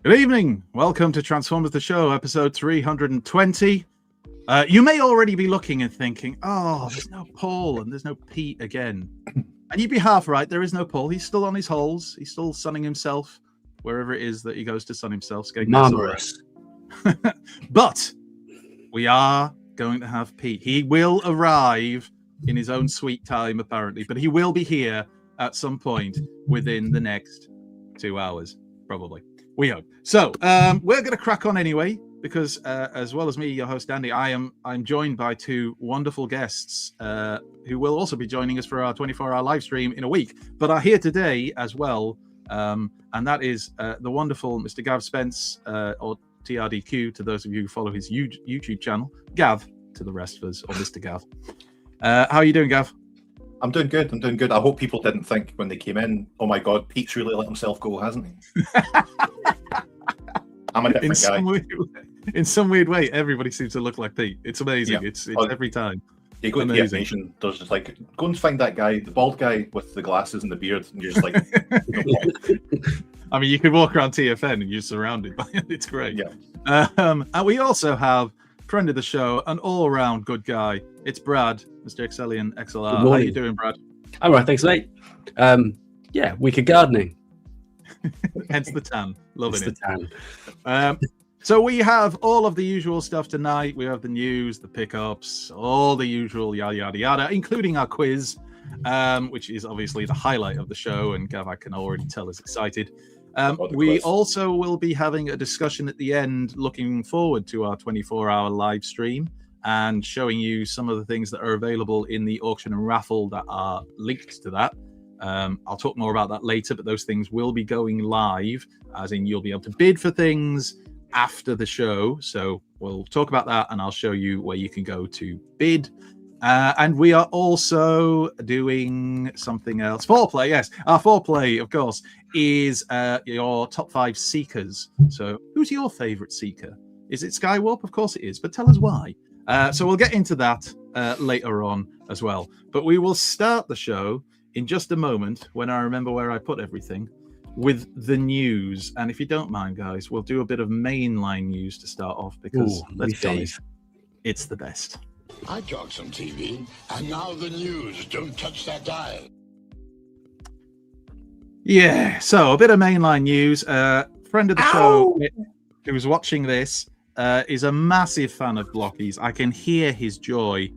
Good evening. Welcome to Transformers the Show, episode 320. You may already be looking and thinking, oh, there's no Paul and there's no Pete again. And you'd be half right. There is no Paul. He's still on his holes. He's still sunning himself wherever it is that he goes to sun himself. Marvelous. But we are going to have Pete. He will arrive in his own sweet time, apparently, but he will be here at some point within the next 2 hours, probably. We hope. So we're going to crack on anyway, because as well as me, your host Andy, I'm joined by two wonderful guests who will also be joining us for our 24-hour live stream in a week, but are here today as well, and that is the wonderful Mr. Gav Spence, or TRDQ to those of you who follow his YouTube channel. Gav to the rest of us, or Mr. Gav. How are you doing, Gav? I'm doing good. I hope people didn't think when they came in, oh my God, Pete's really let himself go, hasn't he? I'm a different guy. In some weird way, everybody seems to look like Pete. It's amazing. Yeah. It's every time. You go to the Nation, there's just like, go and find that guy, the bald guy with the glasses and the beard, and you're just like, I mean, you could walk around TFN and you're surrounded by it. It's great. Yeah. And we also have friend of the show, an all-around good guy. It's Brad, Mr. ExillionXLR. How are you doing, Brad? I'm right, thanks, mate. Yeah, week of gardening. Hence the tan. Loving it. The tan. So we have all of the usual stuff tonight. We have the news, the pickups, all the usual yada, yada, yada, including our quiz, which is obviously the highlight of the show, and Gav, I can already tell, is excited. We also will be having a discussion at the end, looking forward to our 24-hour live stream and showing you some of the things that are available in the auction and raffle that are linked to that. I'll talk more about that later, but those things will be going live, as in you'll be able to bid for things after the show. So we'll talk about that, and I'll show you where you can go to bid. And we are also doing something else. Foreplay, yes. Our foreplay, of course, is your top 5 seekers. So who's your favorite seeker? Is it Skywarp? Of course it is, but tell us why. So we'll get into that later on as well. But we will start the show in just a moment, when I remember where I put everything, with the news. And if you don't mind, guys, we'll do a bit of mainline news to start off, because let's be honest, it's the best. I talk some TV, and now the news. Don't touch that dial. Yeah, so a bit of mainline news. Friend of the show who's watching this is a massive fan of Blockies. I can hear his joy,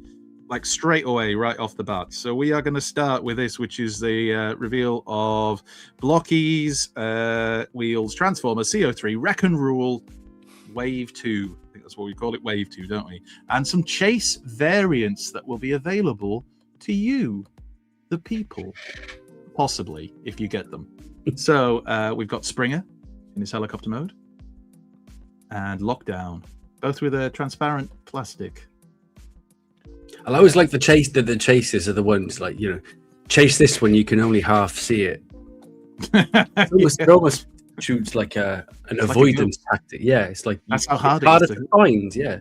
like straight away, right off the bat. So we are going to start with this, which is the reveal of Blockies Wheels Transformer CO3 Wreck and Rule Wave 2. I think that's what we call it, Wave 2, don't we? And some chase variants that will be available to you, the people, possibly, if you get them. So we've got Springer in his helicopter mode and Lockdown, both with a transparent plastic. I always like the chases are the ones, like, you know, chase this one, you can only half see it. It almost shoots like an avoidance tactic. Yeah, it's like that's how hard harder to find. Yeah,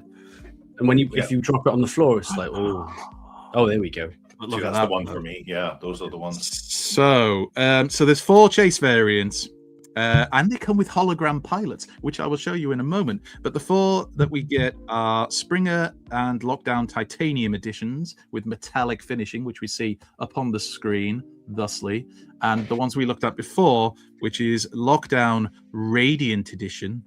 and when if you drop it on the floor, it's like oh, there we go. Look, that's the one for me. Yeah, those are the ones. So there's 4 chase variants, and they come with hologram pilots, which I will show you in a moment. But the 4 that we get are Springer and Lockdown Titanium editions with metallic finishing, which we see up on the screen, thusly. And the ones we looked at before, which is Lockdown Radiant Edition,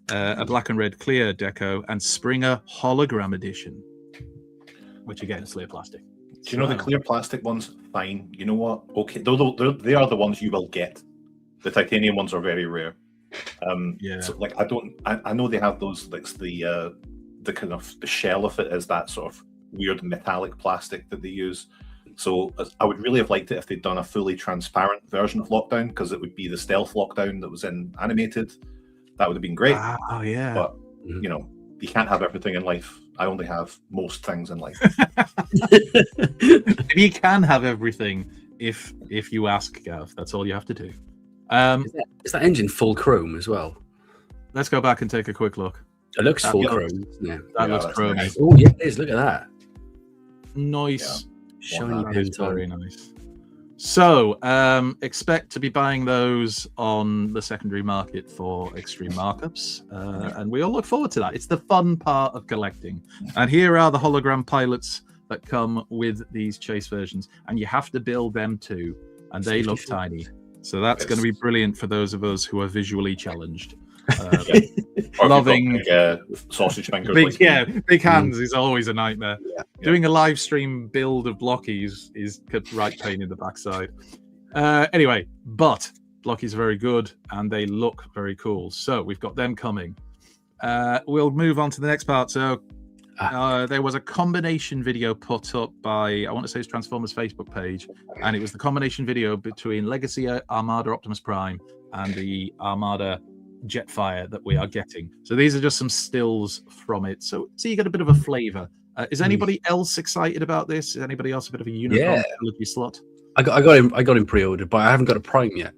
a black and red clear deco, and Springer Hologram Edition, which again is clear plastic. Do you know the clear plastic ones? Fine. You know what? Okay, they are the ones you will get. The titanium ones are very rare. Yeah. So, like, I know they have those, like, the kind of the shell of it is that sort of weird metallic plastic that they use. So I would really have liked it if they'd done a fully transparent version of Lockdown, because it would be the stealth Lockdown that was in animated. That would have been great. Oh yeah. But you know, you can't have everything in life. I only have most things in life. You can have everything if you ask, Gav. That's all you have to do. Is that engine full chrome as well? Let's go back and take a quick look. It looks full chrome. Yeah. That looks chrome. Nice. Oh yeah, it is. Look at that. Nice. Shiny that is very nice. So expect to be buying those on the secondary market for extreme markups, and we all look forward to that. It's the fun part of collecting. And here are the hologram pilots that come with these chase versions, and you have to build them too, and they look tiny. So that's going to be brilliant for those of us who are visually challenged. Loving sausage fingers. Big hands is always a nightmare. Doing a live stream build of blockies is a right pain in the backside. Anyway, but blockies are very good and they look very cool. So we've got them coming. We'll move on to the next part. So there was a combination video put up by, I want to say it's Transformers Facebook page, and it was the combination video between Legacy Armada Optimus Prime and the Armada Jetfire that we are getting. So these are just some stills from it. So you get a bit of a flavor. Is anybody else excited about this? Is anybody else a bit of a Unicron trilogy slot? I got him pre-ordered, but I haven't got a Prime yet.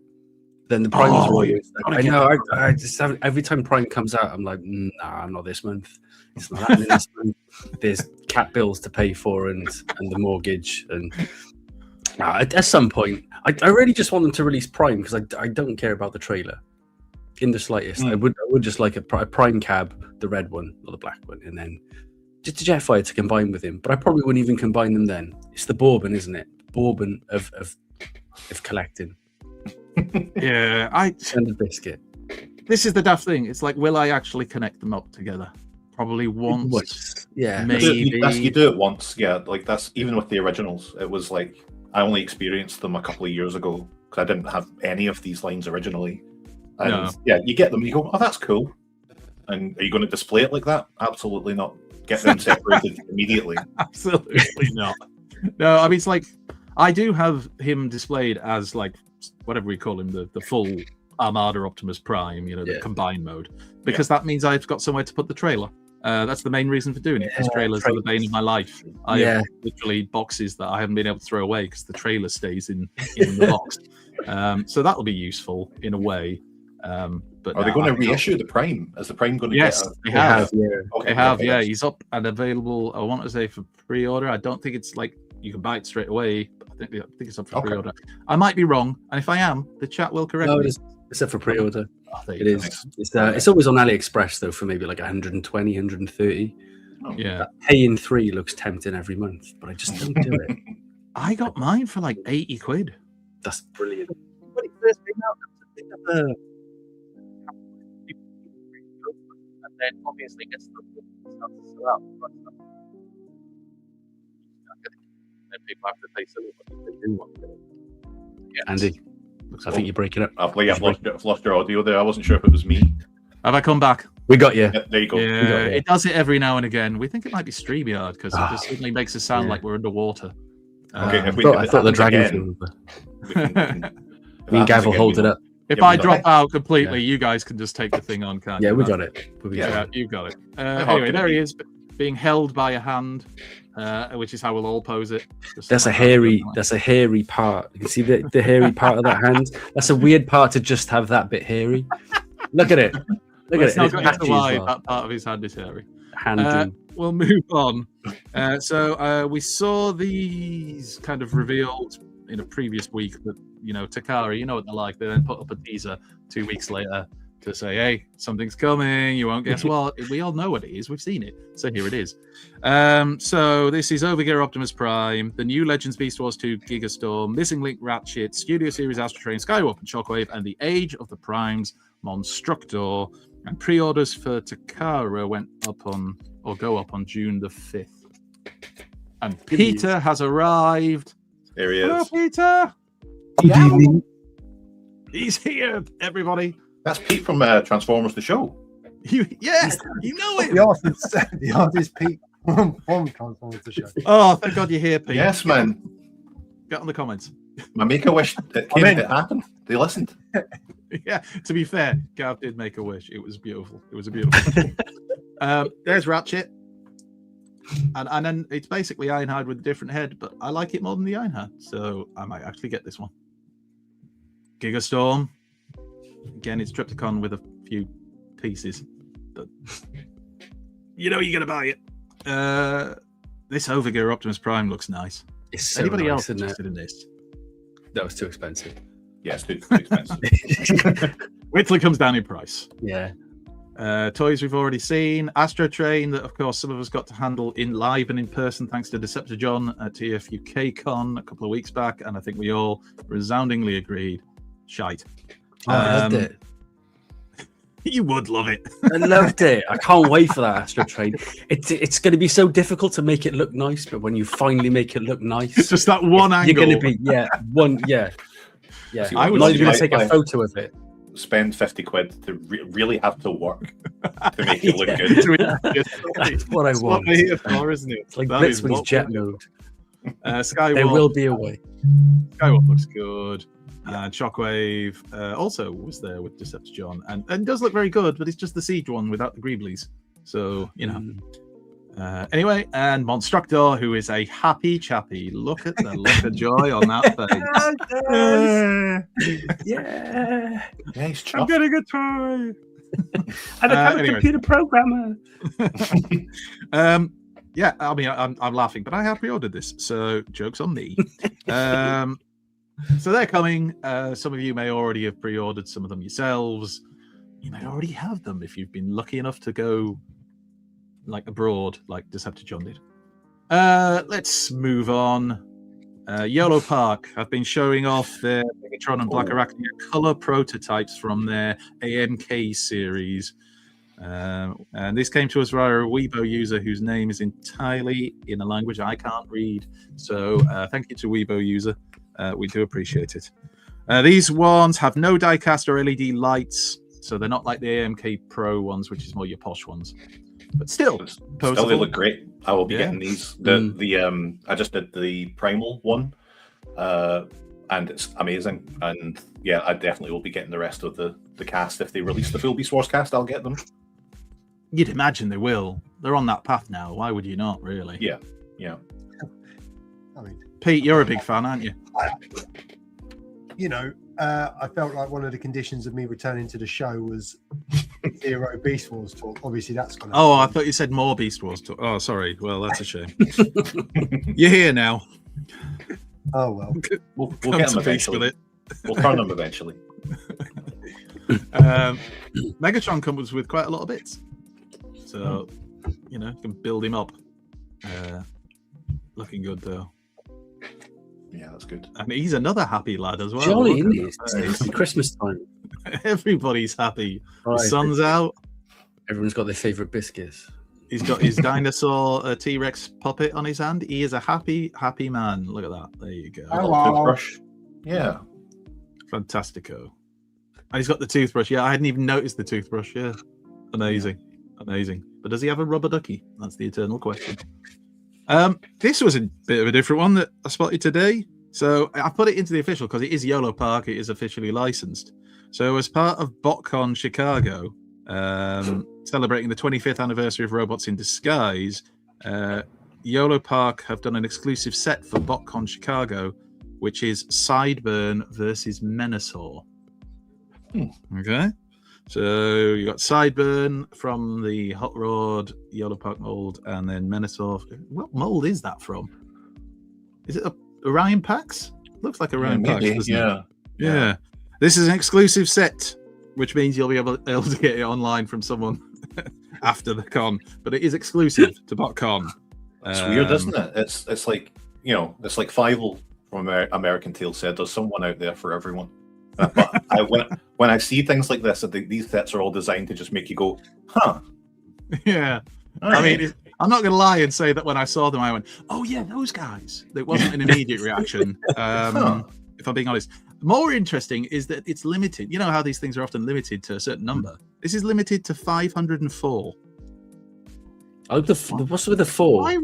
Then the Prime is always. I know. I just have, every time Prime comes out, I'm like, nah, not this month. It's not happening this month. There's cat bills to pay for and the mortgage and. At some point, I really just want them to release Prime because I don't care about the trailer in the slightest. I would just like a Prime Cab, the red one or the black one, and then just a Jetfire to combine with him. But I probably wouldn't even combine them then. It's the Bourbon, isn't it? Bourbon of collecting. Yeah, and the biscuit. This is the daft thing. It's like, will I actually connect them up together? Probably once. Yeah, maybe. You do it once. Yeah, like that's even with the originals. It was like I only experienced them a couple of years ago because I didn't have any of these lines originally. And yeah, you get them, you go, oh, that's cool. And are you going to display it like that? Absolutely not. Get them separated immediately. Absolutely not. No, I mean, it's like, I do have him displayed as like, whatever we call him, the full Armada Optimus Prime, the combined mode, because that means I've got somewhere to put the trailer. That's the main reason for doing it, because trailers are the bane of my life. I have literally boxes that I haven't been able to throw away because the trailer stays in the box. So that'll be useful in a way. But are they going to reissue the Prime? Is the Prime going to get they have. Okay, they have, he's up and available, I want to say, for pre-order. I don't think it's like you can buy it straight away. I think it's up for pre-order. I might be wrong, and if I am, the chat will correct me. It's up for pre-order. It is. It's always on AliExpress though for maybe like 120, 130. Yeah. Paying 3 looks tempting every month, but I just don't do it. I got mine for like 80 quid. That's brilliant. When it first came out, and then obviously gets the out. Then people have to pay silly money if they do want it. Yeah. Andy, I think you're breaking up. I've lost your audio there. I wasn't sure if it was me. Have I come back? We got you. Yeah, there you go. Yeah, it does it every now and again. We think it might be StreamYard because it just suddenly makes us sound like we're underwater. Okay, I thought the dragon. Me and Gav will hold it up. If I drop out completely, you guys can just take the thing on, can't you? Yeah, we got it. You got it. Anyway, there he is, being held by a hand, which is how we'll all pose it. That's a hairy part. You can see the hairy part of that hand. That's a weird part to just have that bit hairy. Look at it. It's not going to why that part of his hand is hairy. We'll move on. So we saw these kind of revealed in a previous week, but Takara, you know what they're like. They then put up a teaser 2 weeks later to say, hey, something's coming, you won't guess what. We all know what it is, we've seen it, so here it is. So this is Overgear Optimus Prime, the new Legends Beast Wars 2 Gigastorm, Missing Link Ratchet, Studio Series Astro Train, Skywarp and Shockwave, and the Age of the Primes Monstructor. And pre-orders for Takara go up on June the 5th. And Peter has arrived. There he Hello, is. Peter. Good evening. He's here, everybody. That's Pete from Transformers the Show. You know it. The artist Pete from Transformers the Show. Oh, thank God you're here, Pete. Yes, man. Get on the comments. My Make-A-Wish it happened. They listened. Yeah, to be fair, Gav did make a wish. It was beautiful. It was a beautiful there's Ratchet. And then it's basically Ironhide with a different head, but I like it more than the Ironhide, so I might actually get this one. Gigastorm. Again, it's Triptychon with a few pieces, but you're going to buy it. This Overgear Optimus Prime looks nice. It's so Anybody nice, else isn't interested in this? That was too expensive. Yeah, it's too expensive. Wait till it comes down in price. Yeah. Toys we've already seen. Astro Train, that of course some of us got to handle in live and in person thanks to Decepticon at TFUK-Con a couple of weeks back, and I think we all resoundingly agreed. Shite. I loved it. You would love it. I loved it. I can't wait for that Astro Train. It's going to be so difficult to make it look nice, but when you finally make it look nice, It's just that one angle. you're going to be yeah. See, I would not even like going to take a photo of it. Spend 50 quid to really have to work to make it look good. That's what I That's want. what we're here for, isn't it? It's like That is Blitzwing's what jet we're- mode. Skywalk. There will be a way. Skywalk looks good. And Shockwave also was there with Decepticon and does look very good, but it's just the Siege one without the Greeblies. So, you know. Anyway, and Monstructor, who is a happy chappy. Look at the look of joy on that face. Yeah. Yeah, he's I'm chuffed. getting a toy. I'm a Anyway. computer programmer. Yeah, I mean, I'm laughing, but I have pre-ordered this, so joke's on me. So they're coming. Some of you may already have pre-ordered some of them yourselves. You may already have them if you've been lucky enough to go like abroad, like Decepticon did. Let's move on. YOLO Park have been showing off their Megatron and Black Arachnia color prototypes from their AMK series. And this came to us via a Weibo user whose name is entirely in a language I can't read. So thank you to Weibo user. We do appreciate it. These ones have no die-cast or LED lights, so they're not like the AMK Pro ones, which is more your posh ones. But still, Still, they look great. I will be Yeah. getting these. I just did the Primal one, and it's amazing. And yeah, I definitely will be getting the rest of the cast. If they release the full Beast Wars cast, I'll get them. you'd imagine they will. They're on that path now. Why would you not, really? Yeah. I mean, Pete, you're a big fan, aren't you? you know, I felt like one of the conditions of me returning to the show was zero Beast Wars talk. Obviously, that's gonna. Oh, I thought you said more Beast Wars talk. Oh, sorry. Well, that's a shame. You're here now. Oh well. We'll Come get to them peace eventually. with it. We'll turn them eventually. Megatron comes with quite a lot of bits, so you know you can build him up. Looking good though, Yeah, that's good. and he's another happy lad as well. Jolly, Look isn't at he? that It's face. Christmas time. Everybody's happy. The Right. sun's out. Everyone's got their favourite biscuits. He's got his dinosaur T-Rex puppet on his hand. He is a happy man. Look at that. There you go. Oh, Little wow. toothbrush. Yeah. Fantastico. And he's got the toothbrush. Yeah, I hadn't even noticed the toothbrush. Yeah. Amazing. But does he have a rubber ducky? That's the eternal question. This was a bit of a different one that I spotted today. So I put it into the official because it is YOLO Park. It is officially licensed. So as part of BotCon Chicago, celebrating the 25th anniversary of Robots in Disguise, YOLO Park have done an exclusive set for BotCon Chicago, which is Sideburn versus Menasor. Okay. So you got Sideburn from the Hot Rod YOLO Park mold, and then Menasor. What mold is that from? Is it Orion Pax? Looks like Orion Pax, Maybe, doesn't it? yeah. Yeah. This is an exclusive set, which means you'll be able to get it online from someone after the con, but it is exclusive to BotCon. It's weird, isn't it? It's like, you know, it's like Fievel from American Tail said, there's someone out there for everyone. But when I see things like this, I think these sets are all designed to just make you go, huh? Yeah. All I right. mean, I'm not going to lie and say that when I saw them, I went, oh, yeah, those guys. It wasn't an immediate reaction, if I'm being honest. More interesting is that it's limited. You know how these things are often limited to a certain number? This is limited to 504. Oh, what's with the 4? Why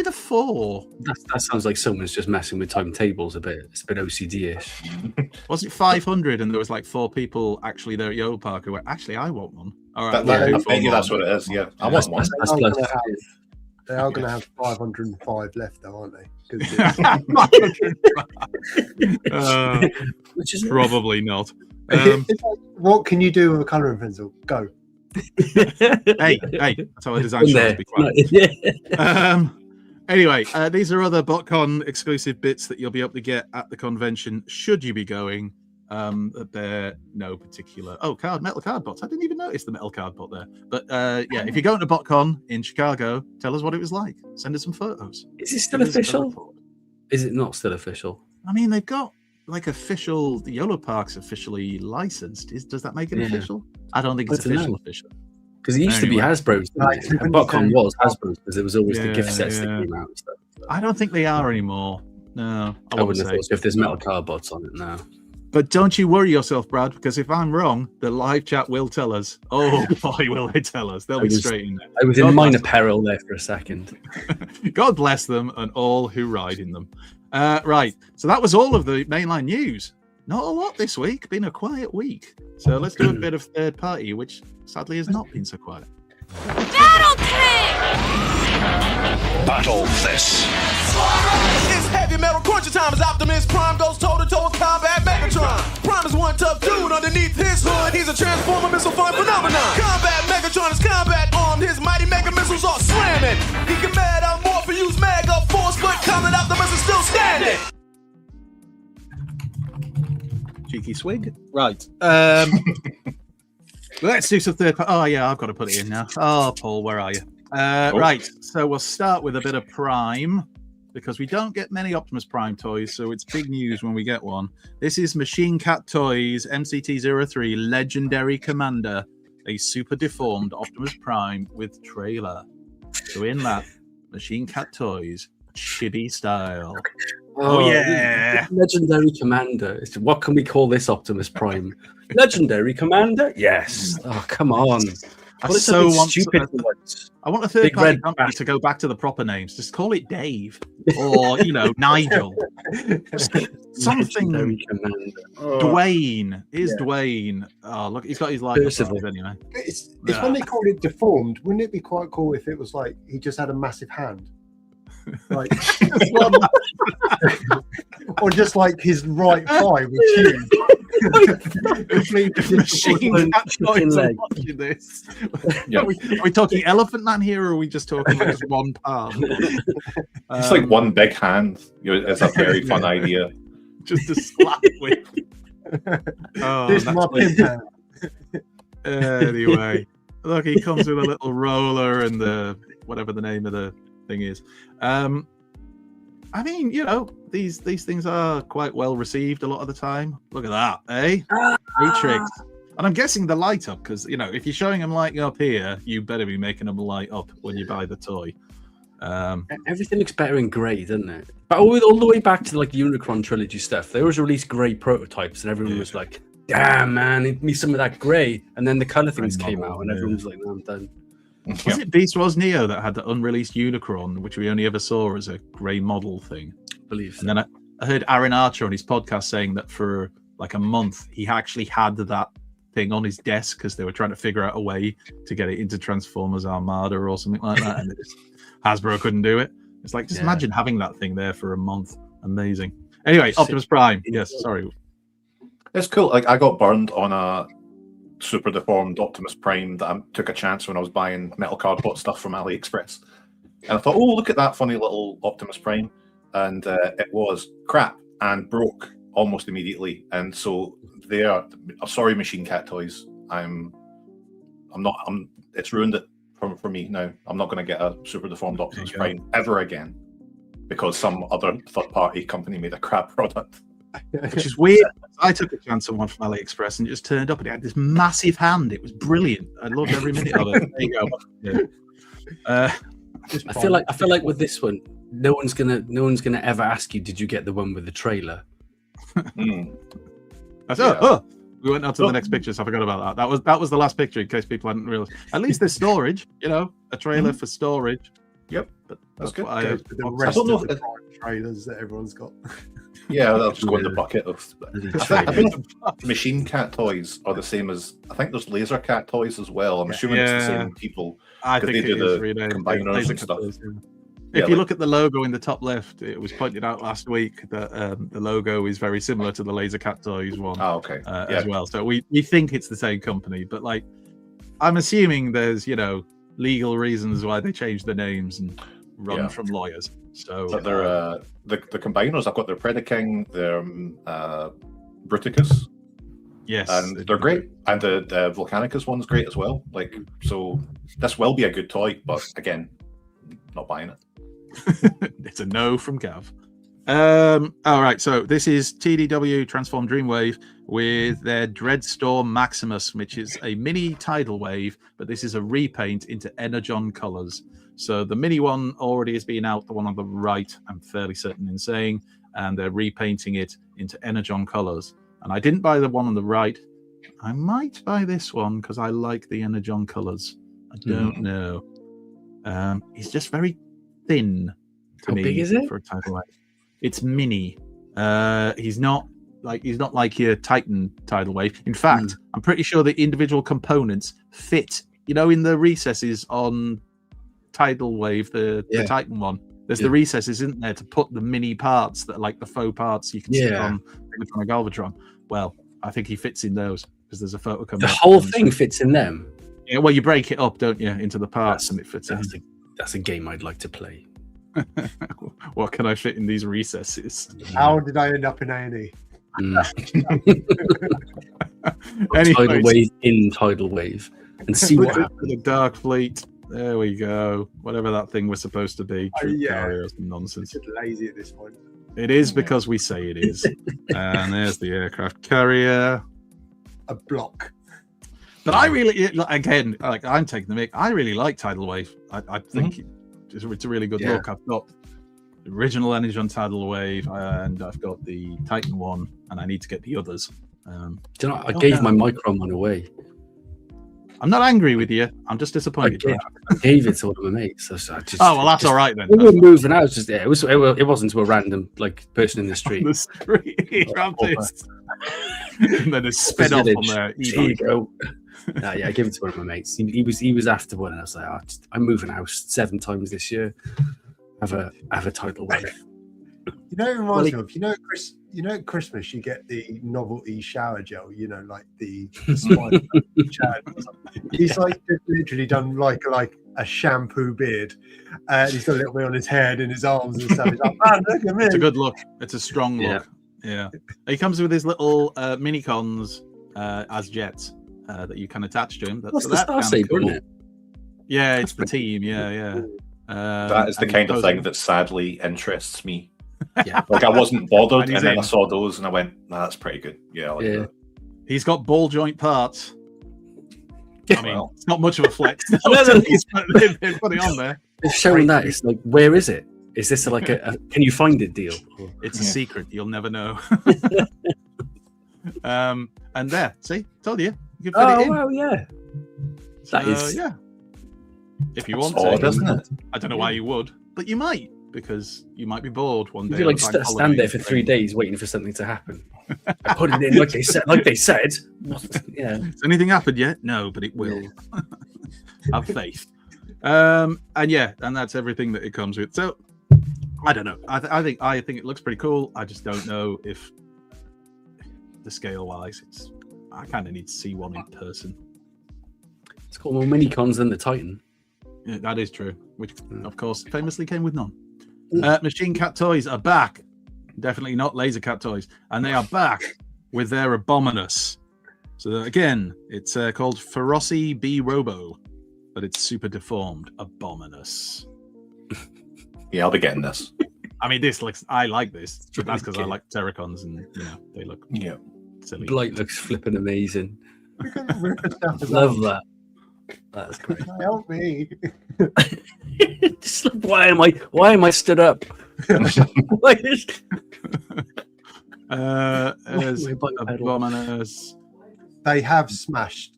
the 4? That sounds like someone's just messing with timetables a bit. It's a bit OCD-ish. Was it 500 and there was like 4 people actually there at YOLO Park who went, actually, I want one. All right, I we'll do bet you 4 that's more. what it is. Yeah, I want one. That's plus. They are going to have 505 left, though, aren't they? 'Cause Which is Probably not. it's like, what can you do with a colouring pencil? Go. Hey, that's how I designed in shots, there. be quiet. Yeah. Anyway, these are other BotCon exclusive bits that you'll be able to get at the convention should you be going. They're no particular. Oh, metal card bots. I didn't even notice the metal card bot there. But yeah, if you're going to BotCon in Chicago, tell us what it was like. Send us some photos. Is it still official? Is it not still official? I mean, they've got like official. The YOLO Park's officially licensed. Does that make it official? I don't think it's official. Because it used to be Hasbro's. And BotCon was Hasbro's because there was always the gift sets that came out and stuff. I don't think they are anymore. No, I wouldn't have thought so if there's metal card bots on it now. But don't you worry yourself, Brad, because if I'm wrong, the live chat will tell us. Oh, boy, will they tell us. They'll be straight in there. I was in minor peril there for a second. God bless them and all who ride in them. Right, so that was all of the mainline news. Not a lot this week. Been a quiet week. So let's do a bit of third party, which sadly has not been so quiet. Battle this. It's heavy metal crunchy time as Optimus Prime goes toe-to-toe with Combat Megatron. Prime is one tough dude underneath his hood. He's a transformer missile fun phenomenon. Combat Megatron is combat armed. His mighty mega missiles are slamming. He can mad out more for use mega force, but Combat Optimus is still standing. Cheeky swig. Right. Let's do some third party. Oh, yeah, I've got to put it in now. Oh, Paul, where are you? Right, so we'll start with a bit of Prime because we don't get many Optimus Prime toys, so it's big news when we get one. This is Machine Cat Toys MCT-03 Legendary Commander, a super deformed Optimus Prime with trailer. So in that, Machine Cat Toys chibi style. Oh yeah, Legendary Commander. What can we call this Optimus Prime? Legendary Commander? Yes. Oh, come on. I want a third party company to go back to the proper names. Just call it Dave or Nigel. Something. Dwayne is Dwayne. Oh look, he's got his life anyway. It's when they called it deformed. Wouldn't it be quite cool if it was like he just had a massive hand? Like, or just like his right thigh was huge. This. Yeah. Are we talking Elephant Man here, or are we just talking like just one palm? It's like one big hand. It's a very fun idea. Just to slap with. This is my pin hand. Anyway, look, he comes with a little roller and the whatever the name of the thing is. I mean, these things are quite well received a lot of the time. Look at that, eh? Matrix. And I'm guessing the light up because if you're showing them lighting up here, you better be making them light up when you buy the toy. Everything looks better in grey, doesn't it? But all the way back to like Unicron trilogy stuff, they always released grey prototypes, and everyone was like, "Damn, man, give me some of that grey." And then the color things came out, and everyone was like, "No, I'm done." Was it Beast Wars Neo that had the unreleased Unicron, which we only ever saw as a grey model thing? I believe. And then I heard Aaron Archer on his podcast saying that for like a month he actually had that thing on his desk because they were trying to figure out a way to get it into Transformers Armada or something like that, and Hasbro couldn't do it. It's like just imagine having that thing there for a month. Amazing. Anyway, Optimus Prime. Yes, sorry. It's cool. Like I got burned on a super deformed Optimus Prime that I took a chance when I was buying metal cardboard stuff from AliExpress, and I thought, oh, look at that funny little Optimus Prime, and it was crap and broke almost immediately. And so sorry, Machine Cat Toys. It's ruined it for me now. I'm not going to get a super deformed Optimus Prime ever again because some other third party company made a crap product. Which is weird. I took a chance on one from AliExpress and it just turned up and it had this massive hand. It was brilliant. I loved every minute of it. There you go. I feel like with this one, no one's gonna ever ask you, did you get the one with the trailer? We went on to the next picture, so I forgot about that. That was the last picture in case people hadn't realized. At least there's storage, a trailer for storage. Yep, but that's good. The rest of the trailers that everyone's got. Yeah, that'll just go in the bucket of. I think Machine Cat Toys are the same as. I think there's Laser Cat Toys as well. I'm assuming it's the same people. I think they do the combiners and stuff. If you look at the logo in the top left, it was pointed out last week that the logo is very similar to the Laser Cat Toys one. Oh, okay. As well. So we think it's the same company, but I'm assuming there's legal reasons why they changed the names and run from lawyers. So But they're the combiners. I've got their Predaking, their Bruticus, yes, and they're great. And the Volcanicus one's great as well. Like, so this will be a good toy, but again, not buying it. It's a no from Gav. All right, so this is TDW Transform Dreamwave with their Dreadstorm Maximus, which is a mini tidal wave, but this is a repaint into Energon colors. So the mini one already has been out, the one on the right, I'm fairly certain in saying, and they're repainting it into Energon colors. And I didn't buy the one on the right. I might buy this one because I like the Energon colors. I don't know. He's just very thin to me. How big is it? For a tidal wave? It's mini. He's not like your Titan tidal wave. In fact, I'm pretty sure the individual components fit, in the recesses on tidal wave, the Titan one. There's the recesses, isn't there, to put the mini parts that are like the faux parts you can stick on a Galvatron. Well, I think he fits in those because there's a photo coming. The whole thing fits in them. Yeah, well, you break it up, don't you, into the parts, and it fits in. That's a game I'd like to play. What can I fit in these recesses? How did I end up in A&E? Tidal wave in tidal wave, and see what happens. The Dark Fleet. There we go. Whatever that thing was supposed to be. Carrier, nonsense. It's lazy at this point. It is because we say it is. And there's the aircraft carrier. A block. But I really, again, like I'm taking the mic. I really like tidal wave. I think it's a really good look. I've got the original Energon tidal wave, and I've got the Titan one, and I need to get the others. Do you know, I gave my Micron one away. I'm not angry with you. I'm just disappointed. I gave it to one of my mates. So that's all right then. We were moving out. Just it wasn't to a random person in the street. On the street, and then it sped off on there. There you go. I gave it to one of my mates. He was after one, and I was like, I'm moving house 7 times this year. Have a tidal wave. It reminds me of Chris. At Christmas you get the novelty shower gel. Like the spider shower. He's like literally done like a shampoo beard. He's got a little bit on his head and his arms and stuff. He's like, man, look at me. It's a good look. It's a strong look. Yeah. He comes with his little mini cons as jets that you can attach to him. That's the Star Saber, isn't it? Yeah, it's the team. Yeah. That is the kind of thing that sadly interests me. Like I wasn't bothered, and then I saw those, and I went, "Nah, that's pretty good." Yeah, I like that. He's got ball joint parts. I mean, it's not much of a flex. They put it on there. It's showing that. It's like, where is it? Is this like a can you find it deal? It's a secret. You'll never know. And there, see, told you. You can fit it in. Well, yeah. That is, if you want odd, to, isn't it? I don't know why you would, but you might, because you might be bored one day. You like stand there for 3 days waiting for something to happen. I put it in like they said. Yeah. Has anything happened yet? No, but it will. Have faith. And that's everything that it comes with. So I don't know. I think it looks pretty cool. I just don't know if the scale wise, I kind of need to see one in person. It's got more mini cons than the Titan. Yeah, that is true, which of course famously came with none. Machine Cat Toys are back. Definitely not Laser Cat Toys. And they are back with their Abominus. So again, it's called Feroci B Robo, but it's super deformed Abominus. Yeah, I'll be getting this. I mean, I like this, but that's because I like Terracons and they look silly. Blight looks flipping amazing. Love that. That's great. Help me. Just like, why am I stood up? There's Abominus. They have smashed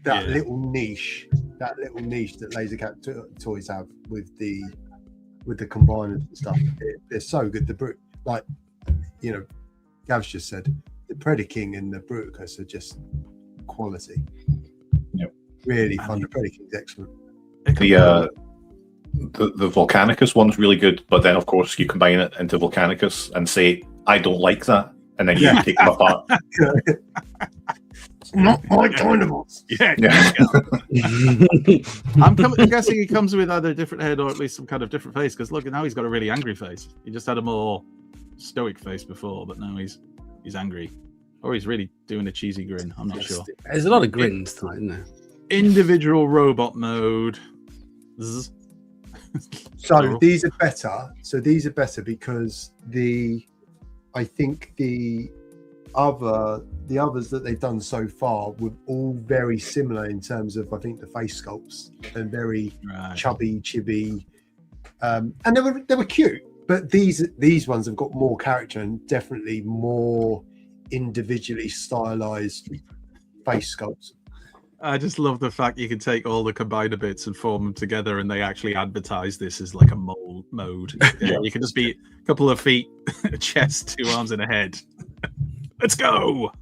that little niche that Laser Cat Toys have with the combiners and stuff. They're so good. Gav's just said the Predaking and the Bruticus are just quality. Really fun. The Predaking's excellent. The Volcanicus one's really good, but then of course you combine it into Volcanicus and say, I don't like that, and then you take them apart. Not my kind of horse. Yeah. I'm guessing he comes with either a different head or at least some kind of different face. Because look, now he's got a really angry face. He just had a more stoic face before, but now he's angry, or he's really doing a cheesy grin. I'm not sure. There's a lot of grins tonight, isn't there? Individual robot mode. Zzz. So these are better. So these are better because I think the others that they've done so far were all very similar in terms of, I think, the face sculpts and very chubby, chibi, and they were cute. But these ones have got more character and definitely more individually stylized face sculpts. I just love the fact you can take all the combiner bits and form them together, and they actually advertise this as like a mode. Yeah, you can just be a couple of feet, a chest, 2 arms, and a head. Let's go!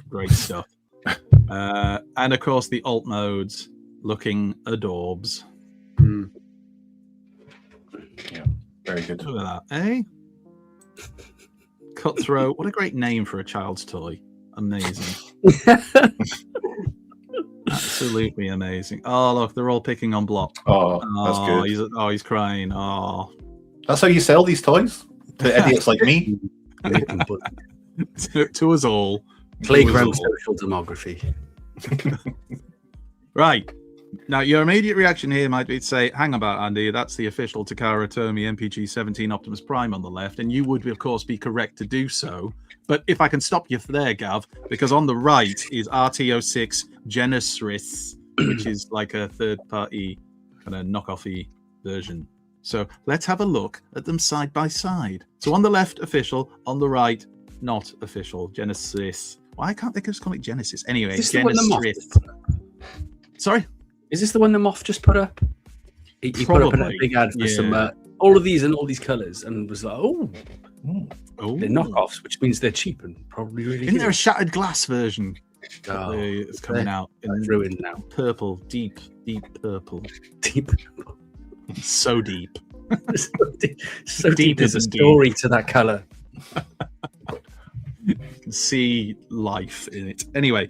Great stuff. And of course, the alt modes looking adorbs. Yeah, very good. Look at that, eh? Cutthroat. What a great name for a child's toy. Amazing. Absolutely amazing. Oh, look, they're all picking on Block. Oh, that's good. He's crying. Oh. That's how you sell these toys? To idiots like me? to us all. Playground social demography. Right. Now, your immediate reaction here might be to say, hang about, Andy, that's the official Takara Tomy MPG-17 Optimus Prime on the left, and you would, of course, be correct to do so. But if I can stop you there, Gav, because on the right is RT06 Genesis, which is like a third-party kind of knockoffy version. So let's have a look at them side by side. So on the left, official. On the right, not official. Genesis. Why can't they just call it Genesis? Anyway, Genesis. Sorry? Is this the one the Moth just put up? He put up a big ad for some all of these and all these colours, and was like, they're knockoffs, which means they're cheap and probably really Isn't there a shattered glass version? It's coming out in ruined now. Purple, deep purple. Deep. So deep. so deep is a story to that colour. You can see life in it. Anyway,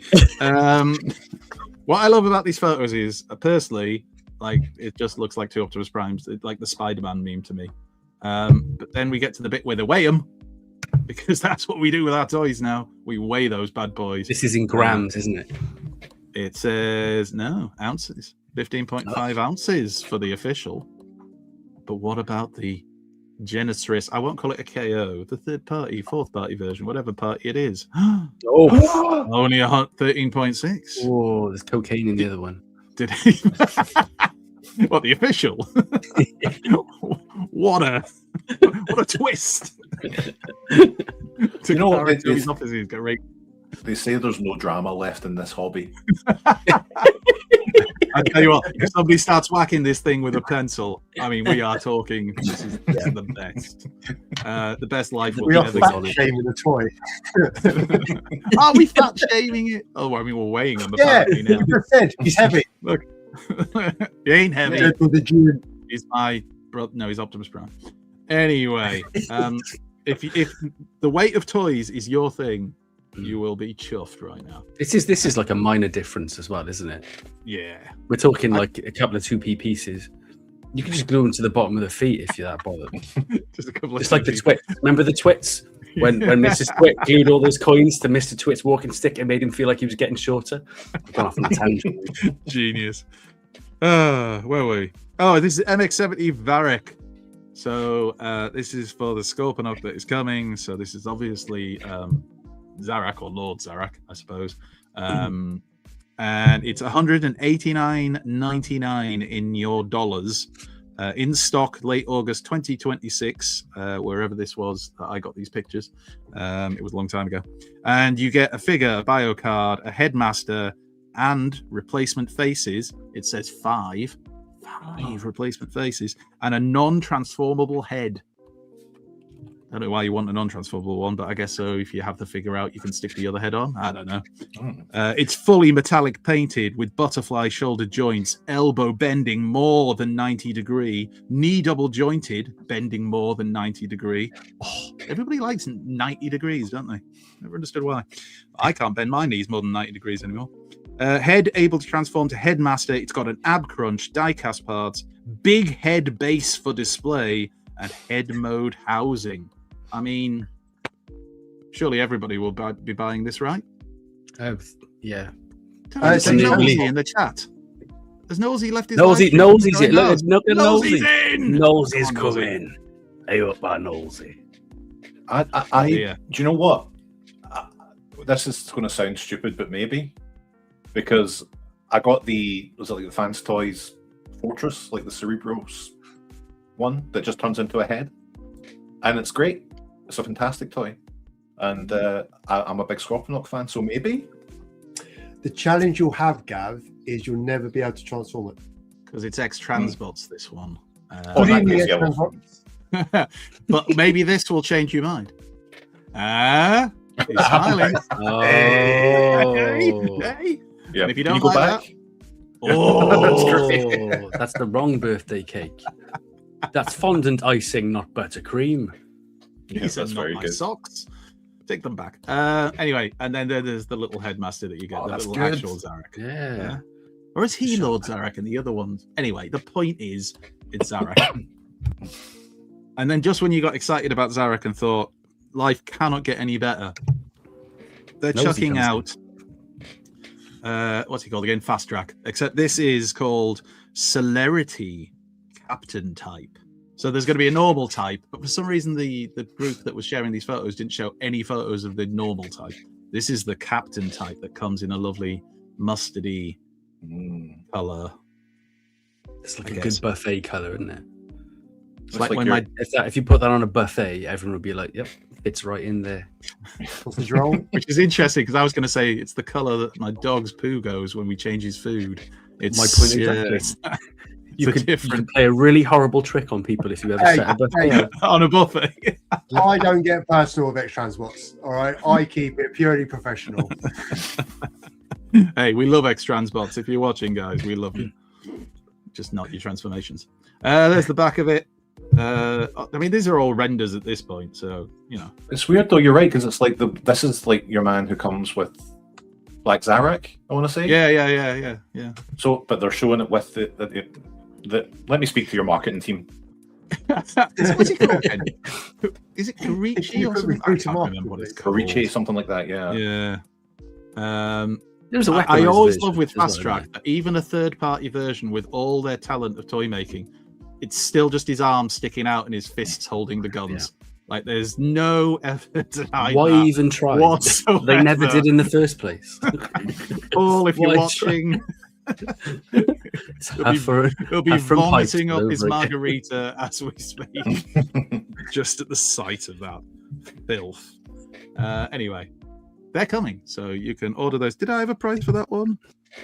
what I love about these photos is, personally, like, it just looks like 2 Optimus Primes. It's like the Spider-Man meme to me. But then we get to the bit where they weigh them, because that's what we do with our toys now. We weigh those bad boys. This is in grams, isn't it? It says, no, ounces. 15.5 ounces for the official. But what about the Genesis? I won't call it a KO. The third party, fourth party version, whatever party it is. Only 13.6. Oh, there's cocaine in the other one. Did he? What, the official? What a twist! You know what? They say there's no drama left in this hobby. I tell you what, if somebody starts whacking this thing with a pencil, I mean, we are talking. This is the best. The best life. We are fat shaming the toy. Are we fat shaming it? Oh, I mean, we're weighing him. Yeah, you just said he's heavy. Look, he ain't heavy. He's my brother. No, he's Optimus Prime. Anyway, if the weight of toys is your thing, you will be chuffed right now. This is like a minor difference as well, isn't it? Yeah. We're talking like a couple of 2p pieces. You can just glue them to the bottom of the feet if you're that bothered. Just a couple of. Just like the Twit. Remember the Twits? When Mrs. Twit glued all those coins to Mr. Twit's walking stick, it made him feel like he was getting shorter. I've gone off on a tangent. Genius. Where were we? Oh, this is MX-70 Varric. So this is for the Scorponok that is coming. So this is obviously Zarak, or Lord Zarak, I suppose. And it's $189.99 in your dollars. In stock late August 2026, wherever this was that I got these pictures. It was a long time ago. And you get a figure, a bio card, a headmaster, and replacement faces. It says 5 replacement faces, and a non-transformable head. I don't know why you want a non-transformable one, but I guess so. If you have the figure out, you can stick the other head on. I don't know. It's fully metallic painted with butterfly shoulder joints, elbow bending more than 90 degree, knee double jointed, bending more than 90 degree. Oh, everybody likes 90 degrees, don't they? Never understood why. I can't bend my knees more than 90 degrees anymore. Head able to transform to headmaster. It's got an ab crunch, die-cast parts, big head base for display, and head mode housing. I mean, surely everybody will be buying this, right? Yeah. There's Nosy in the chat. Has Nosy left his Nosy's in. Look at Nosy's Nosy. in. Nosy's coming. Hey up by Nosy. Do you know what? This is going to sound stupid, but maybe. Because I got the Fans Toys Fortress, like the Cerebros one that just turns into a head. And it's great. It's a fantastic toy. And I'm a big Scorponok fan, so maybe. The challenge you'll have, Gav, is you'll never be able to transform it. Because it's X-Transbots, this one. But maybe this will change your mind. He's smiling. Hey. Yeah. And if you don't go like back? that, That's the wrong birthday cake. That's fondant icing, not buttercream. These are not my socks. Take them back. Anyway, and then there's the little headmaster that you get, the little actual Zarek. Yeah. Or is he Lord Zarek and the other ones? Anyway, the point is, it's Zarek. And then just when you got excited about Zarek and thought, life cannot get any better, they're chucking out... what's he called again? Fast Track. Except this is called Celerity Captain type. So there's going to be a normal type, but for some reason the group that was sharing these photos didn't show any photos of the normal type. This is the Captain type that comes in a lovely mustardy color. It's like a good buffet color, isn't it? It's like when if you put that on a buffet, everyone would be like, "Yep, fits right in there." Which is interesting because I was going to say it's the color that my dog's poo goes when we change his food. It's my point exactly. You could play a really horrible trick on people if you ever set a buffet on a buffet. I don't get personal with X-Transbots. All right, I keep it purely professional. Hey, we love X-Transbots. If you're watching, guys, we love you. Just not your transformations. There's the back of it. I mean, these are all renders at this point, so you know. It's weird though. You're right because it's like this is like your man who comes with like Zarek. I want to say. Yeah. So, but they're showing it with the let me speak to your marketing team. What's it called? Is it Karichi or something? I can't remember what it's called. Karichi, something like that. Yeah. There's a I always love with Fast Track that even a third-party version with all their talent of toy making, it's still just his arms sticking out and his fists holding the guns. Yeah. Like there's no effort to hide. Why even try? Whatsoever. They never did in the first place. Paul, if you're watching, he'll be vomiting up his margarita as we speak, just at the sight of that filth. Anyway, they're coming, so you can order those. Did I have a price for that one?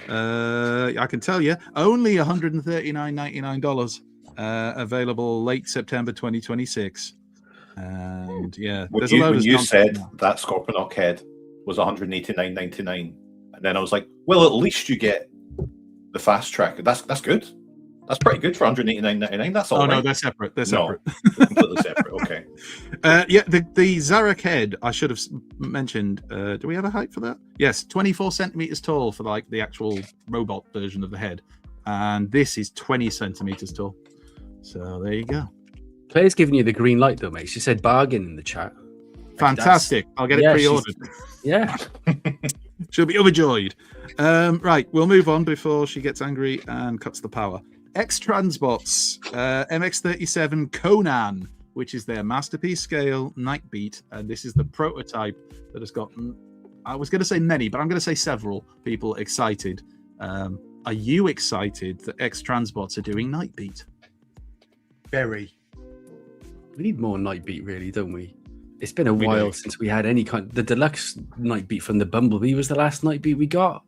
I can tell you, only $139.99. Available late September 2026. And yeah, there's a load when you said that Scorponok head was $189.99, and then I was like, well, at least you get the Fast Track. That's good. That's pretty good for $189.99. That's all. No, they're separate. They're separate. No, completely separate. Okay. Yeah, the Zarek head I should have mentioned. Do we have a height for that? Yes, 24 centimeters tall for like the actual robot version of the head, and this is 20 centimeters tall. So there you go. Claire's giving you the green light though, mate. She said bargain in the chat. Fantastic. I'll get it pre-ordered. Yeah. She'll be overjoyed. Right, we'll move on before she gets angry and cuts the power. X-Transbots, MX-37 Conan, which is their masterpiece scale Nightbeat, and this is the prototype that has gotten, I was going to say many, but I'm going to say several people excited. Are you excited that X-Transbots are doing Nightbeat? Very. We need more Nightbeat, really, don't we? It's been a while since we had any kind. The deluxe Nightbeat from the Bumblebee was the last Nightbeat we got,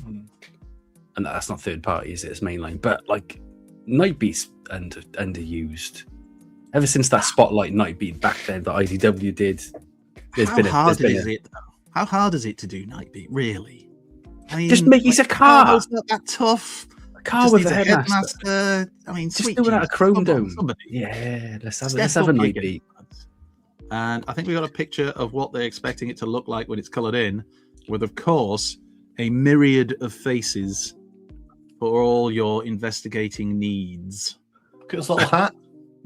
and that's not third party, is it? It's mainline. But like Nightbeat's underused. Ever since that Spotlight Night Beat back then that IDW did, How hard is it? How hard is it to do Night Beat? Really? I mean, Just make he's a car. It's not that tough. A car Just with needs a headmaster. I mean, Just sweet do it out of Jesus, Chrome come on, Dome. somebody. Yeah, let's have Step a up Night your Beat. game. And I think we got a picture of what they're expecting it to look like when it's coloured in, with, of course, a myriad of faces for all your investigating needs. Look at his little hat.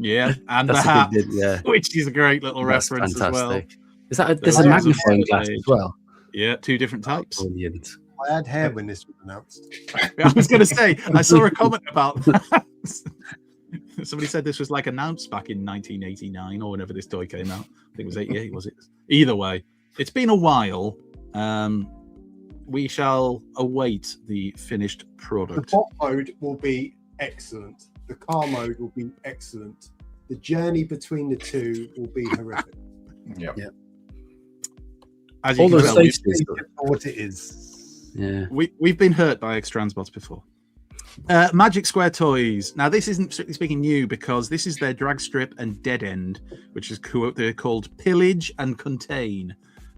Yeah, and That's the a hat, good bit, yeah. which is a great little That's reference as well. fantastic. Is that there's a There's magnifying a glass as well? Yeah, 2 different types. Brilliant. I had hair when this was announced. I was going to say, I saw a comment about that. Somebody said this was like announced back in 1989 or whenever this toy came out. I think it was 88, was it? Either way, it's been a while. We shall await the finished The product. bot mode will be excellent. The car mode will be excellent. The journey between the two will be horrific. Yeah. As you All can those tell, faces. For what it is. Yeah. we've been hurt by X-Transbots before. Magic Square Toys. Now, this isn't strictly speaking new because this is their drag strip and dead end, which is they're called Pillage and Contain.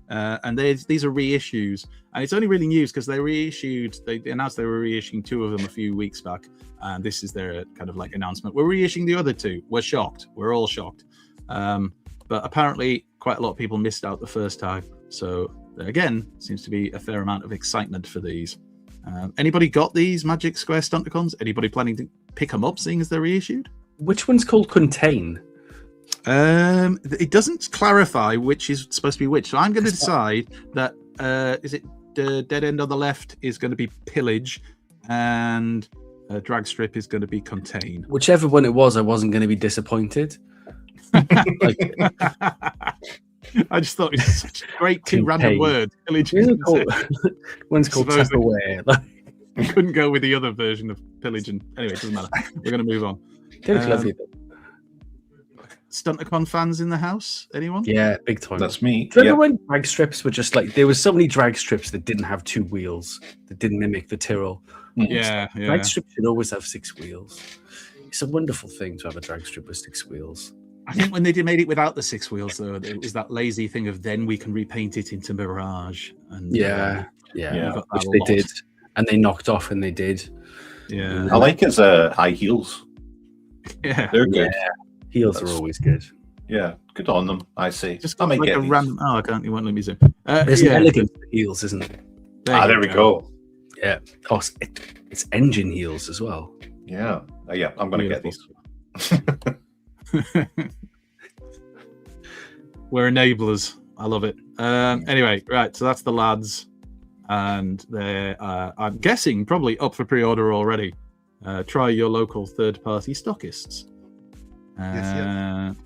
And these are reissues. And it's only really news because they announced they were reissuing 2 of them a few weeks back. And this is their kind of like announcement. We're reissuing the other 2. We're shocked. We're all shocked. But apparently quite a lot of people missed out the first time. So again, seems to be a fair amount of excitement for these. Anybody got these Magic Square Stunticons? Anybody planning to pick them up, seeing as they're reissued? Which one's called Contain? It doesn't clarify which is supposed to be which. So I'm going to decide that is it the dead end on the left is going to be Pillage, and drag strip is going to be Contain. Whichever one it was, I wasn't going to be disappointed. Like, I just thought it was such a great 2 random words. Pillage. One's called Tupperware. Like, We couldn't go with the other version of Pillage, and anyway, it doesn't matter. We're going to move on. they look lovely. Stunticon fans in the house? Anyone? Yeah, big time. That's me. Do you Yeah. remember when drag strips were just like there was so many drag strips that didn't have 2 wheels that didn't mimic the Tyrrell? Yeah. Drag strips should always have 6 wheels. It's a wonderful thing to have a drag strip with 6 wheels. I think when they made it without the 6 wheels, though, it was that lazy thing of then we can repaint it into Mirage. And Yeah, we got that which a they lot. did, and they knocked off, and they did. Yeah, I like his high heels. yeah. They're good. Heels are always good. Yeah, good on them. I say. Just I might like get a these. random. Oh, I can't. You won't let me zoom. There's Yeah, an elegant heels, isn't there? There we go. Yeah. Oh, it's engine heels as well. Yeah, yeah. I'm gonna get these. We're enablers. I love it. Anyway, right. So that's the lads, and they're I'm guessing probably up for pre-order already. Try your local third-party stockists. Yes.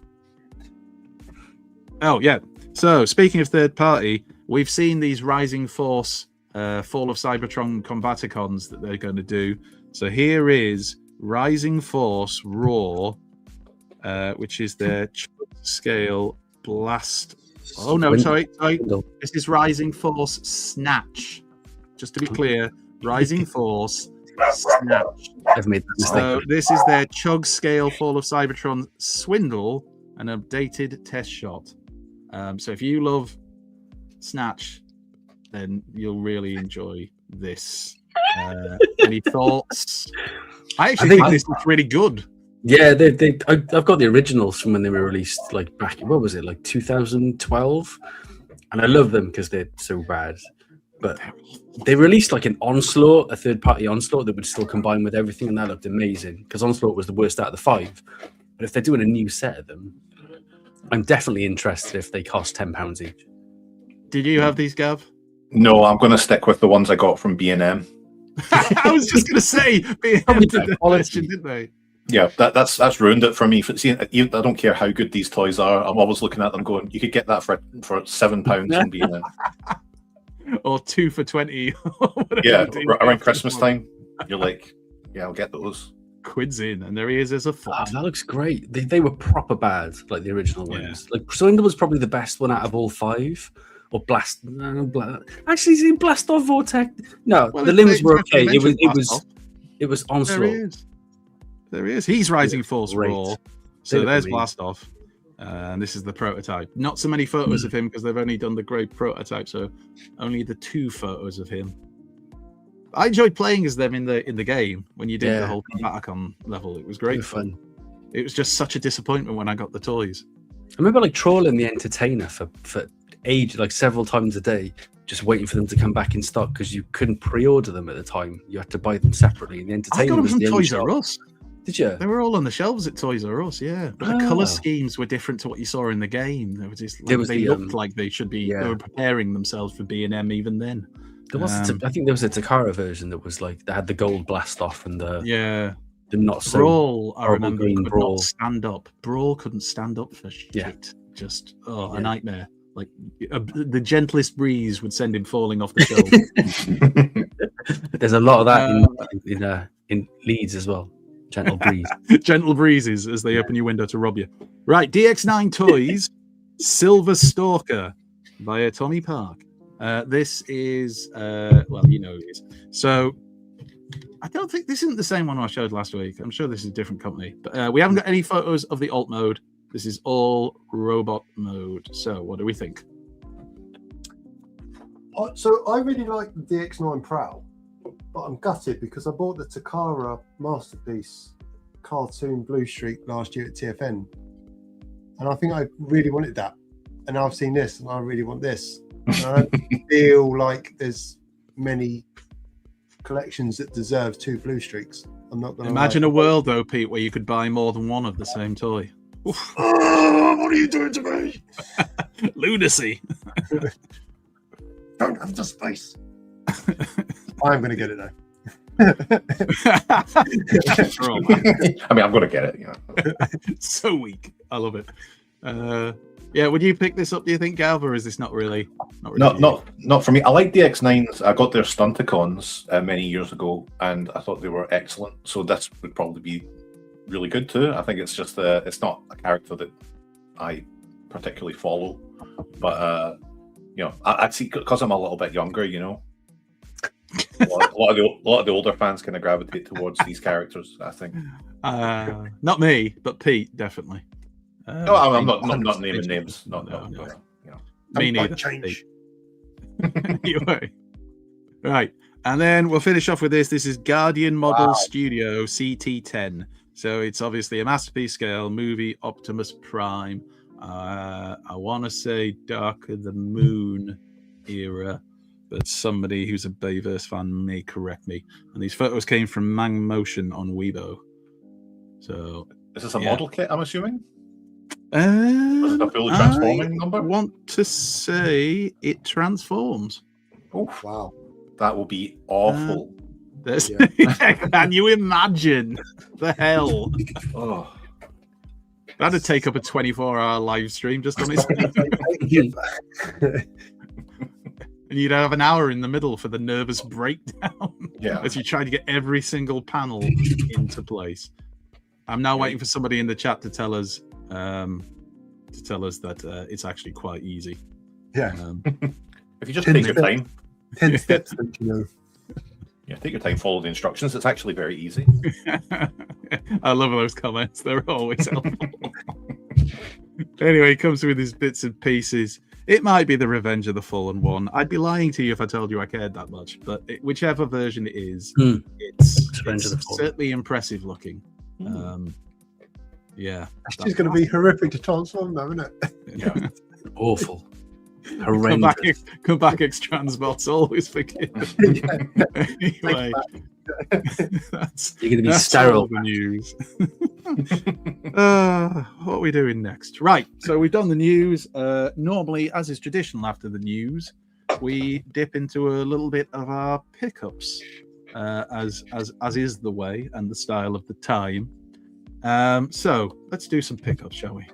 Oh yeah. So speaking of third-party, we've seen these Rising Force Fall of Cybertron Combaticons that they're going to do. So here is Rising Force Raw, which is their scale blast. Oh no, sorry. This is Rising Force Snatch. Just to be clear, Rising Force Snatch. I've made that mistake. So this is their Chug Scale Fall of Cybertron Swindle, an updated test shot. So if you love Snatch, then you'll really enjoy this. Any thoughts? I actually think this looks really good. Yeah, I've got the originals from when they were released, like back, what was it, like 2012? And I love them because they're so bad. But they released like an Onslaught, a third-party Onslaught that would still combine with everything, and that looked amazing because Onslaught was the worst out of the 5. But if they're doing a new set of them, I'm definitely interested if they cost £10 each. Did you have these, Gav? No, I'm gonna stick with the ones I got from B&M. I was just going to say, Probably did the question, didn't they? Yeah, that's ruined it for me. See, I don't care how good these toys are. I'm always looking at them going, you could get that for £7 from B&M. Or 2 for 20. Yeah, around Christmas time, you're like, yeah, I'll get those. Quids in, and there he is as a foot. Oh, that looks great. They were proper bad, like the original ones. Like Swindle was probably the best one out of all 5. Or Blast. Actually, is it Blast or Vortex? No, Well, the limbs were they okay. mentioned It was There he Onslaught. is. There he is. He's Rising Force Great. Raw. So look there's amazing. Blast Off. And this is the prototype. Not so many photos of him because they've only done the grey prototype, so only the 2 photos of him. I enjoyed playing as them in the game when you did the whole Combaticon level. It was great fun. It was just such a disappointment when I got the toys. I remember like trawling the Entertainer for age, like several times a day, just waiting for them to come back in stock because you couldn't pre-order them at the time. You had to buy them separately. And the I Entertainer got them was from the only Toys shop. R Us. Did you? They were all on the shelves at Toys R Us, yeah. But the colour schemes were different to what you saw in the game. They were just they looked like they should be. They were preparing themselves for B&M even then. There was I think there was a Takara version that was like they had the gold blast off and the not so Brawl. I remember green could Brawl. not stand up. Brawl couldn't stand up for shit. Yeah. Just a nightmare. Like the gentlest breeze would send him falling off the shelf. There's a lot of that in Leeds as well. Gentle breeze. Gentle breezes as they open your window to rob you. Right, DX9 Toys, Silver Stalker via Tommy Park. This is well, you know who it is. So I don't think this isn't the same one I showed last week. I'm sure this is a different company, but we haven't got any photos of the alt mode. This is all robot mode. So what do we think? So I really like the DX9 Prowl, but I'm gutted because I bought the Takara Masterpiece cartoon Blue Streak last year at TFN, and I think I really wanted that. And now I've seen this, and I really want this. And I don't feel like there's many collections that deserve 2 Blue Streaks. I'm not going to imagine a world though, Pete, where you could buy more than one of the same toy. What are you doing to me? Lunacy. Don't have the space. I'm going to get it though. I mean, I'm going to get it. You know. So weak. I love it. Yeah, would you pick this up? Do you think, Gav, or is this not really? Not for me. I like DX9s. I got their Stunticons many years ago, and I thought they were excellent. So this would probably be really good too. I think it's just it's not a character that I particularly follow, but you know, I'd see because I'm a little bit younger. You know, a lot of the older fans kind of gravitate towards these characters. I think. Not me, but Pete definitely. No, I'm not naming names. No. You know. Me neither. Change. Anyway. Right, and then we'll finish off with this. This is Guardian Model Studio CT10. So it's obviously a masterpiece scale movie Optimus Prime. I want to say Dark of the Moon era, but somebody who's a Bayverse fan may correct me. And these photos came from Mang Motion on Weibo. So is this a model kit? I'm assuming. Was it a fully transforming number? I want to say it transforms. Oh wow, that will be awful. Can you imagine the hell? Oh, that'd take up a 24-hour live stream just on its own. And you'd have an hour in the middle for the nervous breakdown. Yeah, as you try to get every single panel into place. I'm now waiting for somebody in the chat to tell us that it's actually quite easy. Yeah. If you just take your time. 10 steps, don't you know? Yeah, take your time, follow the instructions. It's actually very easy. I love those comments. They're always helpful. Anyway, it comes with his bits and pieces. It might be the Revenge of the Fallen one. I'd be lying to you if I told you I cared that much. But whichever version it is, it's certainly impressive looking. Yeah. It's going to be horrific to transform though, isn't it? Yeah. Awful. Horrendous. Come back, X-Transbots, always forgive. Anyway, you're going to be sterile. The news. What are we doing next? Right, so we've done the news. Normally, as is traditional after the news, we dip into a little bit of our pickups, as is the way and the style of the time. So let's do some pickups, shall we?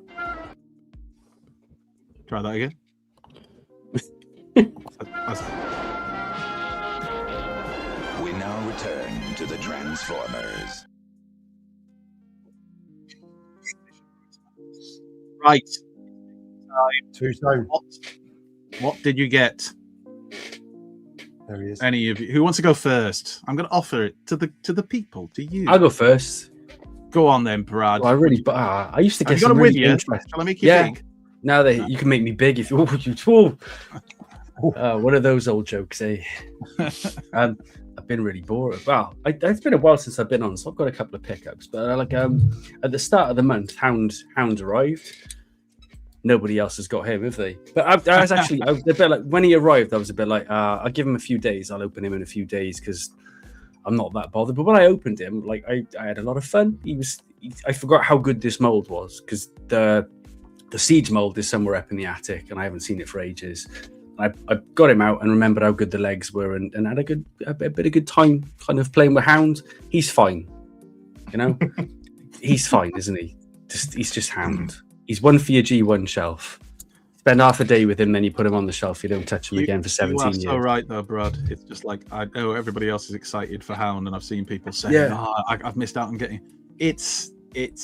Try that again. We now return to the Transformers. Right. What did you get? There he is. Any of you who wants to go first? I'm going to offer it to the people, to you. I'll go first. Go on then, Brad. Well, I used to Have get you got some them with really you? interest. Shall I make you big? Now you can make me big if you. One of those old jokes, eh? I've been really bored. Well, it's been a while since I've been on, so I've got a couple of pickups. But at the start of the month, Hound arrived. Nobody else has got him, have they? But I was a bit like, when he arrived, I was a bit like, I'll give him a few days. I'll open him in a few days because I'm not that bothered. But when I opened him, like I had a lot of fun. I forgot how good this mold was because the siege mold is somewhere up in the attic, and I haven't seen it for ages. I got him out and remembered how good the legs were, and had a bit of good time kind of playing with Hound. He's fine, you know. He's fine, isn't he? He's just Hound. He's one for your G1 shelf. Spend half a day with him, then you put him on the shelf. You don't touch him again for 17 years. You are so right, though, Brad. It's just like I know everybody else is excited for Hound, and I've seen people saying, I've missed out on getting. It's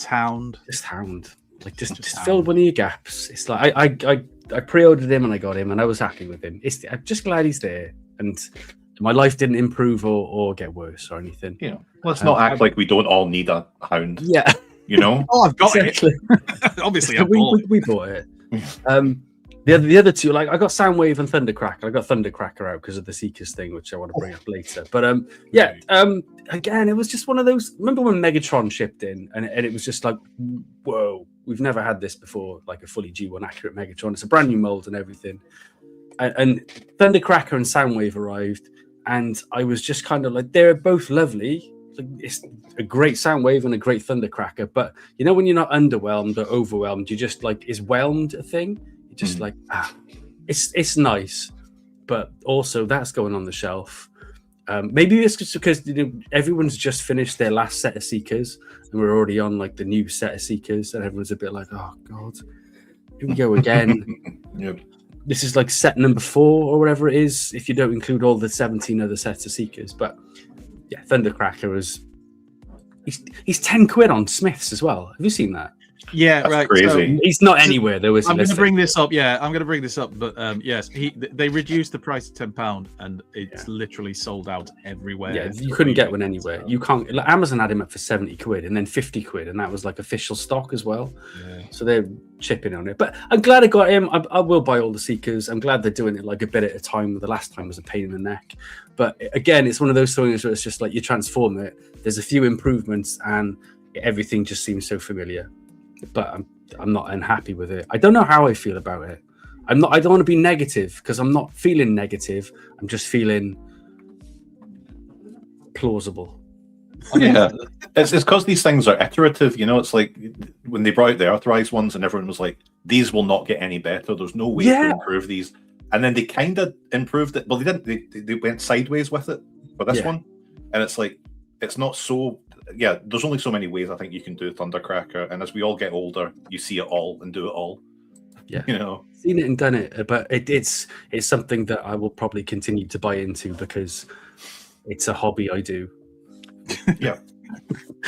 Hound. Just Hound. Like just fill one of your gaps. It's like I pre-ordered him and I got him, and I was happy with him. I'm just glad he's there, and my life didn't improve or get worse or anything. You know, let's not act like we don't all need a Hound. Yeah. You know? Oh, I've got exactly. it. Obviously, we bought it. The other two, like I got Soundwave and Thundercracker. I got Thundercracker out because of the Seekers thing, which I want to bring up later. But again, it was just one of those. Remember when Megatron shipped in, and it was just like, whoa, we've never had this before, like a fully G1 accurate Megatron. It's a brand new mold and everything. And Thundercracker and Soundwave arrived, and I was just kind of like, they're both lovely. Like, it's a great Soundwave and a great Thundercracker, but you know when you're not underwhelmed or overwhelmed, you just like, is whelmed a thing? You're just like, it's nice, but also that's going on the shelf. Maybe it's just because everyone's just finished their last set of Seekers, and we're already on like the new set of Seekers, and everyone's a bit like, oh god, here we go again. Yep. This is like set number 4 or whatever it is, if you don't include all the 17 other sets of Seekers. But yeah, Thundercracker he's 10 quid on Smiths as well. Have you seen that? Yeah, that's right. Crazy. So, he's not anywhere though. I'm going to bring this up. Yeah, I'm going to bring this up. But yes, they reduced the price to £10, and it's literally sold out everywhere. Yeah, you couldn't get one anywhere. You can't. Like, Amazon had him up for 70 quid and then 50 quid, and that was like official stock as well. Yeah. So they're chipping on it. But I'm glad I got him. I will buy all the Seekers. I'm glad they're doing it like a bit at a time. The last time was a pain in the neck. But again, it's one of those things where it's just like you transform it. There's a few improvements, and everything just seems so familiar. But I'm not unhappy with it. I don't know how I feel about it. I don't want to be negative because I'm not feeling negative. I'm just feeling plausible. Yeah, it's because these things are iterative. You know, it's like when they brought out the Earthrise ones, and everyone was like, "These will not get any better. There's no way to improve these." And then they kind of improved it. Well, they didn't. They went sideways with it for this one, and it's like it's not so. Yeah, there's only so many ways I think you can do Thundercracker, and as we all get older, you see it all and do it all. Yeah, you know, seen it and done it, but it's something that I will probably continue to buy into because it's a hobby I do. Yeah,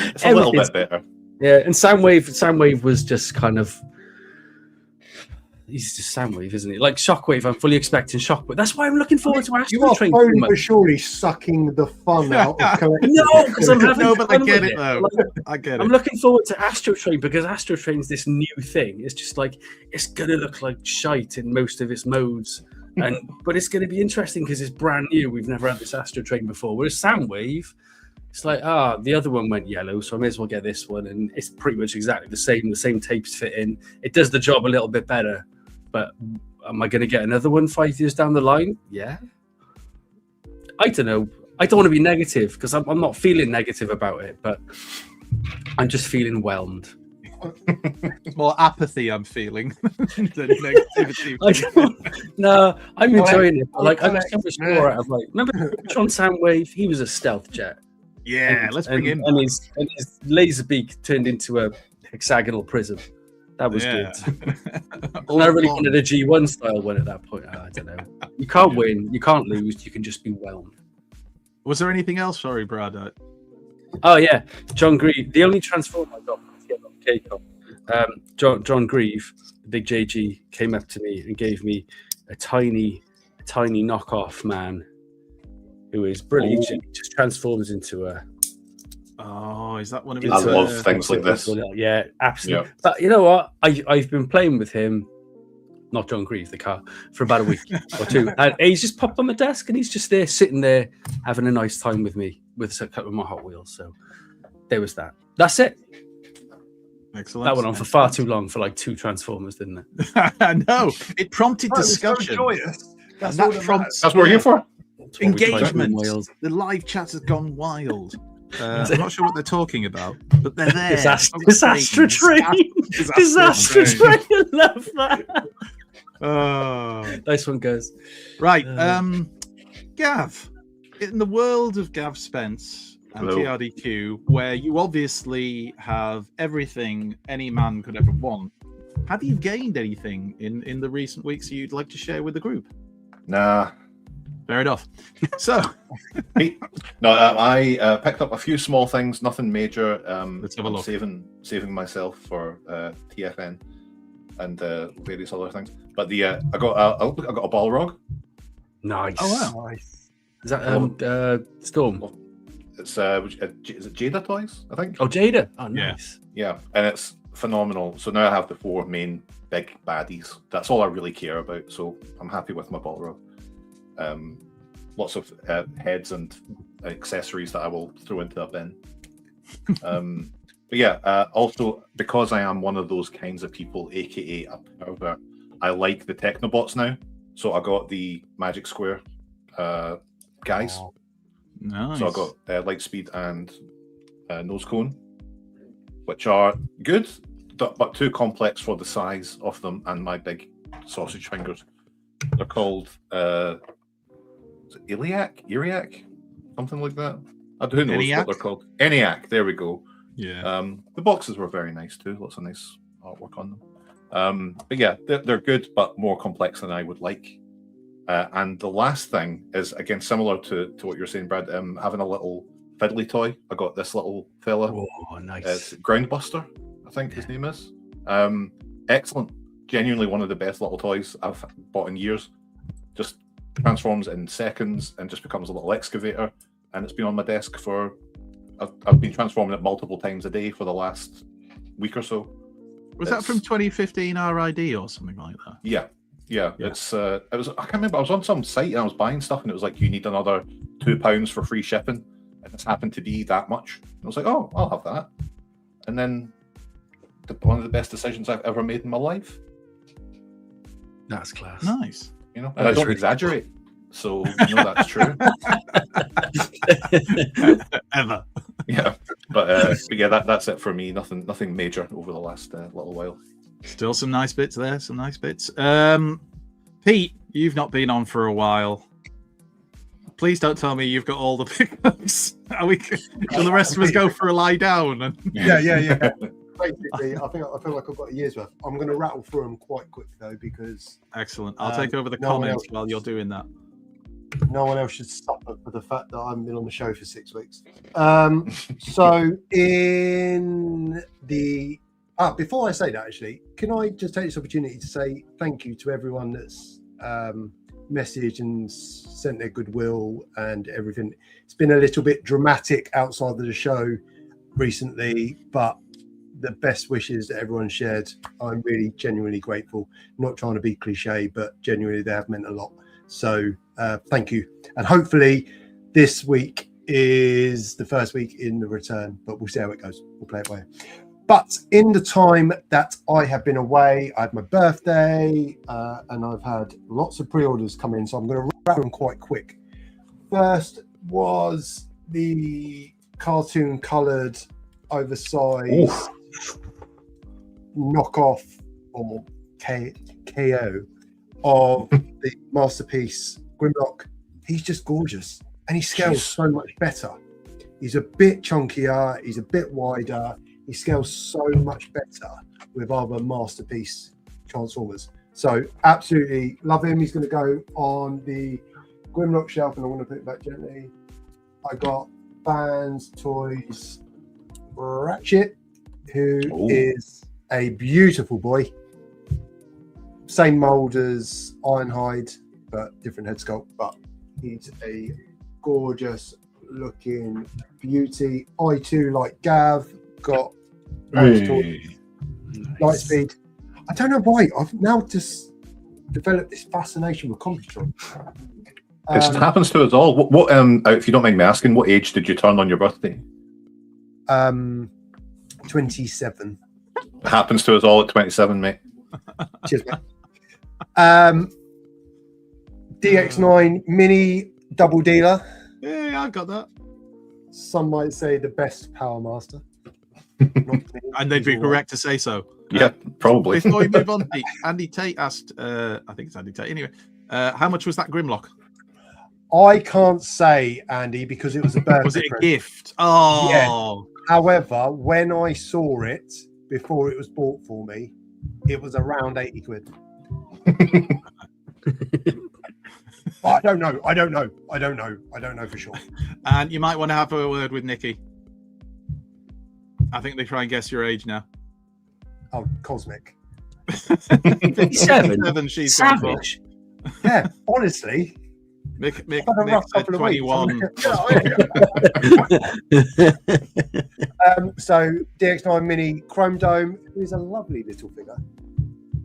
it's a little bit better. Yeah, and Soundwave was just kind of. He's just Soundwave, isn't he? Like Shockwave, I'm fully expecting Shockwave. That's why I'm looking forward to Astro You are Train. slowly but surely sucking the fun out of collecting. No, because I'm having fun I get with it though. Like, I get it. I'm looking forward to Astro Train because Astro Train's this new thing. It's just like it's gonna look like shite in most of its modes, but it's gonna be interesting because it's brand new. We've never had this Astro Train before. Whereas Soundwave, it's like the other one went yellow, so I may as well get this one, and it's pretty much exactly the same. The same tapes fit in. It does the job a little bit better. But am I going to get another one 5 years down the line? Yeah. I don't know. I don't want to be negative because I'm not feeling negative about it, but I'm just feeling whelmed. It's more apathy I'm feeling than negativity. No, I'm enjoying it. Like I'm just sure out of like. Remember John Soundwave? He was a stealth jet. Yeah, let's bring him. And his laser beak turned into a hexagonal prism. That was good. I really wanted a G1 style one at that point. I don't know. You can't win. You can't lose. You can just be whelmed. Was there anything else? Sorry, Brad. Oh, yeah. John Grieve. The only transform I got from KCON. John Grieve, the big JG, came up to me and gave me a tiny knockoff man who is brilliant. He just transforms into a Oh, is that one of It's, his? I love things like this. Yeah, absolutely. Yeah. But you know what? I've been playing with him, not John Grieve, the car, for about a week or two. And he's just popped on my desk and he's just there, sitting there, having a nice time with me with a couple of my Hot Wheels. So there was that. That's it. Excellent. That went on for far too long for like 2 Transformers, didn't it? No, it prompted discussion. So joyous. That's And all that that prompts That's what we're here for. engagement. Wales. The live chat has gone wild. I'm not sure what they're talking about, but they're there. Disaster train. Disaster train. I love that. Oh. Nice one, guys. Right. Gav, in the world of Gav Spence and Hello. TRDQ, where you obviously have everything any man could ever want, have you gained anything in the recent weeks you'd like to share with the group? Nah. Fair enough. So, No, I picked up a few small things, nothing major. Let's have a I'm look. saving myself for TFN and various other things. But I got a Balrog. Nice. Oh, wow. nice. Is that Storm? It's is it Jada Toys? I think. Oh, Jada. Oh, Yeah. nice. Yeah, and it's phenomenal. So now I have the 4 main big baddies. That's all I really care about. So I'm happy with my Balrog. Lots of heads and accessories that I will throw into a bin. But yeah, also because I am one of those kinds of people, aka a pervert, I like the Technobots now. So I got the Magic Square guys. Oh, Nice. So I got Lightspeed and Nose Cone, which are good, but too complex for the size of them and my big sausage fingers. They're called Iliac, something like that. Who knows ENIAC? what they're called? ENIAC. There we go. Yeah. The boxes were very nice too. Lots of nice artwork on them. But yeah, they're good, but more complex than I would like. And the last thing is, again, similar to what you're saying, Brad, having a little fiddly toy. I got this little fella. Oh, nice. It's Groundbuster, I think his name is. Excellent. Genuinely one of the best little toys I've bought in years. Just transforms in seconds and just becomes a little excavator. And it's been on my desk for... I've been transforming it multiple times a day for the last week or so. Was that from 2015 RID or something like that? Yeah. Yeah. It's it was, I can't remember, I was on some site and I was buying stuff and it was like, you need another £2 for free shipping, and it's happened to be that much. And I was like, oh, I'll have that. And then one of the best decisions I've ever made in my life. That's class. Nice. You know, and I That's don't really exaggerate, so you know that's true. Ever. Yeah, but yeah, that's it for me. Nothing major over the last little while. Still some nice bits there. Some nice bits. Pete, you've not been on for a while. Please don't tell me you've got all the pickups. Are we? Will the rest of us go for a lie down? And... Yeah. Basically, I feel like I've got a year's worth. I'm going to rattle through them quite quick though, because Excellent. I'll take over the no one comments else- while you're doing that. no one else should suffer for the fact that I haven't been on the show for 6 weeks. So in the before I say that, actually, can I just take this opportunity to say thank you to everyone that's messaged and sent their goodwill and everything. It's been a little bit dramatic outside of the show recently, but the best wishes that everyone shared, I'm really genuinely grateful. Not trying to be cliche, but genuinely they have meant a lot. So thank you. And hopefully this week is the first week in the return, but we'll see how it goes. We'll play it by ear. But in the time that I have been away, I had my birthday and I've had lots of pre-orders come in. So I'm going to wrap them quite quick. First was the cartoon coloured, oversized knockoff or KO of the Masterpiece Grimlock. He's just gorgeous and he scales so much better. He's a bit chunkier, he's a bit wider, he scales so much better with other Masterpiece Transformers. So absolutely love him. He's going to go on the Grimlock shelf and I'm going to put it back gently. I got Fans Toys Ratchet, who is a beautiful boy. Same mold as Ironhide, but different head sculpt. But he's a gorgeous looking beauty. I too, like Gav, got Lightspeed. I don't know why. I've now just developed this fascination with Computron. It happens to us all. What if you don't mind me asking, what age did you turn on your birthday? 27. It happens to us all at 27, mate. Cheers, mate. DX9 Mini Double Dealer. Yeah, I got that. Some might say the best Power Master. And they'd be correct to say so. Yeah, probably. Before we move on, Andy Tate asked, I think it's Andy Tate. Anyway, how much was that Grimlock? I can't say, Andy, because it was a birthday Was it a present. gift? Oh. Yeah. However, when I saw it before it was bought for me, it was around 80 quid. I don't know for sure. And you might want to have a word with Nikki. I think they try and guess your age now. Oh, Cosmic. 57. She's gone for. Savage. Yeah, honestly. Mick I've had a rough said couple of weeks. 21. So DX9 Mini Chrome Dome is a lovely little figure.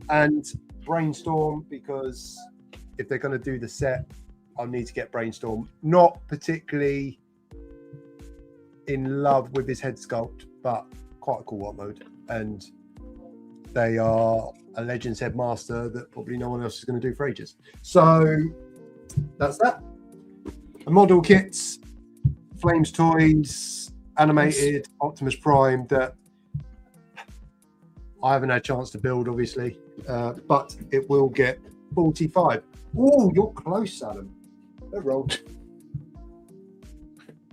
And Brainstorm, because if they're going to do the set, I'll need to get Brainstorm. Not particularly in love with his head sculpt, but quite a cool what mode. And they are a Legends Headmaster that probably no one else is going to do for ages. So that's that. A model kits, Flames Toys, animated Optimus Prime that I haven't had a chance to build, obviously, but it will get 45. Oh, you're close, Adam. That rolled.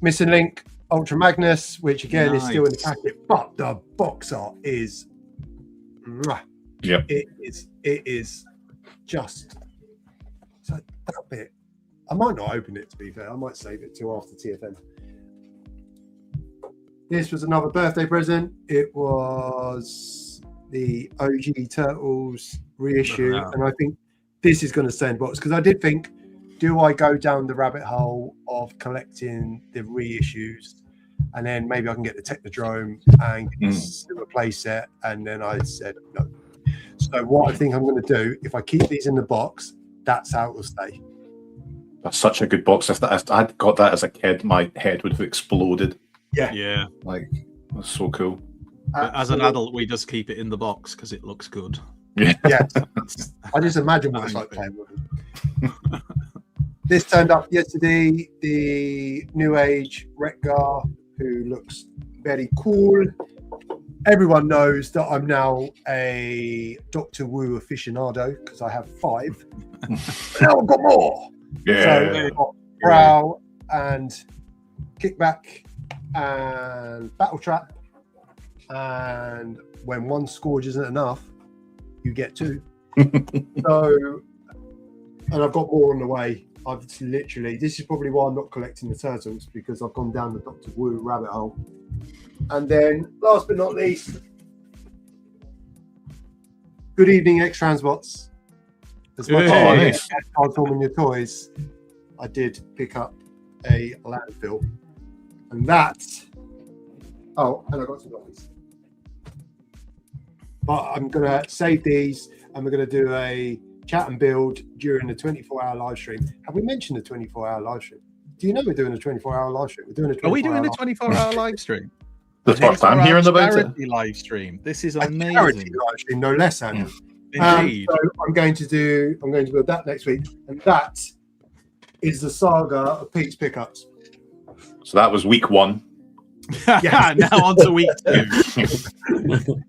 Missing Link, Ultra Magnus, which again is still in the packet, but the box art is. Yep. It is just so that bit. I might not open it, to be fair. I might save it till after TFM. This was another birthday present. It was the OG Turtles reissue, and I think this is going to stay in box because I did think, do I go down the rabbit hole of collecting the reissues, and then maybe I can get the Technodrome and get a play set? And then I said no. So what I think I'm going to do, if I keep these in the box, that's how it will stay. That's such a good box. If I'd got that as a kid, my head would have exploded. Yeah. Like, that's so cool. But as an adult, we just keep it in the box because it looks good. Yeah. I just imagine what it's like playing with it. This turned up yesterday. The New Age Retgar, who looks very cool. Everyone knows that I'm now a Doctor Wu aficionado because I have 5. Now I've got more. Yeah. So I've got Prowl and Kickback and Battle Trap. And when one scourge isn't enough, you get 2. So, and I've got more on the way. I've literally, this is probably why I'm not collecting the turtles, because I've gone down the Doctor Wu rabbit hole. And then, last but not least, good evening, X-Transbots. As much as transforming your toys, I did pick up a landfill. And that, oh, and I got some dollars. But I'm going to save these, and we're going to do a chat and build during the 24-hour live stream. Have we mentioned the 24-hour live stream? Do you know we're doing a 24-hour live stream? We're doing a 24-hour. Are we doing a 24-hour live stream? The first time hearing about it. Live stream. This is amazing. Charity live stream, no less, Andrew. Indeed. So I'm going to build that next week, and that is the saga of Pete's pickups. So that was week 1. Yeah. Now on to week 2.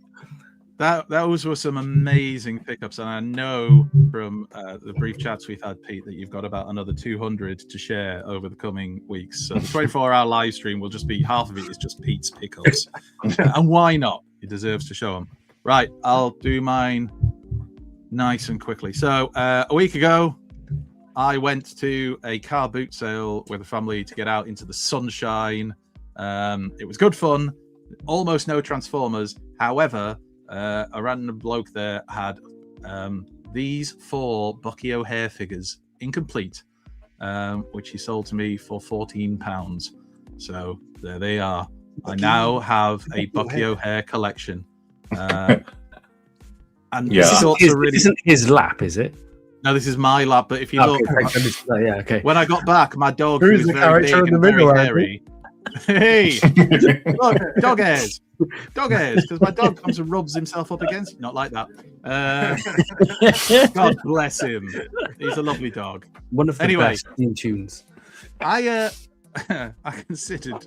Those were some amazing pickups, and I know from the brief chats we've had, Pete, that you've got about another 200 to share over the coming weeks. So the 24-hour live stream will just be, half of it is just Pete's pickups. And why not? He deserves to show them. Right, I'll do mine nice and quickly. So a week ago, I went to a car boot sale with a family to get out into the sunshine. It was good fun. Almost no Transformers. However, a random bloke there had these 4 Bucky O'Hare figures, incomplete, which he sold to me for £14. So there they are. I now have a Bucky O'Hare collection. And This isn't his lap, is it? No, this is my lap. But if you look, okay. When I got back, my dog Who's was the very character big in the and very middle, hairy. Hey, look, dog hairs, because my dog comes and rubs himself up against. Not like that. God bless him. He's a lovely dog. One of the best theme tunes. I considered.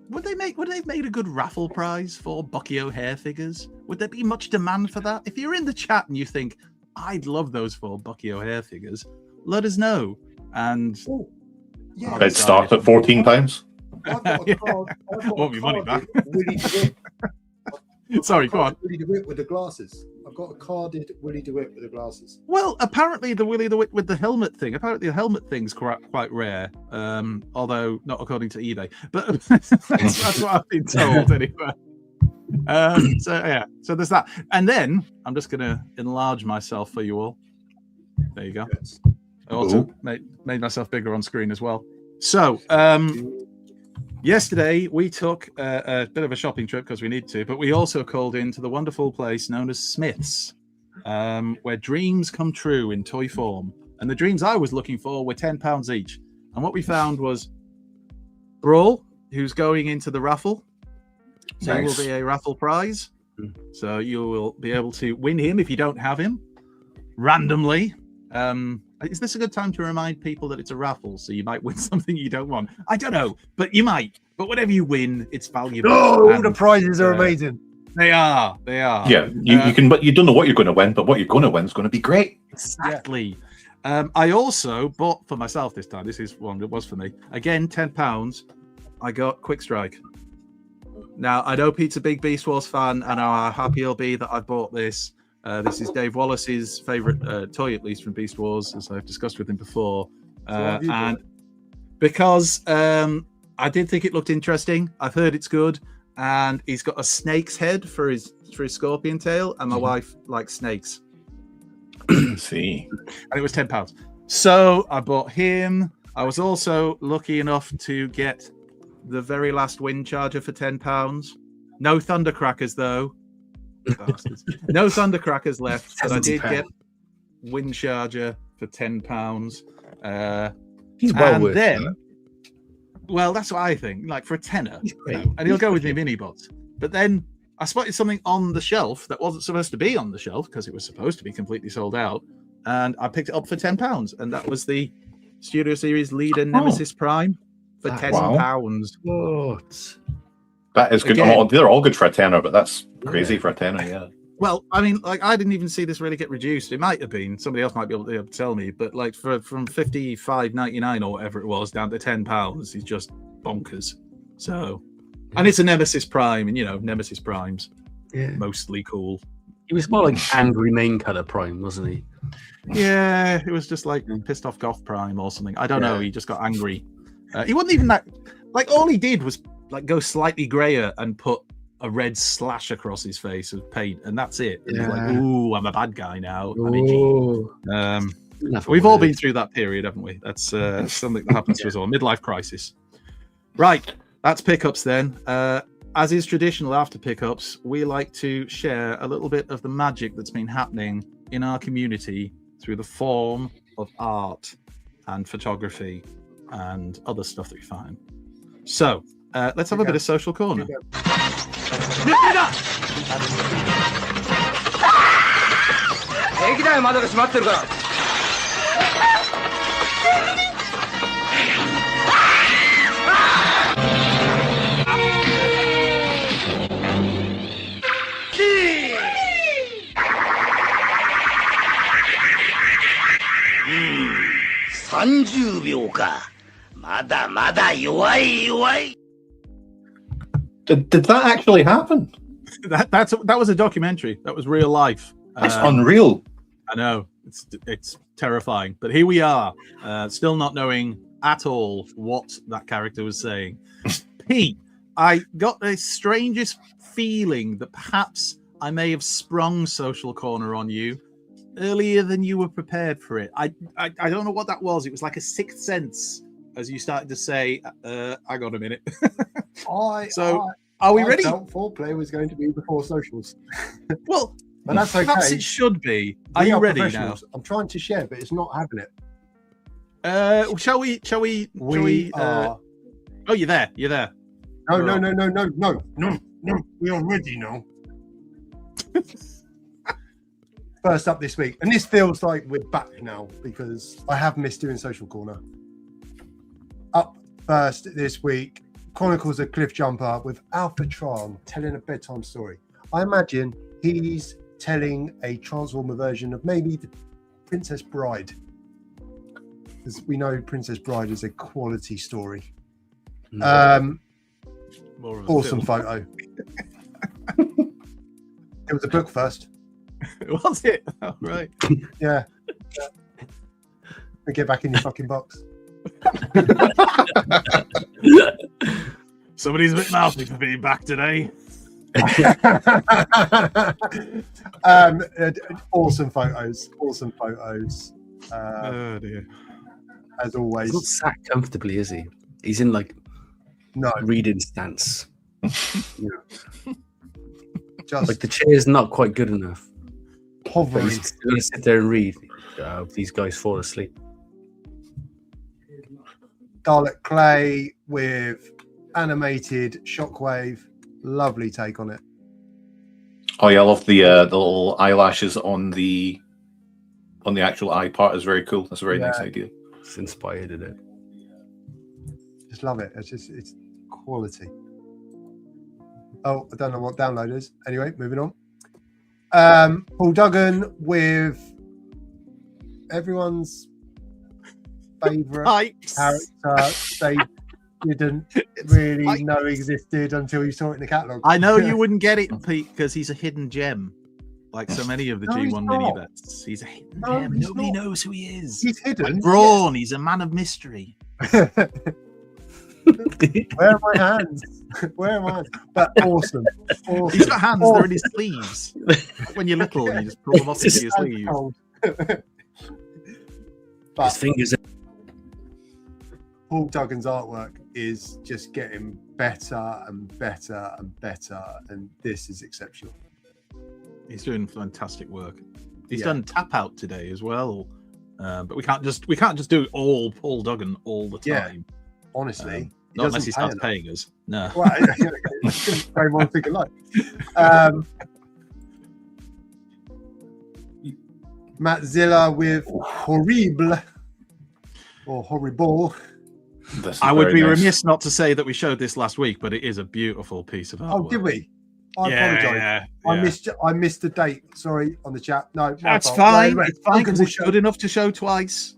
Would they have made a good raffle prize for Bucky O'Hare figures? Would there be much demand for that? If you're in the chat and you think I'd love those 4 Bucky O'Hare figures, let us know. And I'd start at £14. I've got a card. Want me money back? Willie DeWitt. Sorry, go on. Willie DeWitt with the glasses. I've got a carded Willie DeWitt with the glasses. Well, apparently the Willie DeWitt with the helmet thing. Apparently the helmet thing's quite rare, although not according to eBay. But that's what I've been told anyway. So there's that. And then I'm just going to enlarge myself for you all. There you go. I also made myself bigger on screen as well. So yesterday we took a bit of a shopping trip because we need to, but we also called into the wonderful place known as Smith's, where dreams come true in toy form. And the dreams I was looking for were £10 each. And what we found was Brawl, who's going into the raffle. So he will be a raffle prize. So you will be able to win him if you don't have him randomly. Is this a good time to remind people that it's a raffle? So you might win something you don't want. I don't know, but you might. But whatever you win, it's valuable. Oh, the prizes are amazing. They are. Yeah, you can, but you don't know what you're going to win. But what you're going to win is going to be great. Exactly. I also bought for myself this time. This is one that was for me. Again, £10. I got Quick Strike. Now, I know Pete's a big Beast Wars fan, and how happy he'll be that I bought this. This is Dave Wallace's favourite toy, at least from Beast Wars, as I've discussed with him before. And because I did think it looked interesting, I've heard it's good, and he's got a snake's head for his scorpion tail, and my wife likes snakes. See, and it was £10. So I bought him. I was also lucky enough to get the very last wind charger for £10. No Thundercrackers though. Bastards. No Thundercrackers left, but I did get wind charger for £10. He's well worth it. Well, that's what I think. Like for a tenner, and he'll go with the mini bots. But then I spotted something on the shelf that wasn't supposed to be on the shelf because it was supposed to be completely sold out, and I picked it up for £10, and that was the Studio Series leader Nemesis Prime for £10. What? That is good. Again, they're all good for a tenner, but that's crazy for a tenner. Yeah. Well, I mean, like I didn't even see this really get reduced. It might have been. Somebody else might be able to tell me. But like from $55.99 or whatever it was down to £10 is just bonkers. So, and it's a Nemesis Prime, and Nemesis Primes mostly cool. He was more like angry main color Prime, wasn't he? Yeah, it was just like pissed off Goth Prime or something. I don't know. He just got angry. He wasn't even that. Like all he did was like go slightly grayer and put a red slash across his face with paint, and that's it. And he's like, "Ooh, I'm a bad guy now." We've all been through that period, haven't we? That's something that happens to us all. Midlife crisis. Right, that's pickups then. As is traditional after pickups, we like to share a little bit of the magic that's been happening in our community through the form of art and photography and other stuff that we find. So let's have a bit of social corner. Did that actually happen? That was a documentary. That was real life. That's unreal. I know, it's terrifying. But here we are, still not knowing at all what that character was saying. Pete, I got the strangest feeling that perhaps I may have sprung social corner on you earlier than you were prepared for it. I don't know what that was. It was like a sixth sense as you started to say, hang on a minute. Are we ready? I felt foreplay was going to be before socials. Well, but that's okay. Perhaps it should be. Are We you ready now? professionals. I'm trying to share, but it's not having it. Shall we? We are. Oh, you're there. You're there. No. We are ready now. First up this week, and this feels like we're back now because I have missed doing Social Corner. Up first this week, Chronicles of Cliff Jumper with Alpha Tron telling a bedtime story. I imagine he's telling a Transformer version of maybe the Princess Bride, because we know Princess Bride is a quality story. Awesome photo. It was a book first. Was it? Oh, right. Yeah. Get back in your fucking box. Somebody's a bit mouthy for being back today. Awesome photos. Oh dear. As always. He's not sat comfortably, is he? He's in like reading stance. Just like the chair's not quite good enough. Hovering. He's going to sit there and read. These guys fall asleep. Dalek Clay with animated Shockwave. Lovely take on it. Oh yeah, I love the little eyelashes on the actual eye part. Is very cool. That's a very nice idea. It's inspired in it. Just love it. It's quality. Oh, I don't know what download is. Anyway, moving on. Paul Duggan with everyone's favourite character they didn't really know existed until you saw it in the catalogue. I know you wouldn't get it, Pete, because he's a hidden gem. Like so many of the G1 mini vets. He's a hidden gem. Nobody knows who he is. He's hidden. Like Braun, he's a man of mystery. Where are my hands? Where are my hands? But awesome. He's got hands, they're in his sleeves. When you're little, you just pull them off into your sleeve. His fingers. Paul Duggan's artwork is just getting better and better and better, and this is exceptional. He's doing fantastic work. He's done Tap Out today as well, but we can't just do all Paul Duggan all the time. Honestly, not unless he starts paying us. No. Well, very one thing alike. Matt Zilla with Horrible or Horrible. I would be remiss not to say that we showed this last week, but it is a beautiful piece of artwork. Oh, did we? I apologise. I missed the date. Sorry, on the chat. No, that's fine. It's fine because it's good enough to show twice.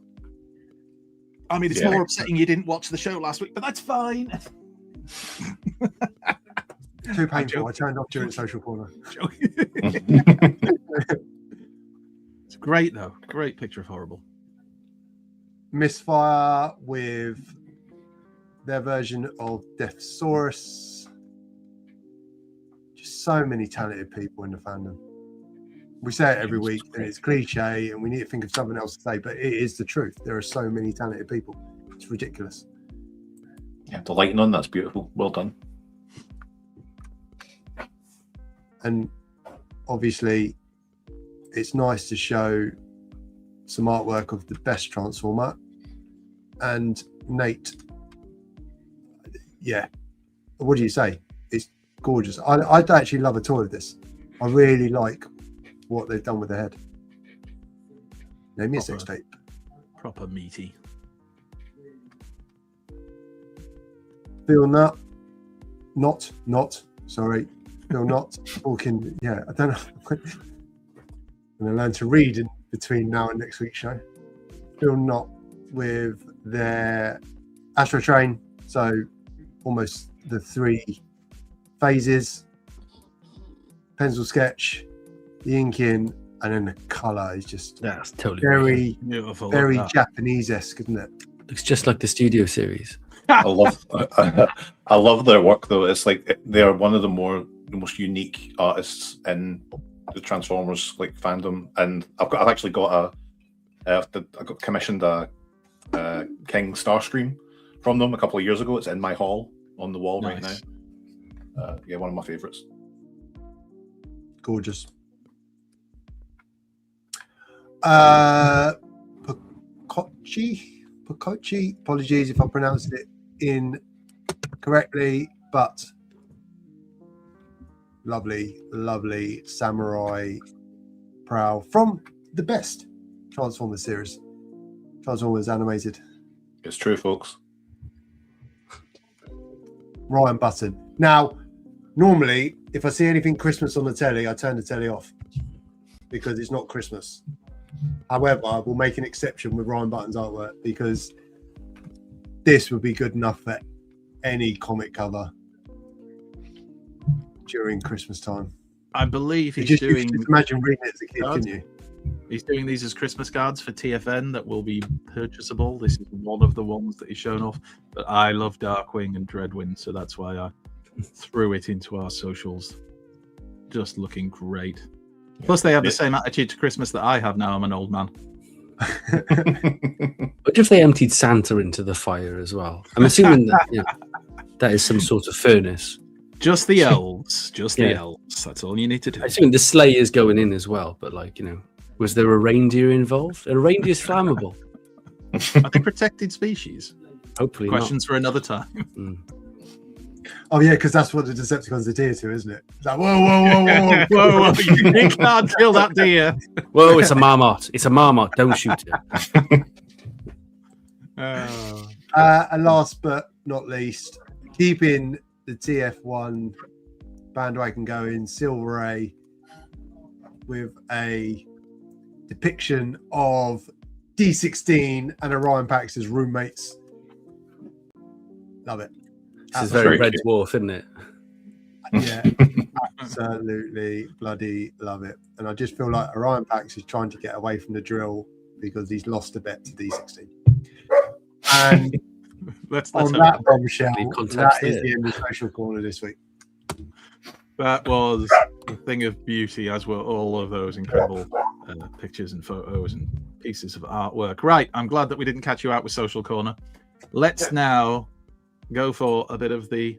I mean, it's more upsetting you didn't watch the show last week, but that's fine. Too painful. I turned off during Social Corner. It's great, though. Great picture of Horrible. Misfire with their version of Deathsaurus. Just so many talented people in the fandom. We say it every week, and it's cliche, and we need to think of something else to say, but it is the truth. There are so many talented people. It's ridiculous. Yeah, the lighting on that's beautiful. Well done. And obviously, it's nice to show some artwork of the best Transformer. And Nate, what do you say? It's gorgeous. I'd actually love a toy of this. I really like what they've done with the head. Name me a sex tape. Proper meaty. Phil Nutt. Sorry. Phil Nutt talking. Yeah, I don't know. I'm going to learn to read in between now and next week's show. Phil Nutt with their Astro Train. So almost the 3 phases. Pencil sketch, the inking, and then the colour is just totally very beautiful, very Japanese-esque, isn't it? Looks just like the studio series. I love their work though. It's like they are one of the most unique artists in the Transformers fandom, and I've actually got I got commissioned a King Starscream from them a couple of years ago. It's in my hall on the wall right Nice. now. Yeah, one of my favorites. Gorgeous. Pococci. Apologies if I pronounced it incorrectly, but lovely samurai prow from the best Transformers series. Transformers animated. It's true, folks. Ryan Button. Now, normally, if I see anything Christmas on the telly, I turn the telly off because it's not Christmas. However, we'll make an exception with Ryan Button's artwork because this would be good enough for any comic cover during Christmas time. I believe he's You doing. just imagine reading it as a kid, cards? can you? He's doing these as Christmas cards for TFN that will be purchasable. This is one of the ones that he's shown off. But I love Darkwing and Dreadwind, so that's why I threw it into our socials. Just looking great. Plus, they have the same attitude to Christmas that I have now. I'm an old man. What if they emptied Santa into the fire as well? I'm assuming that that is some sort of furnace. Just the elves. Just the Yeah. elves. That's all you need to do. I assume the sleigh is going in as well, but was there a reindeer involved? A reindeer's flammable. Are they protected species? Hopefully Questions for another time. not. Oh yeah, because that's what the Decepticons adhere to, isn't it? It's like whoa. Whoa, you can't kill that deer. Whoa, it's a marmot. It's a marmot. Don't shoot it. And last but not least, keeping the TF1 bandwagon going, Silver A with a depiction of D16 and Orion Pax as roommates. Love it. This is very Red Dwarf, isn't it? Yeah, absolutely bloody love it. And I just feel like Orion Pax is trying to get away from the drill because he's lost a bet to D16. And Let's on hope. that bombshell, Context that is there. the end of Social Corner this week. That was a thing of beauty, as were all of those incredible pictures and photos and pieces of artwork. Right, I'm glad that we didn't catch you out with Social Corner. Let's now go for a bit of the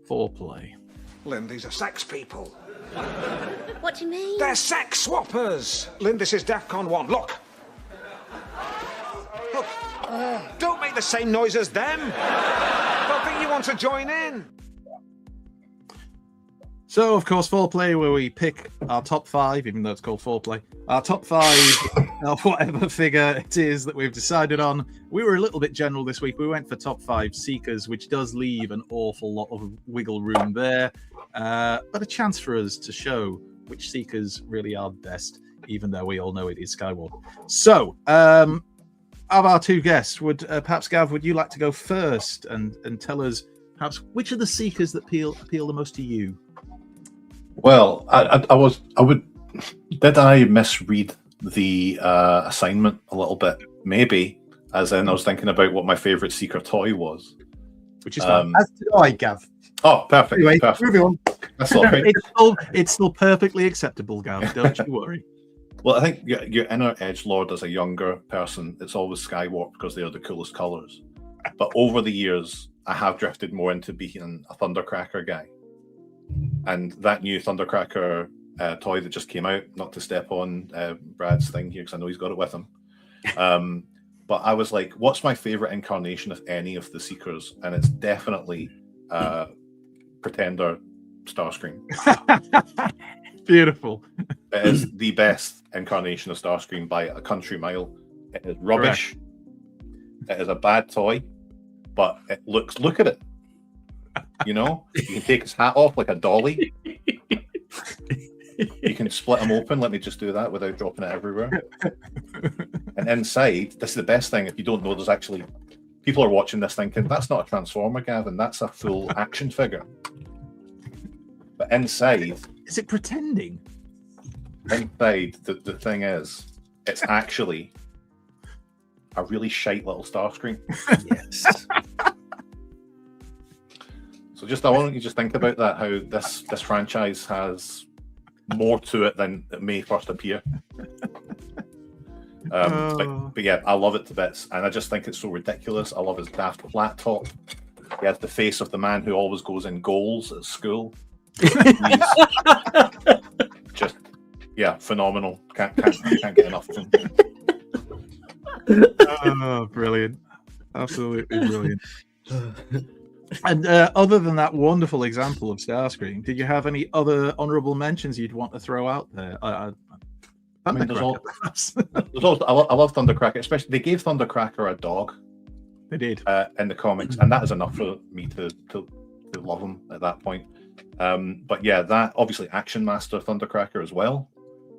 foreplay. Lynn, these are sex people. What do you mean? They're sex swappers. Lynn, this is DEFCON 1. Look. Look. Don't make the same noise as them. They'll think you want to join in. So, of course, foreplay, where we pick our top 5, even though it's called foreplay, our top 5 of whatever figure it is that we've decided on. We were a little bit general this week. We went for top 5 Seekers, which does leave an awful lot of wiggle room there, but a chance for us to show which Seekers really are best, even though we all know it is Skywalker. So, of our 2 guests, would perhaps, Gav, would you like to go first and tell us perhaps which of the Seekers that appeal the most to you? Well, did I misread the assignment a little bit? Maybe, as in I was thinking about what my favorite Seeker toy was. Which is fine. As did I, Gav. Oh, perfect. Anyway, Perfect. moving on. That's all right. It's still perfectly acceptable, Gav. Don't you worry. Well, I think your inner edgelord as a younger person, it's always Skywalker because they are the coolest colors. But over the years, I have drifted more into being a Thundercracker guy. And that new Thundercracker toy that just came out, not to step on Brad's thing here because I know he's got it with him. But I was like, what's my favorite incarnation of any of the Seekers? And it's definitely Pretender Starscream. Beautiful. It is the best incarnation of Starscream by a country mile. It is rubbish. It is a bad toy, but it look at it. You know, you can take his hat off like a dolly. You can split him open. Let me just do that without dropping it everywhere. And inside, this is the best thing. If you don't know, there's actually people are watching this thinking that's not a Transformer, Gavin. That's a full action figure. But inside, is it pretending? Inside, the thing is, it's actually a really shite little Starscream. Yes. So I want you to just think about that, how this franchise has more to it than it may first appear. But yeah, I love it to bits, and I just think it's so ridiculous. I love his daft flat top. He has the face of the man who always goes in goals at school. Just phenomenal. Can't get enough of him. Oh, brilliant! Absolutely brilliant. And other than that wonderful example of Starscream, did you have any other honourable mentions you'd want to throw out there? I love Thundercracker, especially they gave Thundercracker a dog. They did in the comics, and that is enough for me to love him at that point. But yeah, that obviously Action Master Thundercracker as well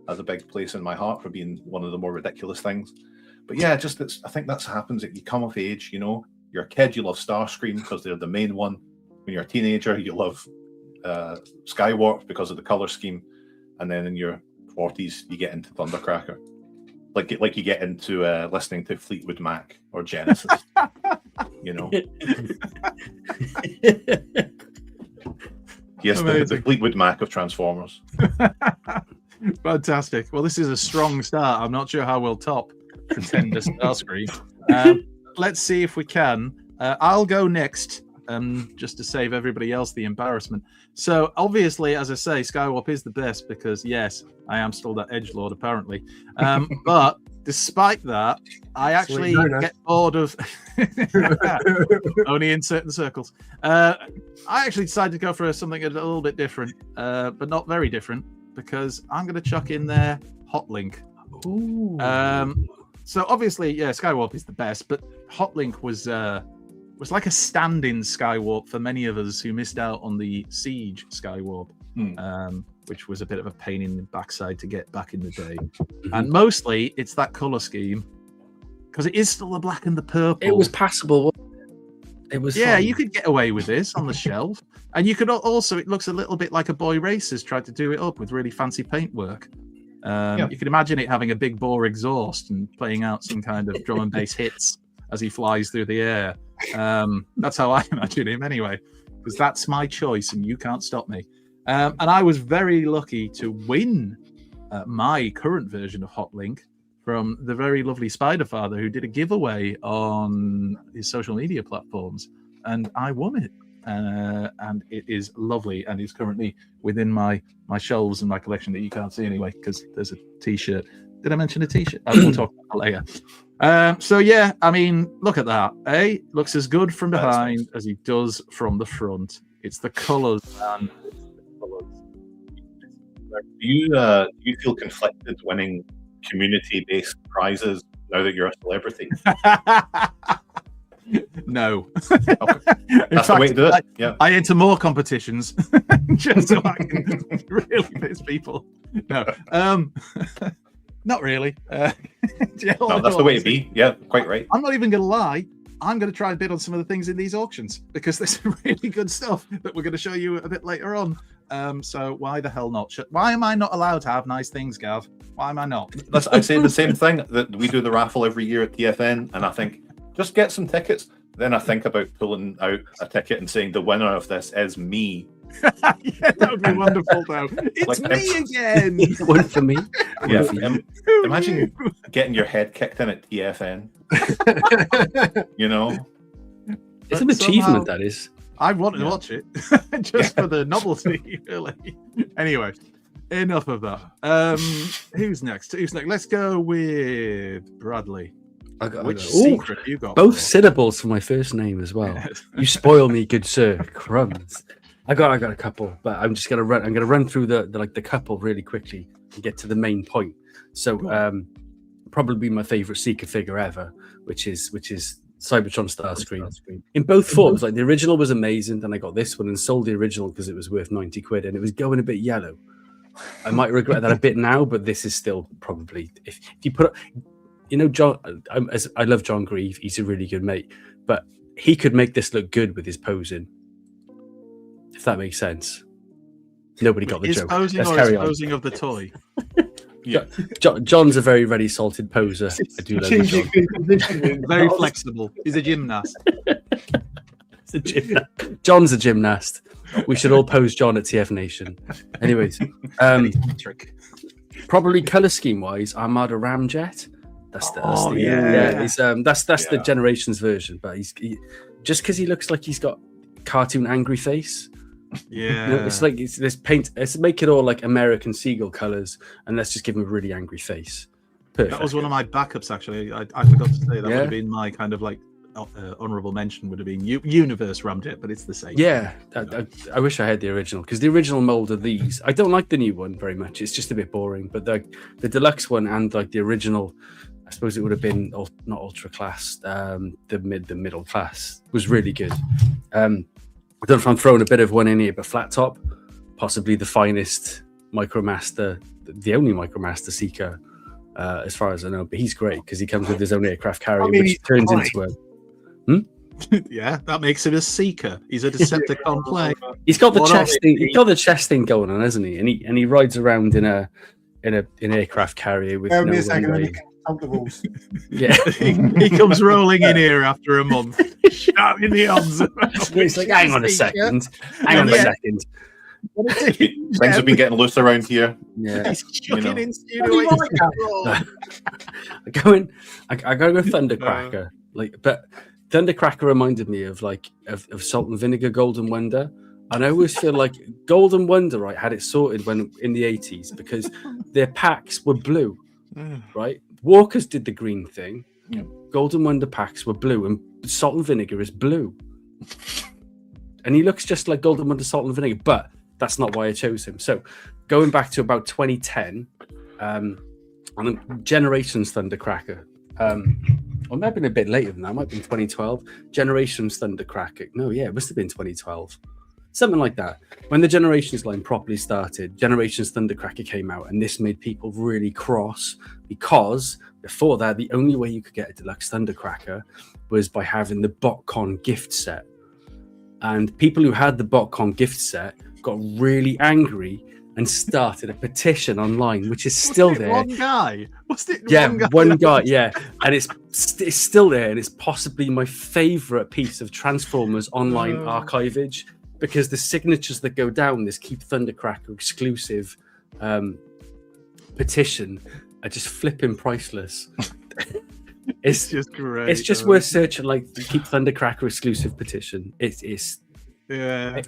has a big place in my heart for being one of the more ridiculous things. But yeah, I think that's happens that you come of age, you know. You're a kid, you love Starscream because they're the main one. When you're a teenager, you love Skywarp because of the color scheme, and then in your 40s, you get into Thundercracker, like you get into listening to Fleetwood Mac or Genesis, you know. Yes, the Fleetwood Mac of Transformers. Fantastic. Well, this is a strong start. I'm not sure how we'll top Pretender Starscream. Let's see if we can. I'll go next, just to save everybody else the embarrassment. So, obviously, as I say, Skywarp is the best because, yes, I am still that edgelord, apparently. But despite that, I actually get bored of... only in certain circles. I actually decided to go for something a little bit different, but not very different, because I'm going to chuck in there Hotlink. Ooh. So obviously, yeah, Skywarp is the best, but Hotlink was like a stand-in Skywarp for many of us who missed out on the Siege Skywarp, which was a bit of a pain in the backside to get back in the day. And mostly, it's that color scheme, because it is still the black and the purple. It was passable. It was fun. You could get away with this on the shelf, and you could also. It looks a little bit like a Boy Racers tried to do it up with really fancy paintwork. You can imagine it having a big bore exhaust and playing out some kind of drum and bass hits as he flies through the air. That's how I imagine him anyway, because that's my choice and you can't stop me. And I was very lucky to win my current version of Hotlink from the very lovely Spiderfather, who did a giveaway on his social media platforms, and I won it. And it is lovely, and is currently within my shelves and my collection that you can't see anyway, because there's a t-shirt. Did I mention a t-shirt? I will talk about that later. So yeah, I mean, look at that. Looks as good from behind as he does from the front. It's the colours, man. Do you feel conflicted winning community-based prizes now that you're a celebrity? No. That's the way to do it. Yeah. I enter more competitions just so I can really piss people. No. Not really. No, that's the way to be. Yeah, quite right. I'm not even going to lie. I'm going to try and bid on some of the things in these auctions because there's some really good stuff that we're going to show you a bit later on. So why the hell not? Why am I not allowed to have nice things, Gav? Why am I not? I say the same thing, that we do the raffle every year at TFN, and I think, just get some tickets. Then I think about pulling out a ticket and saying the winner of this is me. Yeah, that would be wonderful, though. It's like, me again. One for me. Yeah. Imagine getting your head kicked in at TFN. You know, it's an achievement, that is. I wanted to watch it just for the novelty, really. Anyway, enough of that. Who's next? Let's go with Bradley. Which secret you got? Both syllables for my first name as well. You spoil me, good sir. Crumbs. I got a couple, but I'm just gonna run. I'm gonna run through the couple really quickly and get to the main point. So, probably my favorite Seeker figure ever, which is Cybertron Starscream in both forms. Like the original was amazing, then I got this one and sold the original because it was worth 90 quid and it was going a bit yellow. I might regret that a bit now, but this is still probably if you put. You know, John. I love John Grieve. He's a really good mate, but he could make this look good with his posing. If that makes sense. Nobody got the joke. Posing Let's or carry his on. posing of the toy? Yeah. John's a very ready salted poser. I do love John. Very flexible. He's a gymnast. John's a gymnast. We should all pose John at TF Nation. Anyways, probably color scheme wise, Armada Ramjet. That's the that's the Generations version. But just because he looks like he's got cartoon angry face. Yeah, You know, it's like this paint. Let's make it all like American Seagull colors, and let's just give him a really angry face. Perfect. That was one of my backups, actually. I forgot to say that would have been my kind of like honorable mention would have been Universe Ramjet, but it's the same. Yeah, I wish I had the original, because the original mold of these, I don't like the new one very much. It's just a bit boring. But the deluxe one and like the original, I suppose it would have been not ultra class. The middle class was really good. I don't know if I'm throwing a bit of one in here, but Flat Top, possibly the finest Micromaster, the only Micromaster Seeker, as far as I know. But he's great because he comes with his own aircraft carrier, which turns into a. Yeah, that makes him a Seeker. He's a Decepticon play. He's got the chest thing. He's got the chest thing going on, hasn't he? And he rides around in an aircraft carrier with. Me a second, let me count the rules. Yeah, he comes rolling in here after a month, shouting the odds. He's like, hang on a second. Things have been getting loose around here. Yeah, he's chucking in studio. I gotta go Thundercracker. But Thundercracker reminded me of Salt and Vinegar Golden Wonder, and I always feel like Golden Wonder had it sorted when in the 80s because their packs were blue, right? Walkers did the green thing. Yeah. Golden Wonder packs were blue, and Salt and Vinegar is blue, and he looks just like Golden Wonder Salt and Vinegar. But that's not why I chose him. So going back to about 2010, on Generations Thundercracker. Or it might have been a bit later than that. It might have been 2012. Generations Thundercracker. No, yeah, it must have been 2012. Something like that. When the Generations line properly started, Generations Thundercracker came out, and this made people really cross because before that, the only way you could get a deluxe Thundercracker was by having the BotCon gift set. And people who had the BotCon gift set got really angry and started a petition online, which is still there. One guy? Was it? Yeah, one guy. Yeah, and it's still there, and it's possibly my favorite piece of Transformers online archivage because the signatures that go down this Keep Thundercracker exclusive petition are just flipping priceless. It's just great. It's just worth searching, like the Keep Thundercracker exclusive petition. It's. Yeah.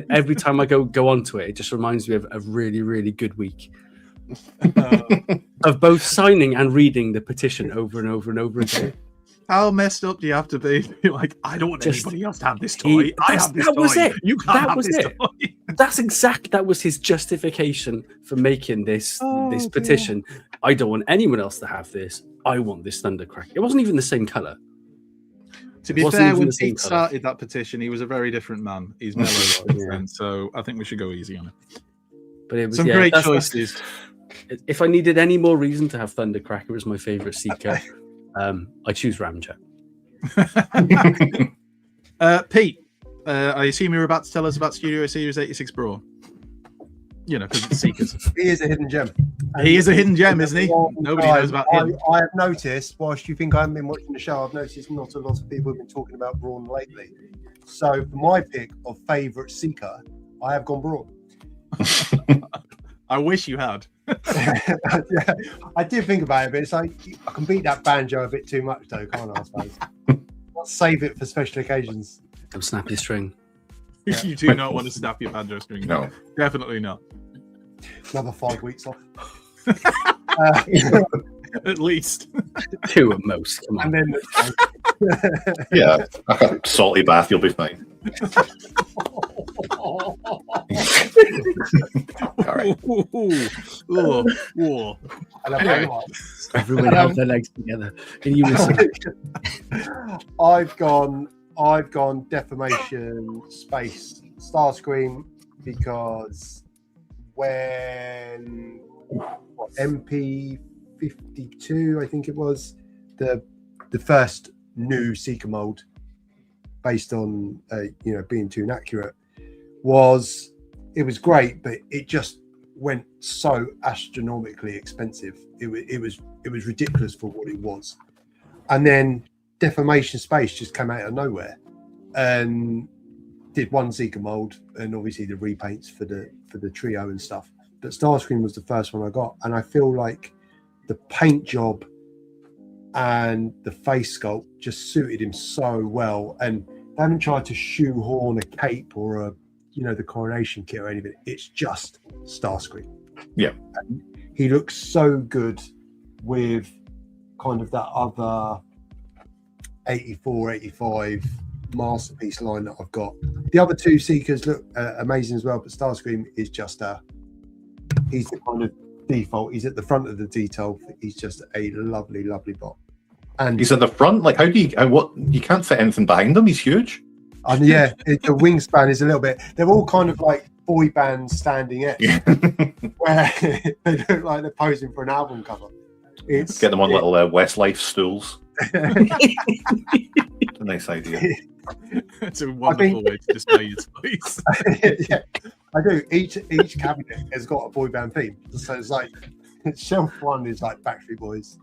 Every time I go onto it, it just reminds me of a really, really good week of both signing and reading the petition over and over and over again. How messed up do you have to be? You're like, I don't want anybody else to have this toy. I have this toy. That was it. You can't have this toy. That was his justification for making this petition. I don't want anyone else to have this. I want this Thundercracker. It wasn't even the same color. To be fair, when Pete started that petition, he was a very different man. He's mellow, so I think we should go easy on it. But it was some great choices. If I needed any more reason to have Thundercracker as my favorite Seeker, I choose Ramjet. Pete, I assume you're about to tell us about Studio Series 86 Brawl. You know, because it's Seekers. He is a hidden gem. He is a hidden gem, isn't he? Nobody knows about him. I have noticed, whilst you think I haven't been watching the show, I've noticed not a lot of people have been talking about Brawn lately. So for my pick of favourite Seeker, I have gone Brawn. I wish you had. Yeah, I did think about it, but it's like I can beat that banjo a bit too much, though, can't I? I suppose. I'll save it for special occasions. Don't snap your string. Yeah. You do not want to snap your banjo string. No, definitely not. Another 5 weeks off. At least 2 at most. Come on. And then yeah, a salty bath, you'll be fine. All right. Everyone have their legs together in unison. I've gone Defamation Space Starscream because when MP52, I think it was, the first new Seeker mold based on being too inaccurate was great, but it just went so astronomically expensive. It was ridiculous for what it was. And then Defamation Space just came out of nowhere and did one Seeker mold and obviously the repaints for the trio and stuff. But Starscream was the first one I got, and I feel like the paint job and the face sculpt just suited him so well. And they haven't tried to shoehorn a cape or the coronation kit or anything. It's just Starscream. Yeah. And he looks so good with kind of that other 84, 85 masterpiece line that I've got. The other two Seekers look amazing as well, but Starscream is just he's the kind of default. He's at the front of the detail. He's just a lovely bot. And he's at the front. Like, how do you can't fit anything behind him. He's huge. And yeah, the wingspan is a little bit. They're all kind of like boy bands standing X, where they look like they're posing for an album cover. Get them on little Westlife stools. It's a nice idea. It's a wonderful way to display your toys. Yeah, I do. Each cabinet has got a boy band theme. So it's like shelf one is like Backstreet Boys.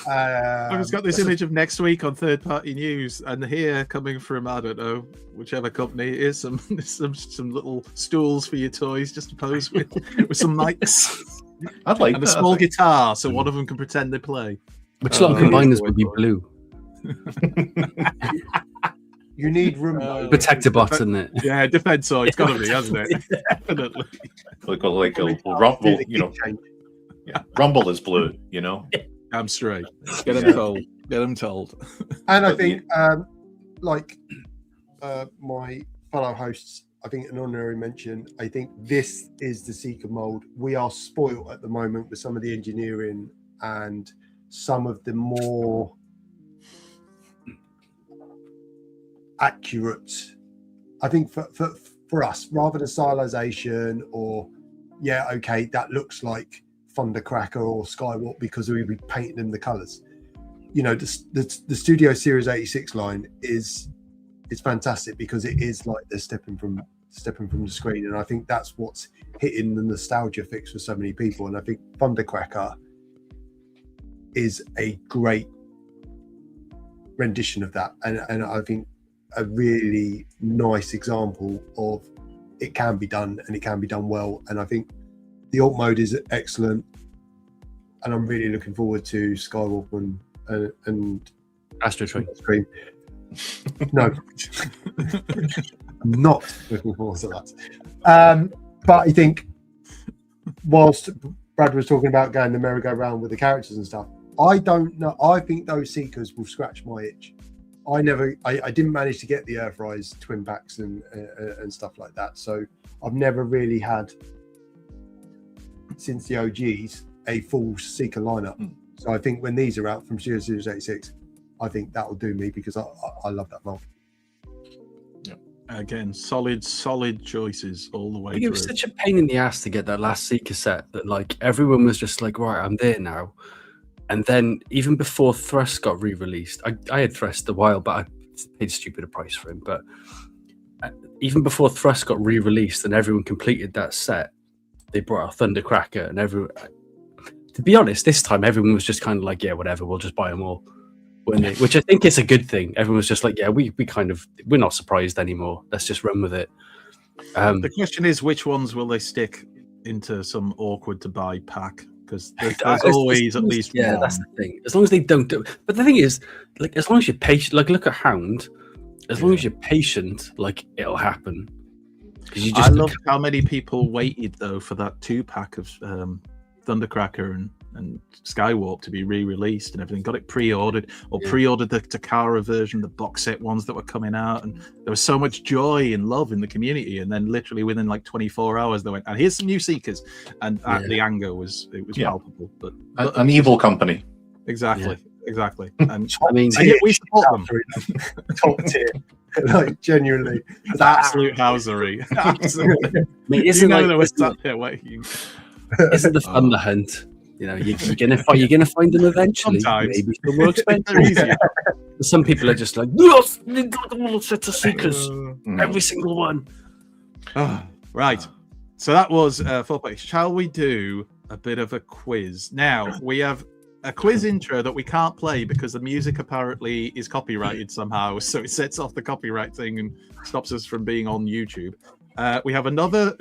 I've just got this image of next week on third-party news, and here, coming from I don't know whichever company it is, some little stools for your toys just to pose with some mics. I'd like and a small guitar, so one of them can pretend they play. Which lot of combiners would be blue? You need room. Protector button, it. Yeah, defense. So it's got to be, hasn't it? Definitely. Like a rumble, Yeah, rumble is blue, I'm straight. Get them told. Get them told. And I think, my fellow hosts, I think an honorary mention. I think this is the Seeker mold. We are spoiled at the moment with some of the engineering and some of the more accurate. I think for us, rather than stylization or that looks like Thundercracker or Skywalk because we'll be painting them the colors. The Studio Series 86 line is fantastic because it is like they're stepping from the screen, and I think that's what's hitting the nostalgia fix for so many people. And I think Thundercracker is a great rendition of that, and I think a really nice example of it can be done, and it can be done well. And I think the alt mode is excellent, and I'm really looking forward to Skywalk and Astro Train. No, I'm not looking forward to that. But I think whilst Brad was talking about going the merry-go-round with the characters and stuff, I don't know. I think those Seekers will scratch my itch. I didn't manage to get the Earthrise twin packs and stuff like that. So I've never really had, since the OGs, a full Seeker lineup. So I think when these are out from Studio Series 86, I think that will do me because I love that mold. Yeah. Again, solid choices all the way through. It was such a pain in the ass to get that last Seeker set that like everyone was just like, right, I'm there now. And then even before Thrust got re-released, I had Thrust a while, but I paid a stupid price for him. But even before Thrust got re-released and everyone completed that set, they brought out Thundercracker, and everyone. To be honest, this time everyone was just kind of like, yeah, whatever, we'll just buy them all. Which I think is a good thing. Everyone was just like, yeah, we're not surprised anymore. Let's just run with it. The question is, which ones will they stick into some awkward to buy pack? Because there's always at least one. Yeah, that's the thing. As long as they don't do. But the thing is, like, as long as you're patient, like, look at Hound. As long as you're patient, like, it'll happen. I love how many people waited though for that 2-pack of Thundercracker and Skywarp to be re-released and everything. Got it pre-ordered or pre-ordered the Takara version, the box set ones that were coming out, and there was so much joy and love in the community. And then literally within like 24 hours, they went, and here's some new Seekers, and the anger was palpable. But an evil company. Exactly. And I mean, we support them. Top tier. Like genuinely, it's absolute housery. Absolutely. I mean, isn't they were sat there waiting. Isn't the fun the hunt? You know, you're gonna find them eventually. Sometimes. Maybe they're more expensive. Some people are just like, yes, they got them all set of Seekers, every single one. Right. So that was 4 packs. Shall we do a bit of a quiz? Now we have a quiz intro that we can't play because the music apparently is copyrighted somehow, so it sets off the copyright thing and stops us from being on YouTube. We have another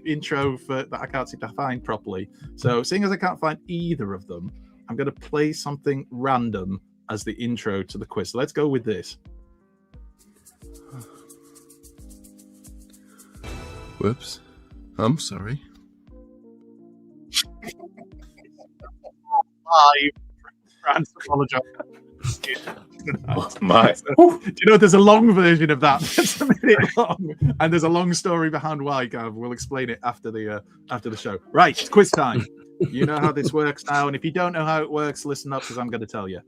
intro that I can't seem to find properly. So seeing as I can't find either of them, I'm going to play something random as the intro to the quiz. So let's go with this. Whoops. I'm sorry. France apologize. Oh, my. Do you know there's a long version of that? It's a minute long, and there's a long story behind why, Gav. We'll explain it after the show. Right, it's quiz time. You know how this works now, and if you don't know how it works, listen up because I'm going to tell you.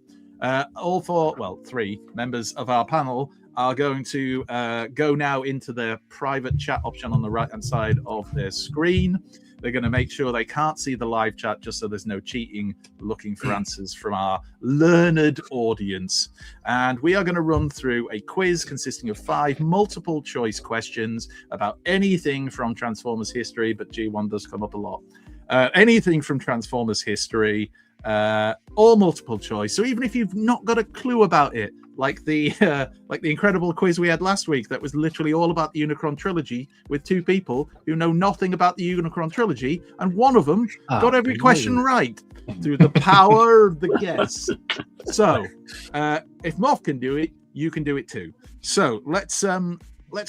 Three members of our panel are going to go now into the private chat option on the right-hand side of their screen. They're going to make sure they can't see the live chat just so there's no cheating, looking for answers from our learned audience. And we are going to run through a quiz consisting of 5 multiple choice questions about anything from Transformers history, but G1 does come up a lot. Anything from Transformers history, or multiple choice. So even if you've not got a clue about it, like the incredible quiz we had last week that was literally all about the Unicron trilogy with 2 people who know nothing about the Unicron trilogy, and one of them got every question right through the power of the guess. So if Moff can do it, you can do it too. So let's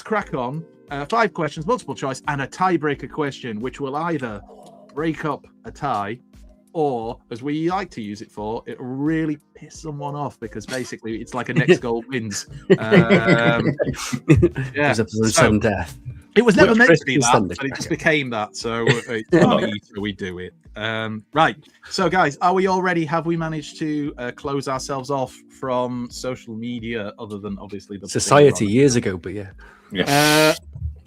crack on. 5 questions, multiple choice, and a tiebreaker question, which will either break up a tie, or as we like to use it for, it really piss someone off because basically it's like a next goal wins. Yeah, sudden death. It was never meant to be that, but it just became that. So it's funny, so we do it. Right. So guys, are we all ready? Have we managed to close ourselves off from social media, other than obviously the society years ago? But yeah.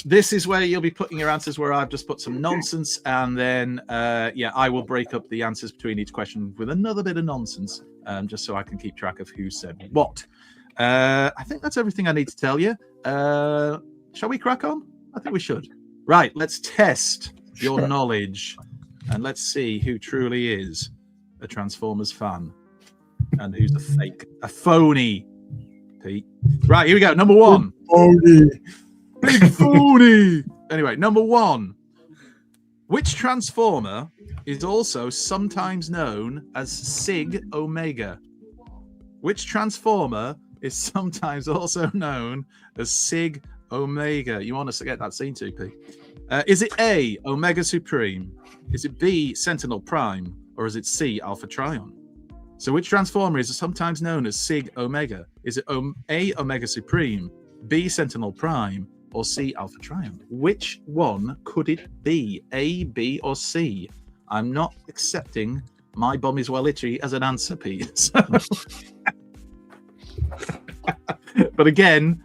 This is where you'll be putting your answers, where I've just put some nonsense, and then I will break up the answers between each question with another bit of nonsense, just so I can keep track of who said what. I think that's everything I need to tell you. Shall we crack on? I think we should. Right, let's test your knowledge, and let's see who truly is a Transformers fan and who's a phony, Pete. Right, here we go. Number 1. Phony. Big phony. Anyway, number 1. Which Transformer is also sometimes known as Sig Omega? Which Transformer is sometimes also known as Sig Omega? You want us to get that scene, 2P? Is it A, Omega Supreme? Is it B, Sentinel Prime? Or is it C, Alpha Trion? So which Transformer is sometimes known as Sig Omega? Is it A, Omega Supreme, B, Sentinel Prime, or C, Alpha Trion? Which one could it be? A, B, or C? I'm not accepting my bum is well itchy as an answer, Pete. So... but again,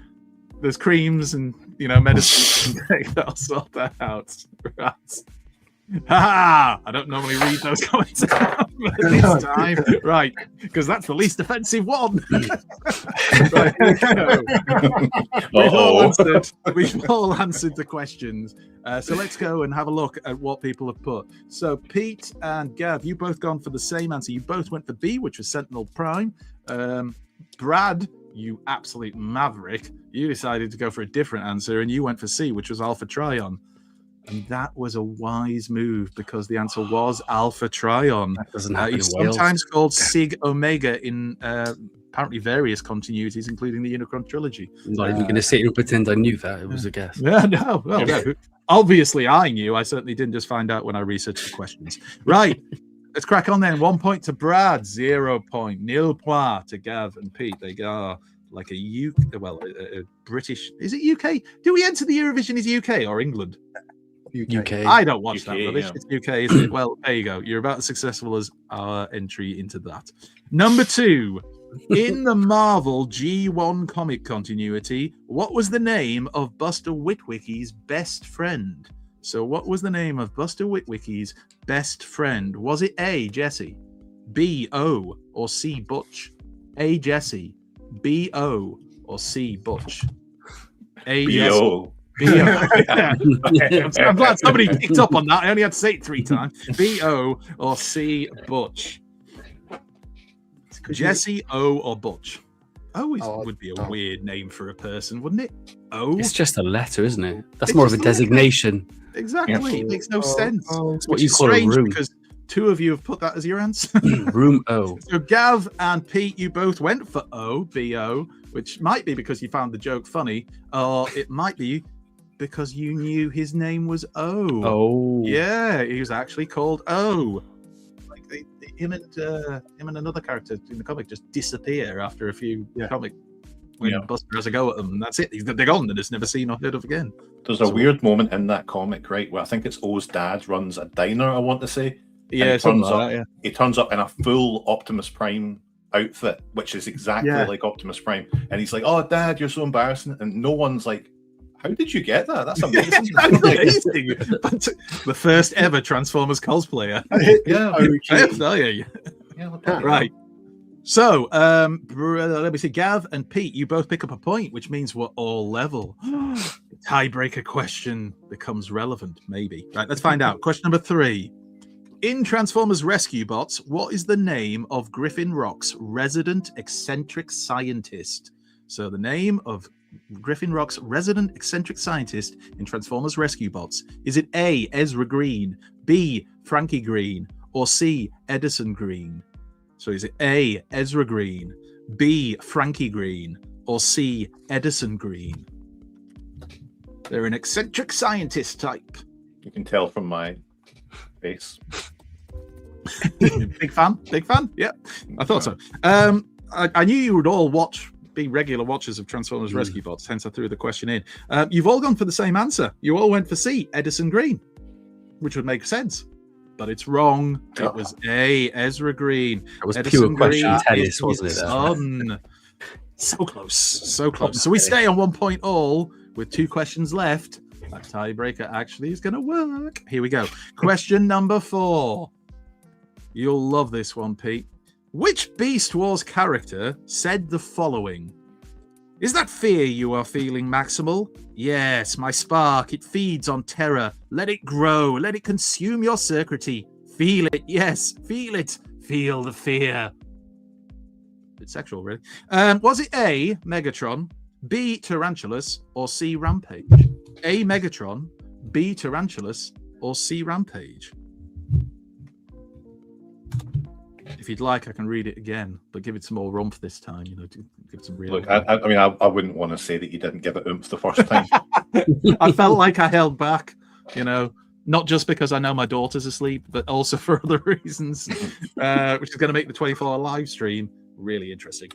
there's creams and medicine that'll sort that out. Right. I don't normally read those comments out this time, right? Because that's the least offensive one. Right, we've all answered the questions. So let's go and have a look at what people have put. So Pete and Gav, you both gone for the same answer. You both went for B, which was Sentinel Prime. Brad, you absolute maverick, you decided to go for a different answer, and you went for C, which was Alpha Trion. And that was a wise move because the answer was Alpha Trion. That doesn't happen It's sometimes called Sig Omega in apparently various continuities, including the Unicron trilogy. I'm not even going to sit here and pretend I knew that. It was a guess. Yeah, no. Well, no. Obviously, I knew. I certainly didn't just find out when I researched the questions. Right. Let's crack on then. 1 point to Brad, 0 point. Nil point to Gav and Pete. They are like a British. Is it UK? Do we enter the Eurovision as UK or England? UK. I don't watch that UK, rubbish. yeah. It's UK, isn't it? Well, there you go. You're about as successful as our entry into that. Number 2. In the Marvel G1 comic continuity, what was the name of Buster Witwicky's best friend? So what was the name of Buster Witwicky's best friend? Was it A, Jesse, B, O, or C, Butch? A, Jesse, B, O, or C, Butch? A, B-O. Yeah. I'm glad somebody picked up on that. I only had to say it 3 times. B-O or C, Butch. Jesse, O, or Butch? O would be a weird name for a person, wouldn't it? O? It's just a letter, isn't it? That's more of a designation. Exactly. It makes no sense. It's what you call a room. Because Two of you have put that as your answer. Room O. So Gav and Pete, you both went for O, B-O, which might be because you found the joke funny, or it might be because you knew his name was O. Oh. Yeah, he was actually called O. Like him and another character in the comic just disappear after a few comic when Buster has a go at them, and that's it. They're gone. They're just never seen or heard of again. There's a weird moment in that comic, right, where I think it's O's dad runs a diner, I want to say. Yeah, he turns up in a full Optimus Prime outfit, which is exactly like Optimus Prime. And he's like, "Oh, Dad, you're so embarrassing." And no one's like, "How did you get that? That's amazing." Amazing. But the first ever Transformers cosplayer. Right. So, let me see. Gav and Pete, you both pick up a point, which means we're all level. Tiebreaker question becomes relevant, maybe. Right, let's find out. Question number 3. In Transformers Rescue Bots, what is the name of Griffin Rock's resident eccentric scientist? So the name of Griffin Rock's resident eccentric scientist in Transformers Rescue Bots. Is it A, Ezra Green, B, Frankie Green, or C, Edison Green? So is it A, Ezra Green, B, Frankie Green, or C, Edison Green? They're an eccentric scientist type. You can tell from my face. Big fan. Yeah, I thought so. I knew you would all be regular watchers of Transformers Rescue Bots, hence I threw the question in. You've all gone for the same answer. You all went for C, Edison Green, which would make sense, but it's wrong. It was A, Ezra Green. It was Edison pure question tennis, wasn't it? So close. So we stay on 1 point all with 2 questions left. That tiebreaker actually is going to work. Here we go. Question number 4. You'll love this one, Pete. Which Beast Wars character said the following? Is that fear you are feeling, Maximal? Yes, my spark. It feeds on terror. Let it grow. Let it consume your circuitry. Feel it. Yes, feel it. Feel the fear. Bit sexual, really. Was it A, Megatron, B, Tarantulas, or C, Rampage? A, Megatron, B, Tarantulas, or C, Rampage? If you'd like, I can read it again, but give it some more oomph this time. To give some real. Look, I wouldn't want to say that you didn't give it oomph the first time. I felt like I held back, not just because I know my daughter's asleep, but also for other reasons, which is going to make the 24-hour live stream really interesting.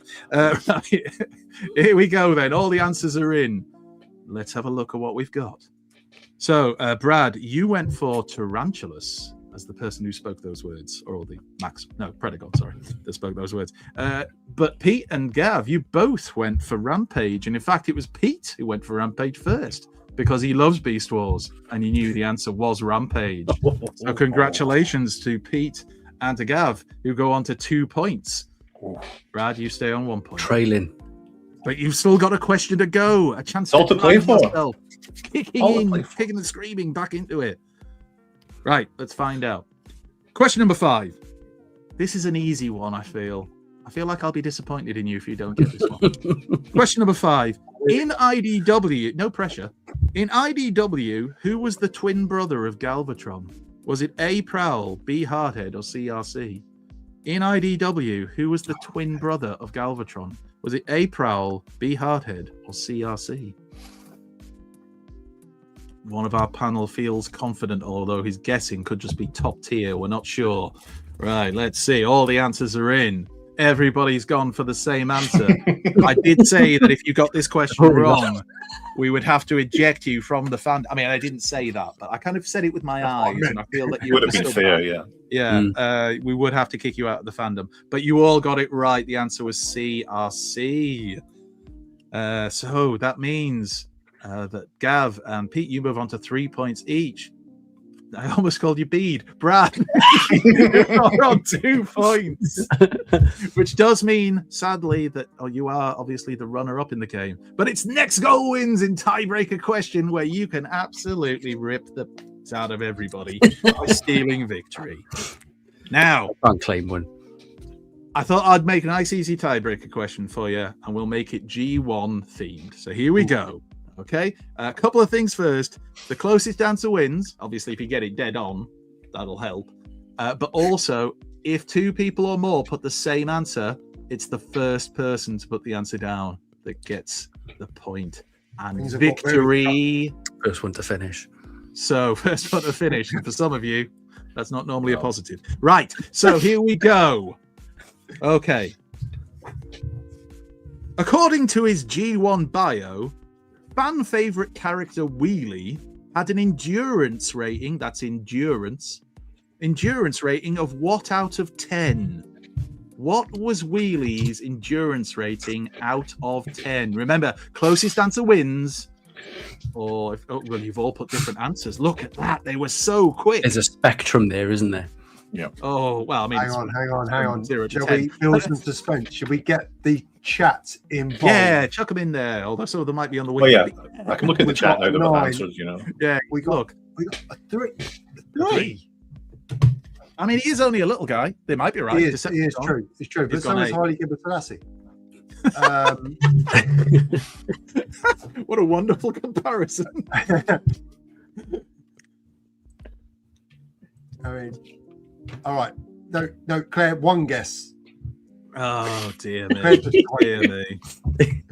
Here we go then. All the answers are in. Let's have a look at what we've got. So, Brad, you went for Tarantulas as the person who spoke those words, or the Predacon, sorry, that spoke those words. But Pete and Gav, you both went for Rampage, and in fact, it was Pete who went for Rampage first because he loves Beast Wars, and he knew the answer was Rampage. So, congratulations to Pete and to Gav, who go on to 2 points. Brad, you stay on 1 point. Trailing. But you've still got a question to go. A chance to play for. Yourself. Kicking and screaming back into it. Right, let's find out. Question number 5. This is an easy one, I feel. I feel like I'll be disappointed in you if you don't get this one. Question number 5. In IDW, no pressure. In IDW, who was the twin brother of Galvatron? Was it A, Prowl, B, Hardhead, or CRC? In IDW, who was the twin brother of Galvatron? Was it A, Prowl, B, Hardhead, or CRC? One of our panel feels confident, although his guessing could just be top tier. We're not sure. Right, let's see. All the answers are in. Everybody's gone for the same answer. I did say that if you got this question wrong, we would have to eject you from the fan. I mean, I didn't say that, but I kind of said it with my eyes, and I feel that you would have been fair, we would have to kick you out of the fandom. But you all got it right. The answer was CRC. So that means that Gav and Pete, you move on to 3 points each. I almost called you Bede. Brad, you're on 2 points, which does mean, sadly, that you are obviously the runner-up in the game. But it's next goal wins in tiebreaker question, where you can absolutely rip the piss out of everybody by stealing victory. Now, I can't claim one. I thought I'd make a nice, easy tiebreaker question for you, and we'll make it G1 themed. So here we go. Okay, a couple of things first. The closest answer wins. Obviously, if you get it dead on, that'll help. But also, if two people or more put the same answer, it's the first person to put the answer down that gets the point. And victory. First one to finish. So, first one to finish. And for some of you, that's not normally a positive. Right. So, here we go. Okay. According to his G1 bio, fan favorite character Wheelie had an endurance rating, that's endurance rating of what out of 10? What was Wheelie's endurance rating out of 10? Remember, closest answer wins. Or, well, you've all put different answers. Look at that. They were so quick. There's a spectrum there, isn't there? Yeah. Oh, well, I mean... Hang on. 0 to Shall 10. we build some suspense? Should we get the chat involved? Yeah, chuck them in there. Although some of them might be on the Well, yeah. Wikipedia. I can look at the chat now with answers, Yeah, we got a three. I mean, he is only a little guy. They might be right. He is true. It's true. But so is Haile Gebrselassie. What a wonderful comparison. I mean, all right. No, Claire, one guess. Oh, dear me. Dear me.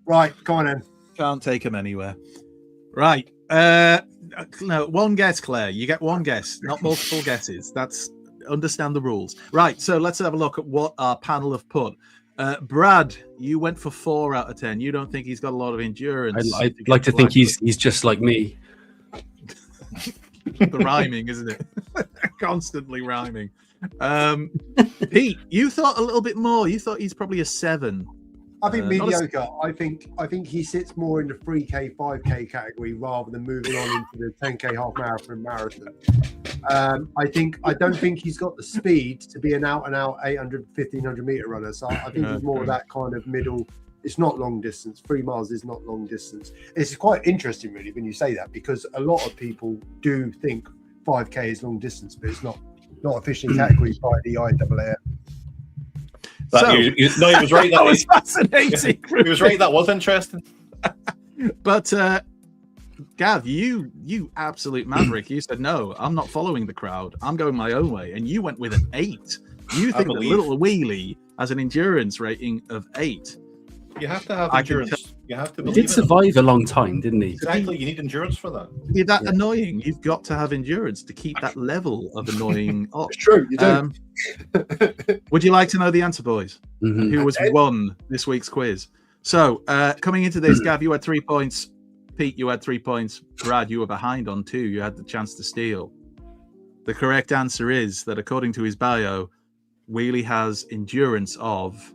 Right, go on then. Can't take him anywhere. Right. No, one guess, Claire. You get one guess, not multiple guesses. That's understand the rules. Right, so let's have a look at what our panel have put. Brad, you went for 4 out of 10. You don't think he's got a lot of endurance. I'd like to think he's just like me. The rhyming, isn't it? Constantly rhyming. Pete, you thought a little bit more. You thought he's probably a 7. I think mediocre. I think he sits more in the 3K, 5K category rather than moving on into the 10K half marathon. I don't think he's got the speed to be an out and out 800, 1500 meter runner. So I think he's more of that kind of middle. It's not long distance. 3 miles is not long distance. It's quite interesting, really, when you say that, because a lot of people do think 5K is long distance, but it's not officially categorized by the IAAF. No, he was right. That was fascinating. He was right. That was interesting. But Gav, you absolute maverick. You said no. I'm not following the crowd. I'm going my own way, and you went with an 8. You think that little Wheelie has an endurance rating of 8? You have to have endurance. You have to. He did survive a long time, didn't he? Exactly. You need endurance for that. You're that annoying. You've got to have endurance to keep that level of annoying up. It's true. You do. Would you like to know the answer, boys? Mm-hmm. Who was won this week's quiz? So coming into this, Gav, you had 3 points. Pete, you had 3 points. Brad, you were behind on 2. You had the chance to steal. The correct answer is that according to his bio, Wheelie has endurance of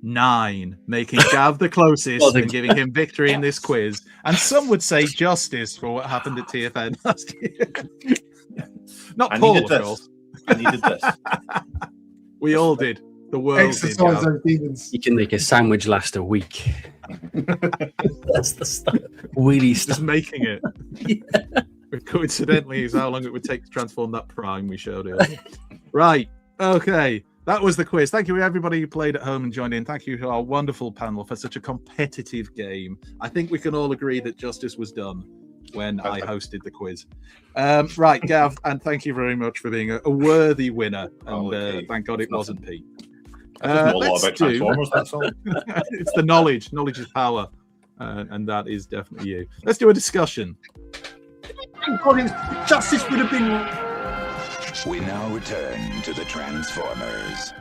9, making Gav the closest and giving him victory in this quiz. And some would say justice for what happened at TFN last year. Not Paul, of course. I needed this. We all did. The world Exercise did. those demons. You can make a sandwich last a week. That's the stuff. Wheelie stuff. Just making it. Yeah. Coincidentally, is how long it would take to transform that prime we showed earlier. Right. Okay. That was the quiz. Thank you, everybody who played at home and joined in. Thank you to our wonderful panel for such a competitive game. I think we can all agree that justice was done when I hosted the quiz. Right, Gav, and thank you very much for being a worthy winner. And thank God it wasn't Pete. I just know a lot about Transformers, that's all. It's the knowledge. Knowledge is power. And that is definitely you. Let's do a discussion. Thank God, justice would have been... We now return to the Transformers.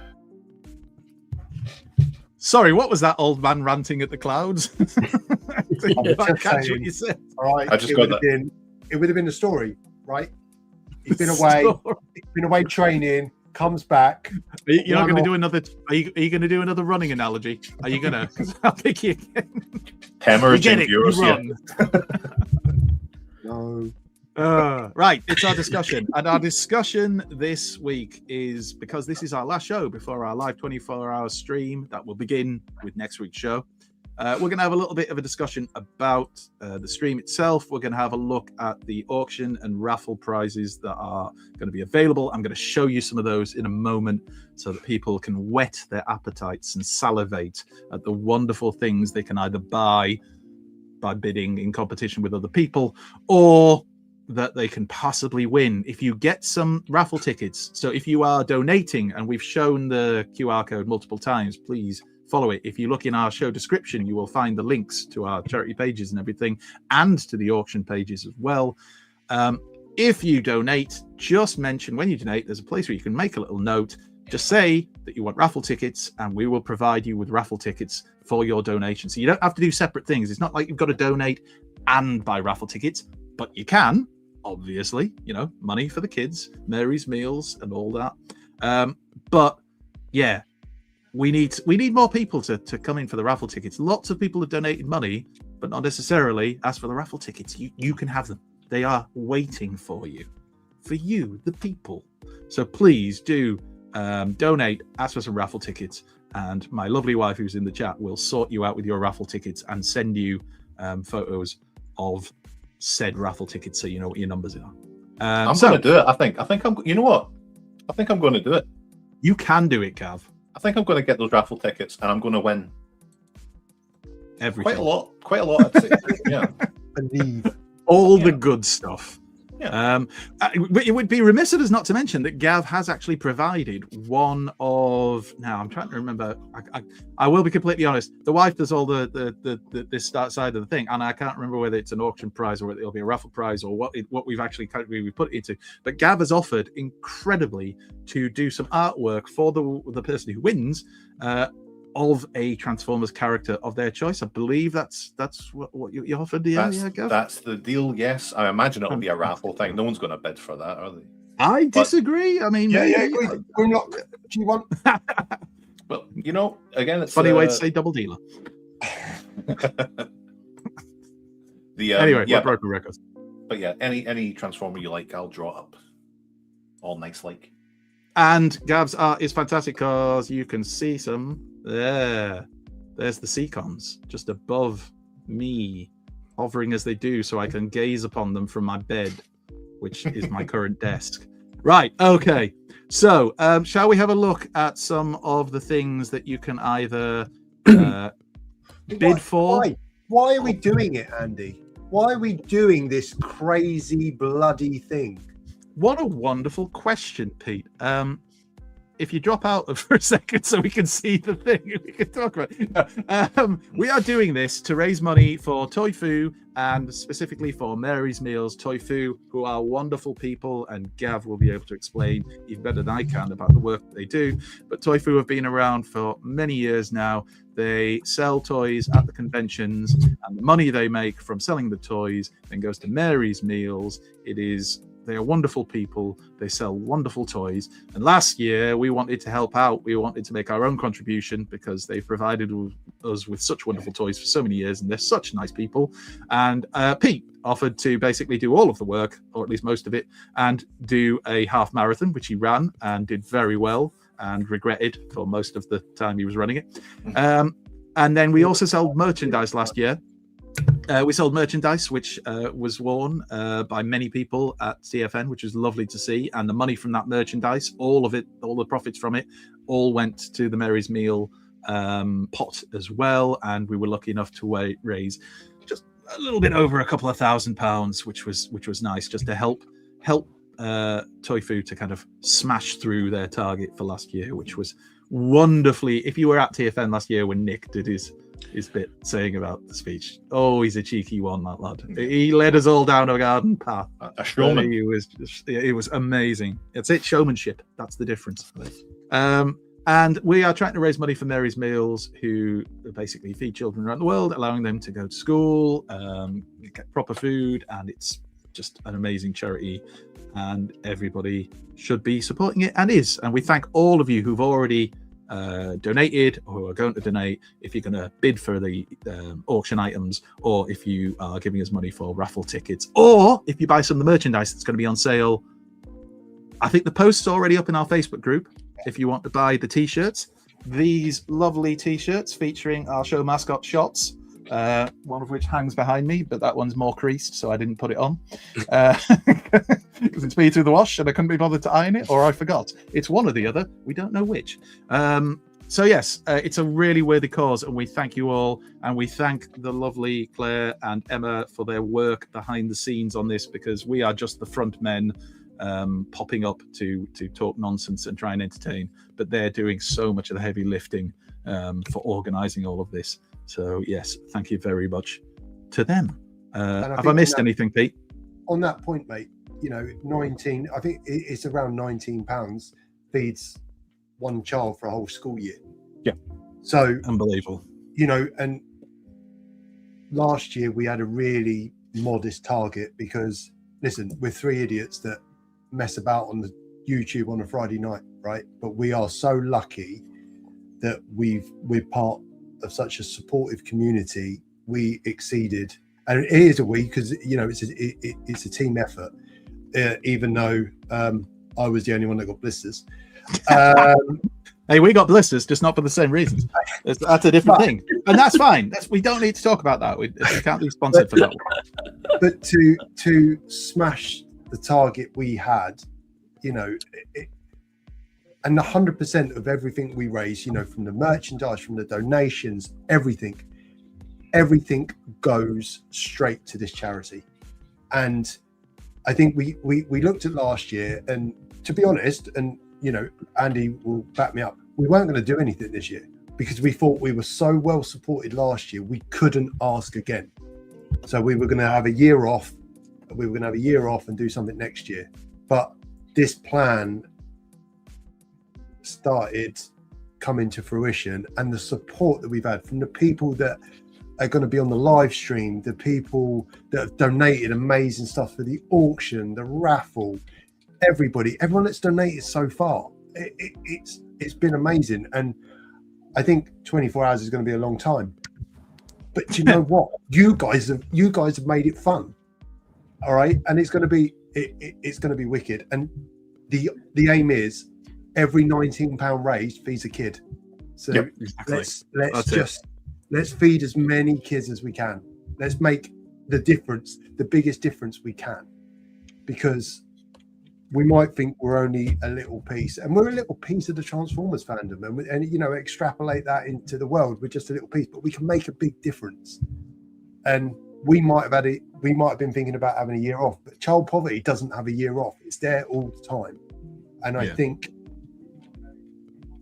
Sorry, what was that old man ranting at the clouds? I catch what you said. All right, I just got that. It would have been a story, right? He's been away training, comes back. You're not going to do another. Are you going to do another running analogy? Are you going to? I'll pick you again. Hemorrhaging viewers. No. Right, it's our discussion. And our discussion this week is, because this is our last show before our live 24-hour stream that will begin with next week's show. We're going to have a little bit of a discussion about the stream itself. We're going to have a look at the auction and raffle prizes that are going to be available. I'm going to show you some of those in a moment so that people can whet their appetites and salivate at the wonderful things they can either buy by bidding in competition with other people, or that they can possibly win if you get some raffle tickets. So if you are donating, and we've shown the QR code multiple times, please follow it. If you look in our show description, you will find the links to our charity pages and everything, and to the auction pages as well. If you donate, just mention when you donate, there's a place where you can make a little note. Just say that you want raffle tickets, and we will provide you with raffle tickets for your donation. So you don't have to do separate things. It's not like you've got to donate and buy raffle tickets, but you can, obviously, you know, money for the kids, Mary's Meals and all that. But yeah, we need more people to come in for the raffle tickets. Lots of people have donated money, but not necessarily asked for the raffle tickets. You can have them. They are waiting for you, the people. So please do donate, ask for some raffle tickets, and my lovely wife who's in the chat will sort you out with your raffle tickets and send you photos of said raffle tickets so you know what your numbers are. I'm going to do it. I think I'm. You know what? I think I'm going to do it. You can do it, Gav. I think I'm going to get those raffle tickets, and I'm going to win everything. Quite a lot. I'd say. Yeah. Believe all the good stuff. Yeah. It would be remiss of us not to mention that Gav has actually provided one of. Now I'm trying to remember. I will be completely honest. The wife does all this start side of the thing, and I can't remember whether it's an auction prize or whether it'll be a raffle prize or what we've actually we put it into. But Gav has offered incredibly to do some artwork for the person who wins. Of a Transformers character of their choice. I believe that's what you offered. Gav? That's the deal. Yes, I imagine it'll be a raffle thing. No one's going to bid for that, are they? I disagree. I mean, Grimlock, do you want? Well, you know, again, it's funny way to say double dealer. Anyway, yeah, broken records. But yeah, any Transformer you like, I'll draw up all nice like. And Gav's art is fantastic because you can see some. There's the Seacons just above me, hovering as they do, so I can gaze upon them from my bed, which is my current desk. Right, okay. So, shall we have a look at some of the things that you can either bid for? Why are we doing it, Andy? Why are we doing this crazy bloody thing? What a wonderful question, Pete. If you drop out for a second so we can see the thing, we can talk about it. We are doing this to raise money for Toy Foo, and specifically for Mary's Meals. Toy Foo, who are wonderful people, and Gav will be able to explain even better than I can about the work that they do. But Toy Foo have been around for many years now. They sell toys at the conventions, and the money they make from selling the toys then goes to Mary's Meals. They are wonderful people. They sell wonderful toys. And last year, we wanted to help out. We wanted to make our own contribution because they've provided us with such wonderful toys for so many years, and they're such nice people. And Pete offered to basically do all of the work, or at least most of it, and do a half marathon, which he ran and did very well and regretted for most of the time he was running it. And then we also sold merchandise last year. We sold merchandise which was worn by many people at TFN, which was lovely to see. And the money from that merchandise, all of it, all the profits from it, all went to the Mary's Meal pot as well. And we were lucky enough to raise just a little bit over £2,000, which was nice, just to help Toy Foo to kind of smash through their target for last year, which was wonderfully. If you were at TFN last year when Nick did his bit saying about the speech, oh, he's a cheeky one, that lad. He led us all down a garden path. A showman. It was amazing. It's showmanship. That's the difference. And we are trying to raise money for Mary's Meals, who basically feed children around the world, allowing them to go to school, get proper food, and it's just an amazing charity, and everybody should be supporting it, and is. And we thank all of you who've already donated or who are going to donate, if you're going to bid for the auction items, or if you are giving us money for raffle tickets, or if you buy some of the merchandise that's going to be on sale. I think the post's already up in our Facebook group if you want to buy the t-shirts. These lovely t-shirts featuring our show mascot shots, one of which hangs behind me, but that one's more creased, so I didn't put it on because it's been through the wash and I couldn't be bothered to iron it, or I forgot. It's one or the other. We don't know which. So yes, it's a really worthy cause, and we thank you all, and we thank the lovely Claire and Emma for their work behind the scenes on this, because we are just the front men popping up to talk nonsense and try and entertain, but they're doing so much of the heavy lifting for organising all of this. So yes, thank you very much to them. Have I missed anything, Pete? On that point, mate, you know, 19, I think it's around £19 feeds one child for a whole school year. Yeah. So unbelievable. You know, and last year we had a really modest target because, listen, we're three idiots that mess about on the YouTube on a Friday night, right? But we are so lucky that we're part of such a supportive community. We exceeded, and it is a we, because you know it's a team effort. Even though I was the only one that got blisters. Hey, we got blisters, just not for the same reasons. That's a different thing, and that's fine. We don't need to talk about that. We can't be sponsored for that one. But to smash the target we had, you know, and 100% of everything we raise, you know, from the merchandise, from the donations, everything goes straight to this charity. And I think we looked at last year, and to be honest, and you know, Andy will back me up, we weren't going to do anything this year because we thought we were so well supported last year, we couldn't ask again. So we were going to have a year off. We were going to have a year off and do something next year. But this plan started coming to fruition, and the support that we've had from the people that are going to be on the live stream, the people that have donated amazing stuff for the auction, the raffle, everyone that's donated so far, it's been amazing. And I think 24 hours is going to be a long time, but you know what, you guys have made it fun, all right? And it's going to be it's going to be wicked. And the aim is every £19 raised feeds a kid. So yep, exactly. let's feed as many kids as we can. Let's make the difference, the biggest difference we can, because we might think we're only a little piece, and we're a little piece of the Transformers fandom, and you know, extrapolate that into the world. We're just a little piece, but we can make a big difference. And we might have been thinking about having a year off, but child poverty doesn't have a year off. It's there all the time. And I think,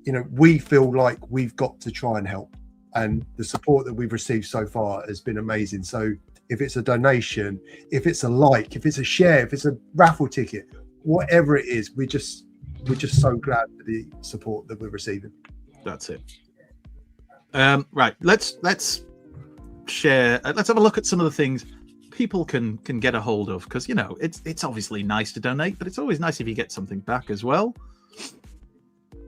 you know, we feel like we've got to try and help, and the support that we've received so far has been amazing. So if it's a donation, if it's a like, if it's a share, if it's a raffle ticket, whatever it is, we're just so glad for the support that we're receiving. That's it. Right, let's share. Let's have a look at some of the things people can get a hold of, because you know it's obviously nice to donate, but it's always nice if you get something back as well.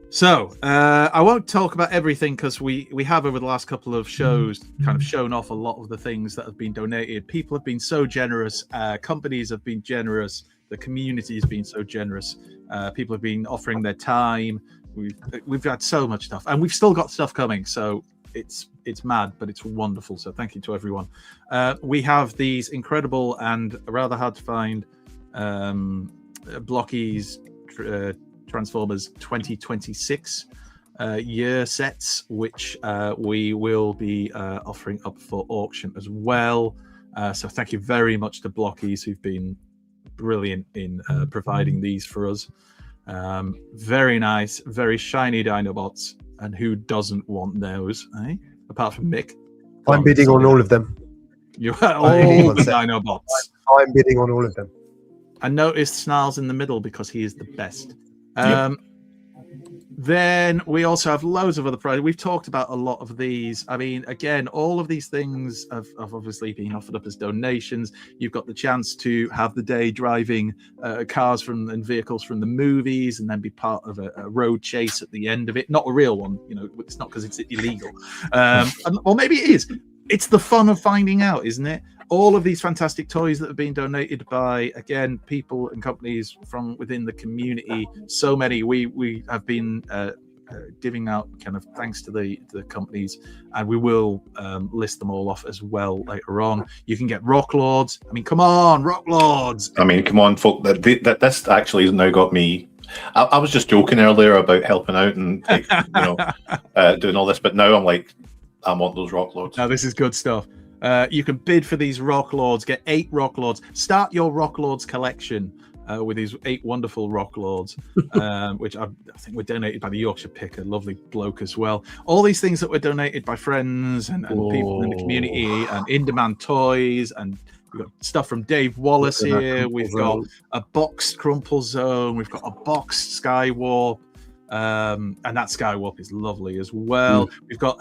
So I won't talk about everything, because we have over the last couple of shows kind of shown off a lot of the things that have been donated. People have been so generous. Companies have been generous. The community has been so generous. People have been offering their time. We've had so much stuff, and we've still got stuff coming. So it's mad, but it's wonderful. So thank you to everyone. We have these incredible and rather hard to find Blockies Transformers 2026 year sets, which we will be offering up for auction as well. So thank you very much to Blockies, who've been brilliant in providing these for us. Very nice, very shiny Dinobots, and who doesn't want those, eh? Apart from Mick. I'm bidding on all of them. You are all the Dinobots. I'm bidding on all of them. I noticed Snarls in the middle because he is the best. Then we also have loads of other prizes. We've talked about a lot of these. I mean, again, all of these things have obviously been offered up as donations. You've got the chance to have the day driving cars and vehicles from the movies, and then be part of a road chase at the end of it. Not a real one, you know. It's not because it's illegal, or maybe it is. It's the fun of finding out, isn't it? All of these fantastic toys that have been donated by, again, people and companies from within the community. So many. We have been giving out kind of thanks to the companies, and we will list them all off as well later on. You can get Rock Lords. I mean, come on, Rock Lords. I mean, come on, folk. This actually has now got me I was just joking earlier about helping out and doing all this, but now I'm like, I want those Rock Lords. Now this is good stuff. You can bid for these Rock Lords, get 8 Rock Lords. Start your Rock Lords collection with these 8 wonderful Rock Lords, which I think were donated by the Yorkshire Pick, a lovely bloke as well. All these things that were donated by friends and people in the community, and in-demand toys, and we've got stuff from Dave Wallace here. We've got a boxed Crumple Zone. We've got a boxed Skywarp. And that Skywarp is lovely as well. We've got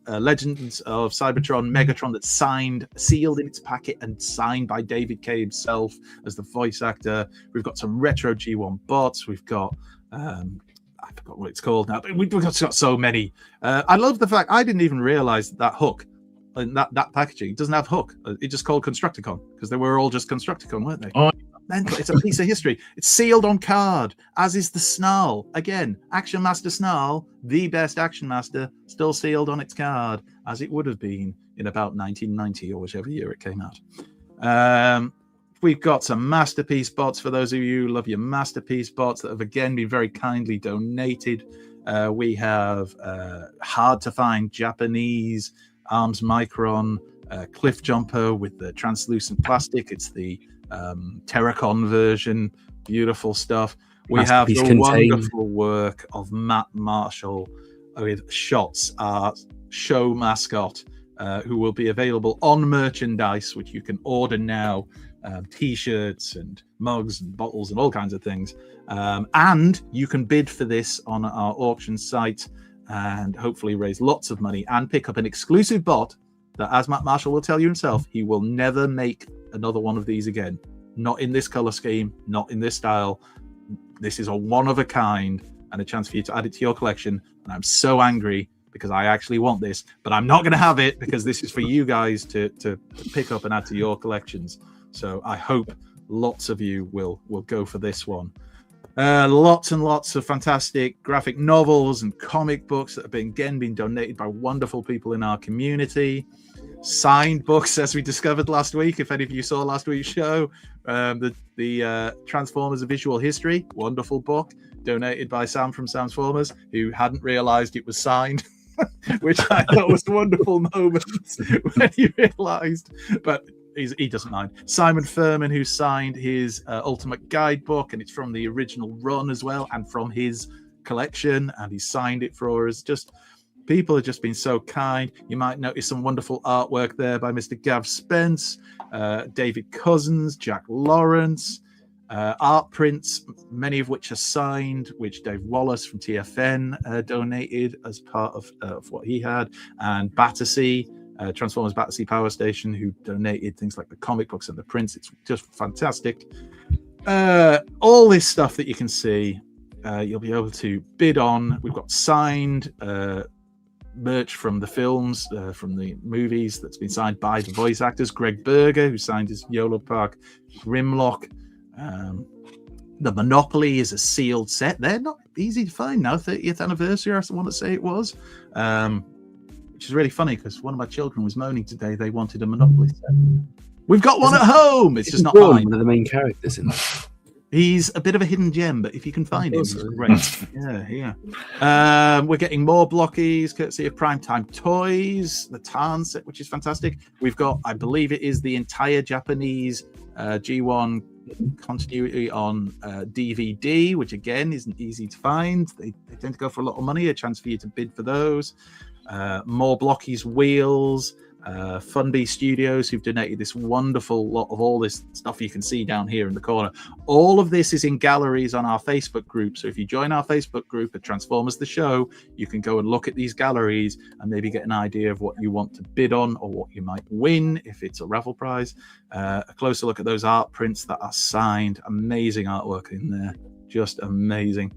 Legends of Cybertron Megatron that's signed, sealed in its packet, and signed by David Kay himself as the voice actor. We've got some retro G1 bots. We've got I forgot what it's called now, but we've got so many. I love the fact I didn't even realize that hook and that packaging doesn't have hook. It just called Constructicon because they were all just Constructicon, weren't they? Oh. Mental. It's a piece of history. It's sealed on card, as is the Snarl. Again, Action Master Snarl, the best Action Master, still sealed on its card, as it would have been in about 1990 or whichever year it came out. We've got some Masterpiece bots for those of you who love your Masterpiece bots that have again been very kindly donated. We have hard to find Japanese Arms Micron Cliff Jumper with the translucent plastic. It's the Terracon version. Beautiful stuff. We have the wonderful work of Matt Marshall with Shots, our show mascot, who will be available on merchandise, which you can order now. T-shirts and mugs and bottles and all kinds of things. And you can bid for this on our auction site and hopefully raise lots of money and pick up an exclusive bot that, as Matt Marshall will tell you himself, he will never make another one of these again. Not in this color scheme, not in this style. This is a one of a kind and a chance for you to add it to your collection. And I'm so angry because I actually want this, but I'm not going to have it because this is for you guys to pick up and add to your collections. So I hope lots of you will go for this one. Lots and lots of fantastic graphic novels and comic books that have been donated by wonderful people in our community. Signed books, as we discovered last week. If any of you saw last week's show, the Transformers: A Visual History, wonderful book, donated by Sam from Samsformers, who hadn't realised it was signed, which I thought was a wonderful moment when he realised. But he doesn't mind. Simon Furman, who signed his Ultimate Guidebook, and it's from the original run as well, and from his collection, and he signed it for us. Just people have just been so kind. You might notice some wonderful artwork there by Mr. Gav Spence, David Cousins, Jack Lawrence, art prints, many of which are signed, which Dave Wallace from TFN donated as part of what he had, and Battersea, Transformers Battersea Power Station, who donated things like the comic books and the prints. It's just fantastic. All this stuff that you can see, you'll be able to bid on. We've got signed merch from the films, from the movies, that's been signed by the voice actors. Greg Berger, who signed his Yolo Park Grimlock. The Monopoly is a sealed set. They're not easy to find now. 30th anniversary, I want to say it was. Which is really funny because one of my children was moaning today they wanted a Monopoly set. We've got one at home. It's just not mine. One of the main characters in that. He's a bit of a hidden gem, but if you can find him, he's great. Yeah. We're getting more blockies courtesy of Primetime Toys, the Tarn set, which is fantastic. We've got, I believe it is the entire Japanese G1 continuity on DVD, which again isn't easy to find. They tend to go for a lot of money. A chance for you to bid for those. More blockies wheels. Funby Studios, who've donated this wonderful lot of all this stuff you can see down here in the corner. All of this is in galleries on our Facebook group. So if you join our Facebook group at Transformers The Show, you can go and look at these galleries and maybe get an idea of what you want to bid on or what you might win if it's a raffle prize. A closer look at those art prints that are signed. Amazing artwork in there. Just amazing.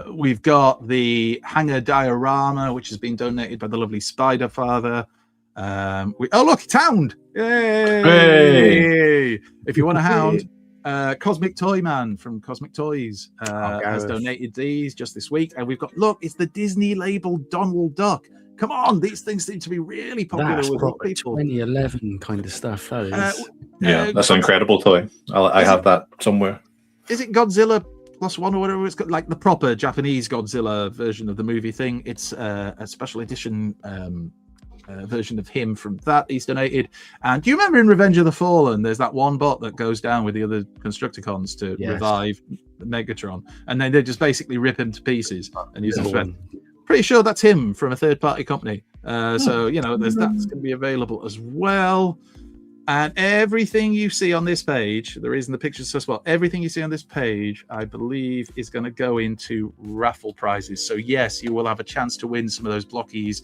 We've got the hanger diorama, which has been donated by the lovely Spider Father. Oh look, it's Hound! Yay! Hey! If you want a Hound, Cosmic Toy Man from Cosmic Toys has donated these just this week. And we've got, look, it's the Disney labeled Donald Duck. Come on, these things seem to be really popular with people. 2011 kind of stuff. That is. Yeah, that's an incredible toy. I have that somewhere. is it Godzilla Plus One or whatever it's got, like the proper Japanese Godzilla version of the movie thing. It's a special edition version of him from that he's donated. And do you remember in Revenge of the Fallen, there's that one bot that goes down with the other Constructicons to revive Megatron, and then they just basically rip him to pieces and use his strength. Pretty sure that's him from a third-party company. So, you know, that's going to be available as well. And everything you see on this page, the reason the picture's so small, everything you see on this page, I believe, is going to go into raffle prizes. So, yes, you will have a chance to win some of those Blockies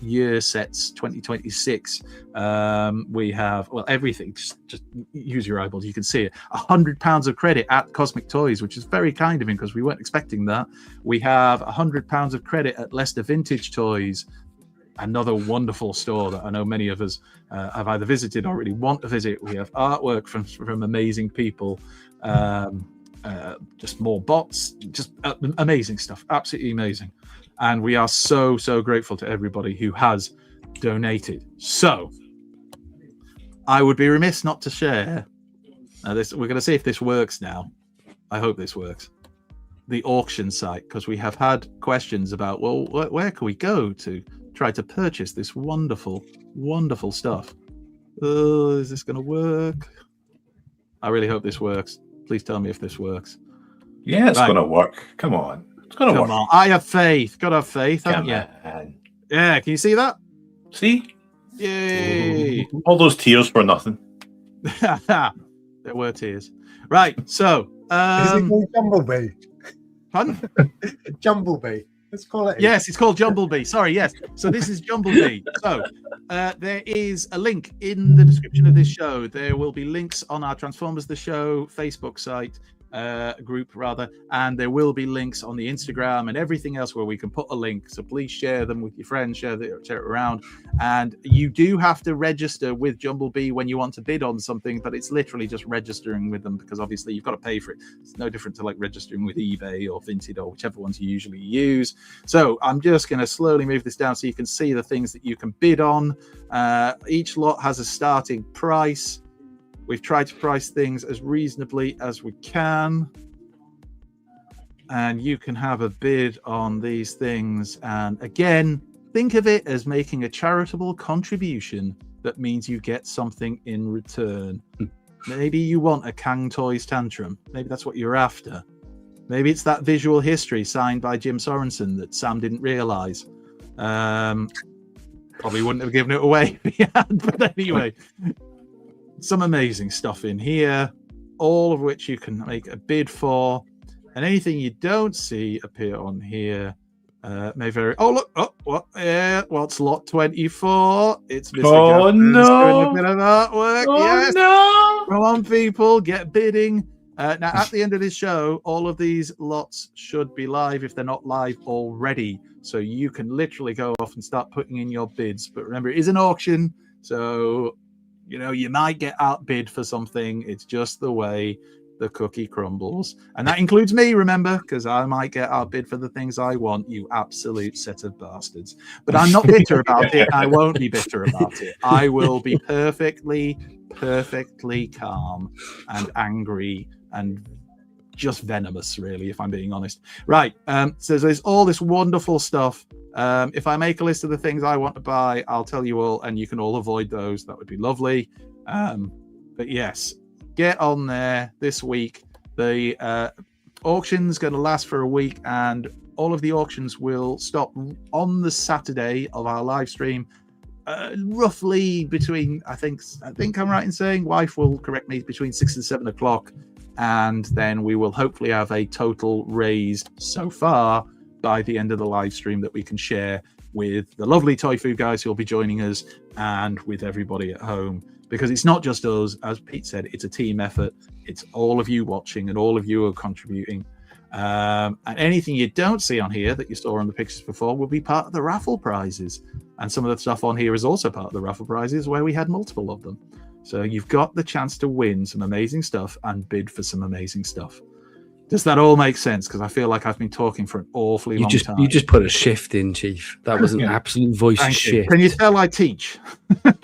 year sets 2026. We have, well, everything. Just use your eyeballs. You can see it. £100 of credit at Cosmic Toys, which is very kind of him because we weren't expecting that. We have £100 of credit at Leicester Vintage Toys. Another wonderful store that I know many of us have either visited or really want to visit. We have artwork from amazing people, just more bots, just amazing stuff, absolutely amazing. And we are so grateful to everybody who has donated. So I would be remiss not to share. This, we're going to see if this works now. I hope this works. The auction site, because we have had questions about, well, where can we go to try to purchase this wonderful stuff? Is this going to work? I really hope this works. Please tell me if this works. Yeah, it's going to work. Come on. It's going to work. On. I have faith. Got to have faith, haven't you? Yeah, can you see that? See? Yay. All those tears for nothing. There were tears. Right, so... is it called Jumblebee? Pardon? Jumblebee. Let's call it. Yes, it's called Jumblebee. Sorry, yes. So this is Jumblebee. So there is a link in the description of this show. There will be links on our Transformers the Show Facebook site, group rather, and there will be links on the Instagram and everything else where we can put a link. So please share them with your friends, share it around. And you do have to register with Jumblebee when you want to bid on something, but it's literally just registering with them because obviously you've got to pay for it. It's no different to like registering with eBay or Vinted or whichever ones you usually use. So I'm just going to slowly move this down so you can see the things that you can bid on. Each lot has a starting price. We've tried to price things as reasonably as we can. And you can have a bid on these things. And again, think of it as making a charitable contribution that means you get something in return. Maybe you want a Kang Toys Tantrum. Maybe that's what you're after. Maybe it's that visual history signed by Jim Sorensen that Sam didn't realize. Probably wouldn't have given it away if he had, but anyway. Some amazing stuff in here, all of which you can make a bid for, and anything you don't see appear on here may vary. Oh look! Oh, what? Yeah, what's lot 24? It's Mr. Oh no! Doing a bit of artwork. Oh yes. no! Come on, people, get bidding. Now, at the end of this show, all of these lots should be live if they're not live already. So you can literally go off and start putting in your bids. But remember, it is an auction, so. You know, you might get outbid for something. It's just the way the cookie crumbles. And that includes me, remember, because I might get outbid for the things I want, you absolute set of bastards. But I'm not bitter about it. I won't be bitter about it. I will be perfectly calm and angry and just venomous, really, if I'm being honest. Right. So there's all this wonderful stuff. If I make a list of the things I want to buy, I'll tell you all, and you can all avoid those. That would be lovely. But yes, get on there this week. The auction's going to last for a week, and all of the auctions will stop on the Saturday of our live stream. Roughly between, I think I'm right in saying, wife will correct me, between 6 and 7 o'clock. And then we will hopefully have a total raised so far by the end of the live stream that we can share with the lovely Toy Food guys who will be joining us and with everybody at home. Because it's not just us, as Pete said, it's a team effort. It's all of you watching and all of you are contributing. And anything you don't see on here that you saw on the pictures before will be part of the raffle prizes. And some of the stuff on here is also part of the raffle prizes where we had multiple of them. So you've got the chance to win some amazing stuff and bid for some amazing stuff. Does that all make sense? Because I feel like I've been talking for an awfully long time. You just put a shift in, Chief. That was an absolute voice shift. Can you tell I teach?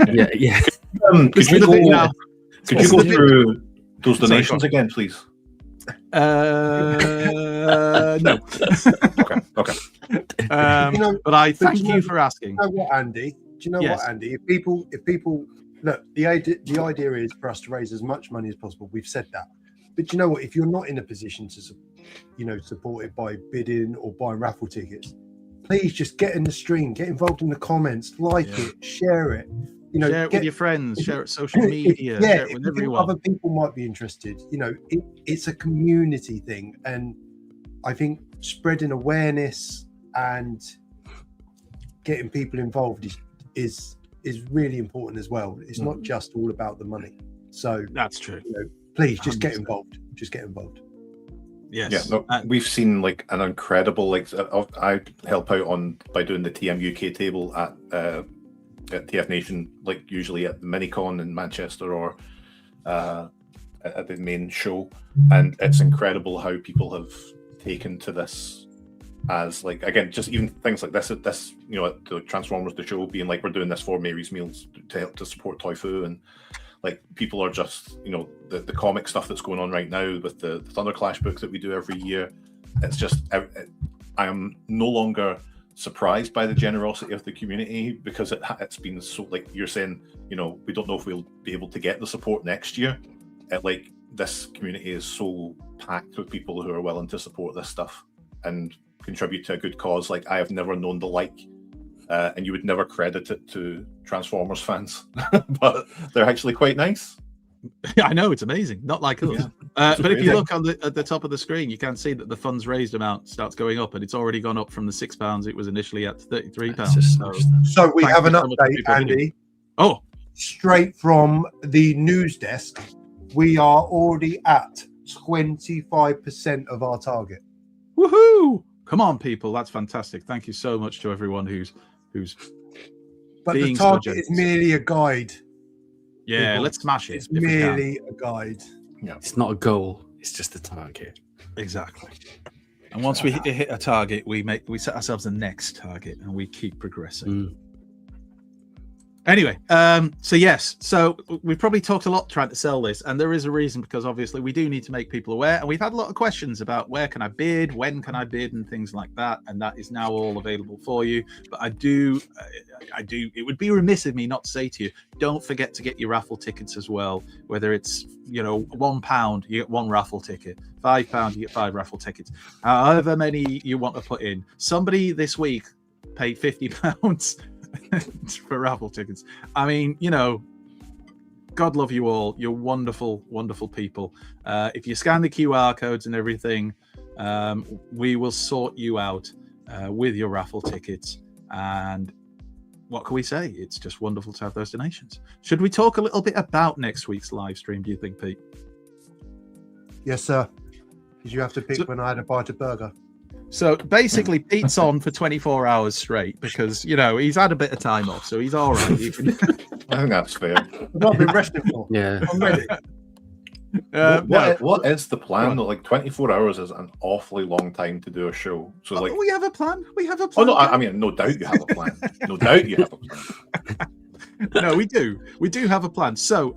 Yeah. Could you go through those donations again, please? No. Okay. But I thank you for asking. You know what, Andy? Do you know what, Andy? If people look, the idea is for us to raise as much money as possible. We've said that. But you know what? If you're not in a position to, support it by bidding or buying raffle tickets, please just get in the stream, get involved in the comments, like it, share it. Share it with your friends, share it social media, share it with everyone. Other people might be interested. It's a community thing, and I think spreading awareness and getting people involved is really important as well. It's not just all about the money. So that's true. Please just get involved. Just get involed. Yes. Yeah. No, we've seen like an incredible I help out by doing the TM UK table at TF Nation, like usually at the Minicon in Manchester or at the main show, and it's incredible how people have taken to this as like, again, just even things like this the Transformers, the show being like, we're doing this for Mary's Meals to help to support Toy Fu, and like people are just the comic stuff that's going on right now with the Thunderclash book that we do every year. It's just I am no longer surprised by the generosity of the community, because it's been so, like you're saying, we don't know if we'll be able to get the support next year. Like this community is so packed with people who are willing to support this stuff and contribute to a good cause. Like I have never known the like, and you would never credit it to Transformers fans, but they're actually quite nice. I know, it's amazing. Not like us. Yeah, but if you look at the top of the screen, you can see that the funds raised amount starts going up, and it's already gone up from the £6 it was initially at to £33. So we have an update, Andy. Oh, straight from the news desk. We are already at 25% of our target. Woohoo! Come on, people. That's fantastic. Thank you so much to everyone who's. But the target is merely a guide. Yeah, people. Let's smash it. It's merely a guide. Yeah. It's not a goal. It's just a target. Exactly. And once we hit a target, we set ourselves the next target, and we keep progressing. Anyway, so we've probably talked a lot trying to sell this, and there is a reason, because obviously we do need to make people aware, and we've had a lot of questions about where can I bid, when can I bid, and things like that, and that is now all available for you. But I do it would be remiss of me not to say to you, don't forget to get your raffle tickets as well. Whether it's £1, you get one raffle ticket, £5, you get 5 raffle tickets, however many you want to put in. Somebody this week paid £50 for raffle tickets. I mean, God love you all. You're wonderful, wonderful people. If you scan the QR codes and everything, we will sort you out with your raffle tickets. And what can we say? It's just wonderful to have those donations. Should we talk a little bit about next week's live stream, do you think, Pete? Yes, sir. Because you have to pick when I had a bite of burger. So basically, Pete's on for 24 hours straight because, he's had a bit of time off, so he's all right. I think that's fair. I've not been resting for. Yeah. I'm ready. What is the plan? Like 24 hours is an awfully long time to do a show. So we have a plan. We have a Oh plan. no, I mean, no doubt you have a plan. No doubt you have a plan. No, we do. We do have a plan. So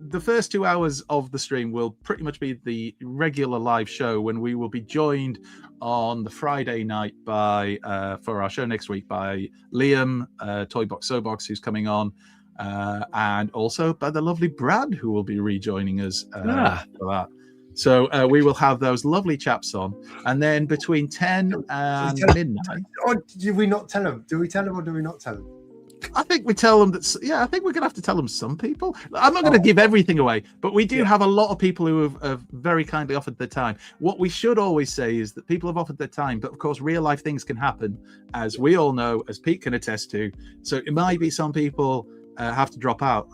the first 2 hours of the stream will pretty much be the regular live show, when we will be joined on the Friday night by for our show next week by Liam, Toybox Sobox, who's coming on, and also by the lovely Brad, who will be rejoining us for that. So we will have those lovely chaps on, and then between 10 and midnight. Or did we not tell them? Do we tell them or do we not tell them? I think we tell them that. Yeah, I think we're going to have to tell them some people. I'm not going to give everything away, but we do have a lot of people who have very kindly offered their time. What we should always say is that people have offered their time, but of course, real life things can happen, as we all know, as Pete can attest to. So it might be some people have to drop out.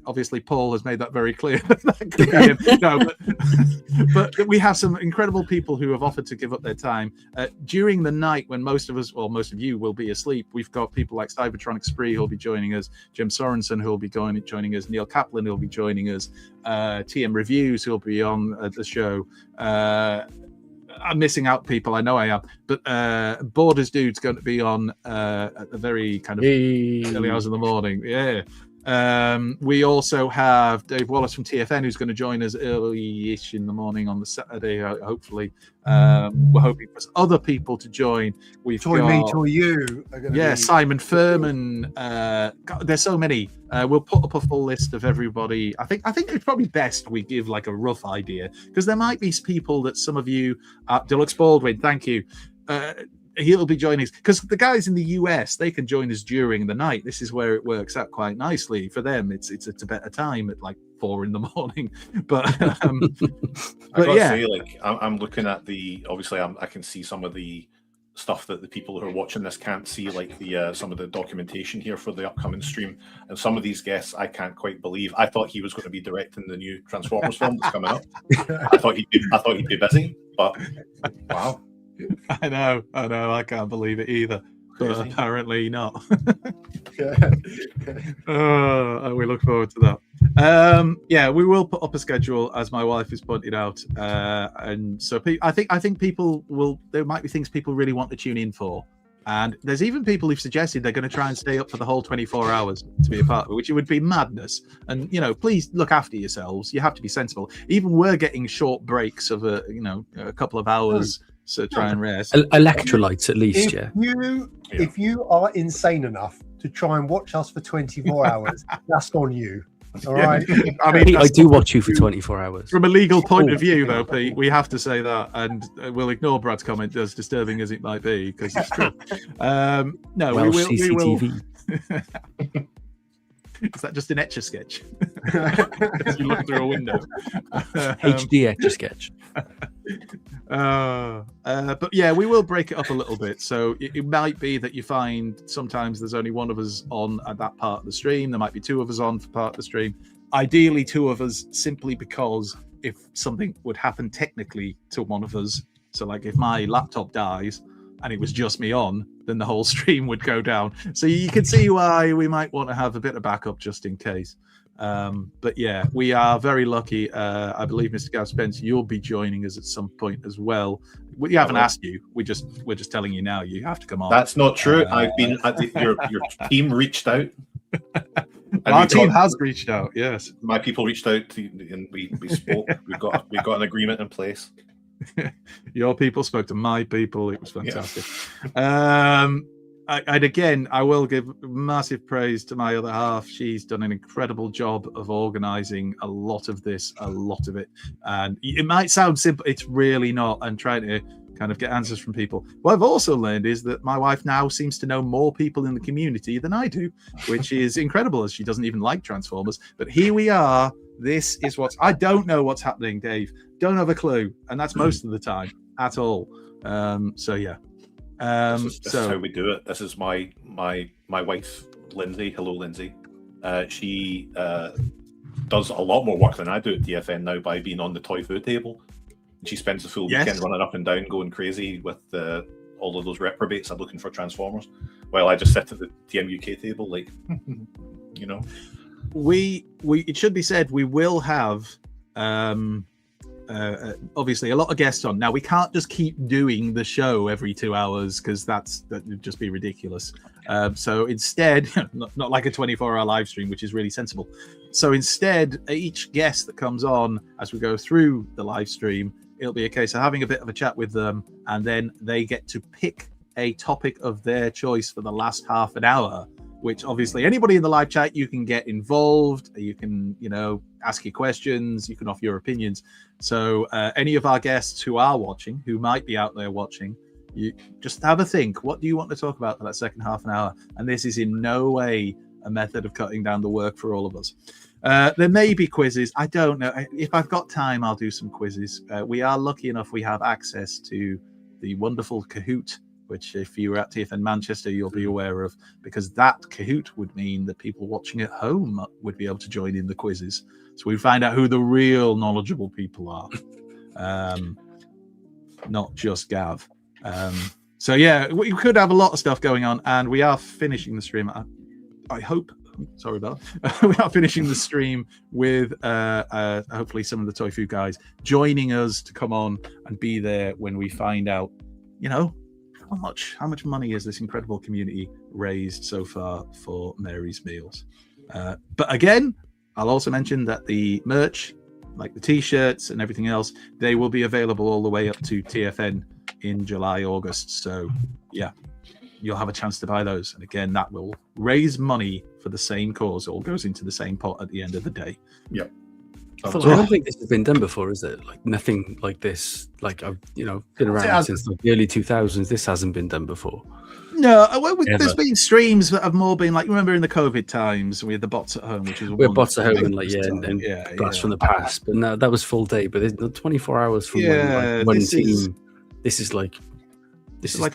Obviously, Paul has made that very clear. That could be him. No, but we have some incredible people who have offered to give up their time during the night when most of us, well, most of you will be asleep. We've got people like Cybertronic Spree who'll be joining us, Jim Sorensen who'll be joining us, Neil Kaplan who'll be joining us, TM Reviews who'll be on the show. I'm missing out people, I know I am, but Borders Dude's going to be on at the very kind of early hours of the morning. Yeah. We also have Dave Wallace from TFN, who's going to join us early-ish in the morning on the Saturday, hopefully. We're hoping for other people to join. We've Toy got, Me, Toy You. Simon Furman. God, there's so many. We'll put up a full list of everybody. I think it's probably best we give like a rough idea, because there might be people that some of you, Deluxe Baldwin, thank you. He'll be joining us, because the guys in the US, they can join us during the night. This is where it works out quite nicely for them. It's a better time at like 4 a.m. But yeah, say, like I'm looking at obviously I can see some of the stuff that the people who are watching this can't see, like the some of the documentation here for the upcoming stream, and some of these guests I can't quite believe. I thought he was going to be directing the new Transformers film that's coming up. I thought he'd be busy, but wow. I know. I can't believe it either. But apparently not. We look forward to that. Yeah, we will put up a schedule, as my wife has pointed out, and so I think people will. There might be things people really want to tune in for, and there's even people who've suggested they're going to try and stay up for the whole 24 hours to be a part of it, which would be madness. And please look after yourselves. You have to be sensible. Even we're getting short breaks of a couple of hours. So try and rest. Electrolytes, at least, If you are insane enough to try and watch us for 24 hours, that's on you. All right. I mean, Pete, I do watch you for 24 hours. From a legal point of view, though, Pete, we have to say that, and we'll ignore Brad's comment, as disturbing as it might be, because it's true. No, we will. CCTV. Is that just an Etch a Sketch? As you look through a window. HD Etch a Sketch. But yeah, we will break it up a little bit. So it might be that you find sometimes there's only one of us on at that part of the stream. There might be 2 of us on for part of the stream. Ideally, 2 of us, simply because if something would happen technically to one of us, so like if my laptop dies and it was just me on, then the whole stream would go down. So you can see why we might want to have a bit of backup just in case. But yeah, we are very lucky. I believe, Mr. Gav Spence, you'll be joining us at some point as well. We haven't asked you. We're just telling you now. You have to come on. That's not true. I've been your team reached out. Our team has reached out. Yes, my people reached out and we spoke. We've got an agreement in place. Your people spoke to my people. It was fantastic. Yeah. And again, I will give massive praise to my other half. She's done an incredible job of organizing a lot of this, a lot of it. And it might sound simple. It's really not. And trying to kind of get answers from people. What I've also learned is that my wife now seems to know more people in the community than I do, which is incredible, as she doesn't even like Transformers. But here we are. This is I don't know what's happening, Dave. Don't have a clue. And that's most of the time at all. So yeah. This is how we do it. This is my wife, Lindsay. Hello, Lindsay. She does a lot more work than I do at TFN now by being on the toy food table. She spends the full weekend running up and down, going crazy with all of those reprobates looking for Transformers, while I just sit at the TMUK table, like, We it should be said, we will have obviously a lot of guests on. Now we can't just keep doing the show every 2 hours, because that would just be ridiculous. So instead, not like a 24-hour live stream, which is really sensible. So instead, each guest that comes on as we go through the live stream, it'll be a case of having a bit of a chat with them, and then they get to pick a topic of their choice for the last half an hour, which obviously anybody in the live chat, you can get involved, you can, ask your questions, you can offer your opinions. So any of our guests who are watching, who might be out there watching, you just have a think. What do you want to talk about for that second half an hour? And this is in no way a method of cutting down the work for all of us. There may be quizzes. I don't know. If I've got time, I'll do some quizzes. We are lucky enough we have access to the wonderful Kahoot, which if you were at TFN Manchester, you'll be aware of, because that Kahoot would mean that people watching at home would be able to join in the quizzes. So we find out who the real knowledgeable people are, not just Gav. So yeah, we could have a lot of stuff going on, and we are finishing the stream. I hope. Sorry about that. We are finishing the stream with hopefully some of the Toy Food guys joining us to come on and be there when we find out, how much money has this incredible community raised so far for Mary's Meals. But again, I'll also mention that the merch, like the t-shirts and everything else, they will be available all the way up to TFN in July, August. So yeah, you'll have a chance to buy those. And again, that will raise money for the same cause. It all goes into the same pot at the end of the day. Yep. I don't think this has been done before, is it? Like nothing like this. Like I've been around since like the early 2000s. This hasn't been done before. No, there's been streams that have more been like, remember in the COVID times we had the bots at home, which was we had bots at home and blast from the past. But no, that was full day. But there's 24 hours from one team. This is like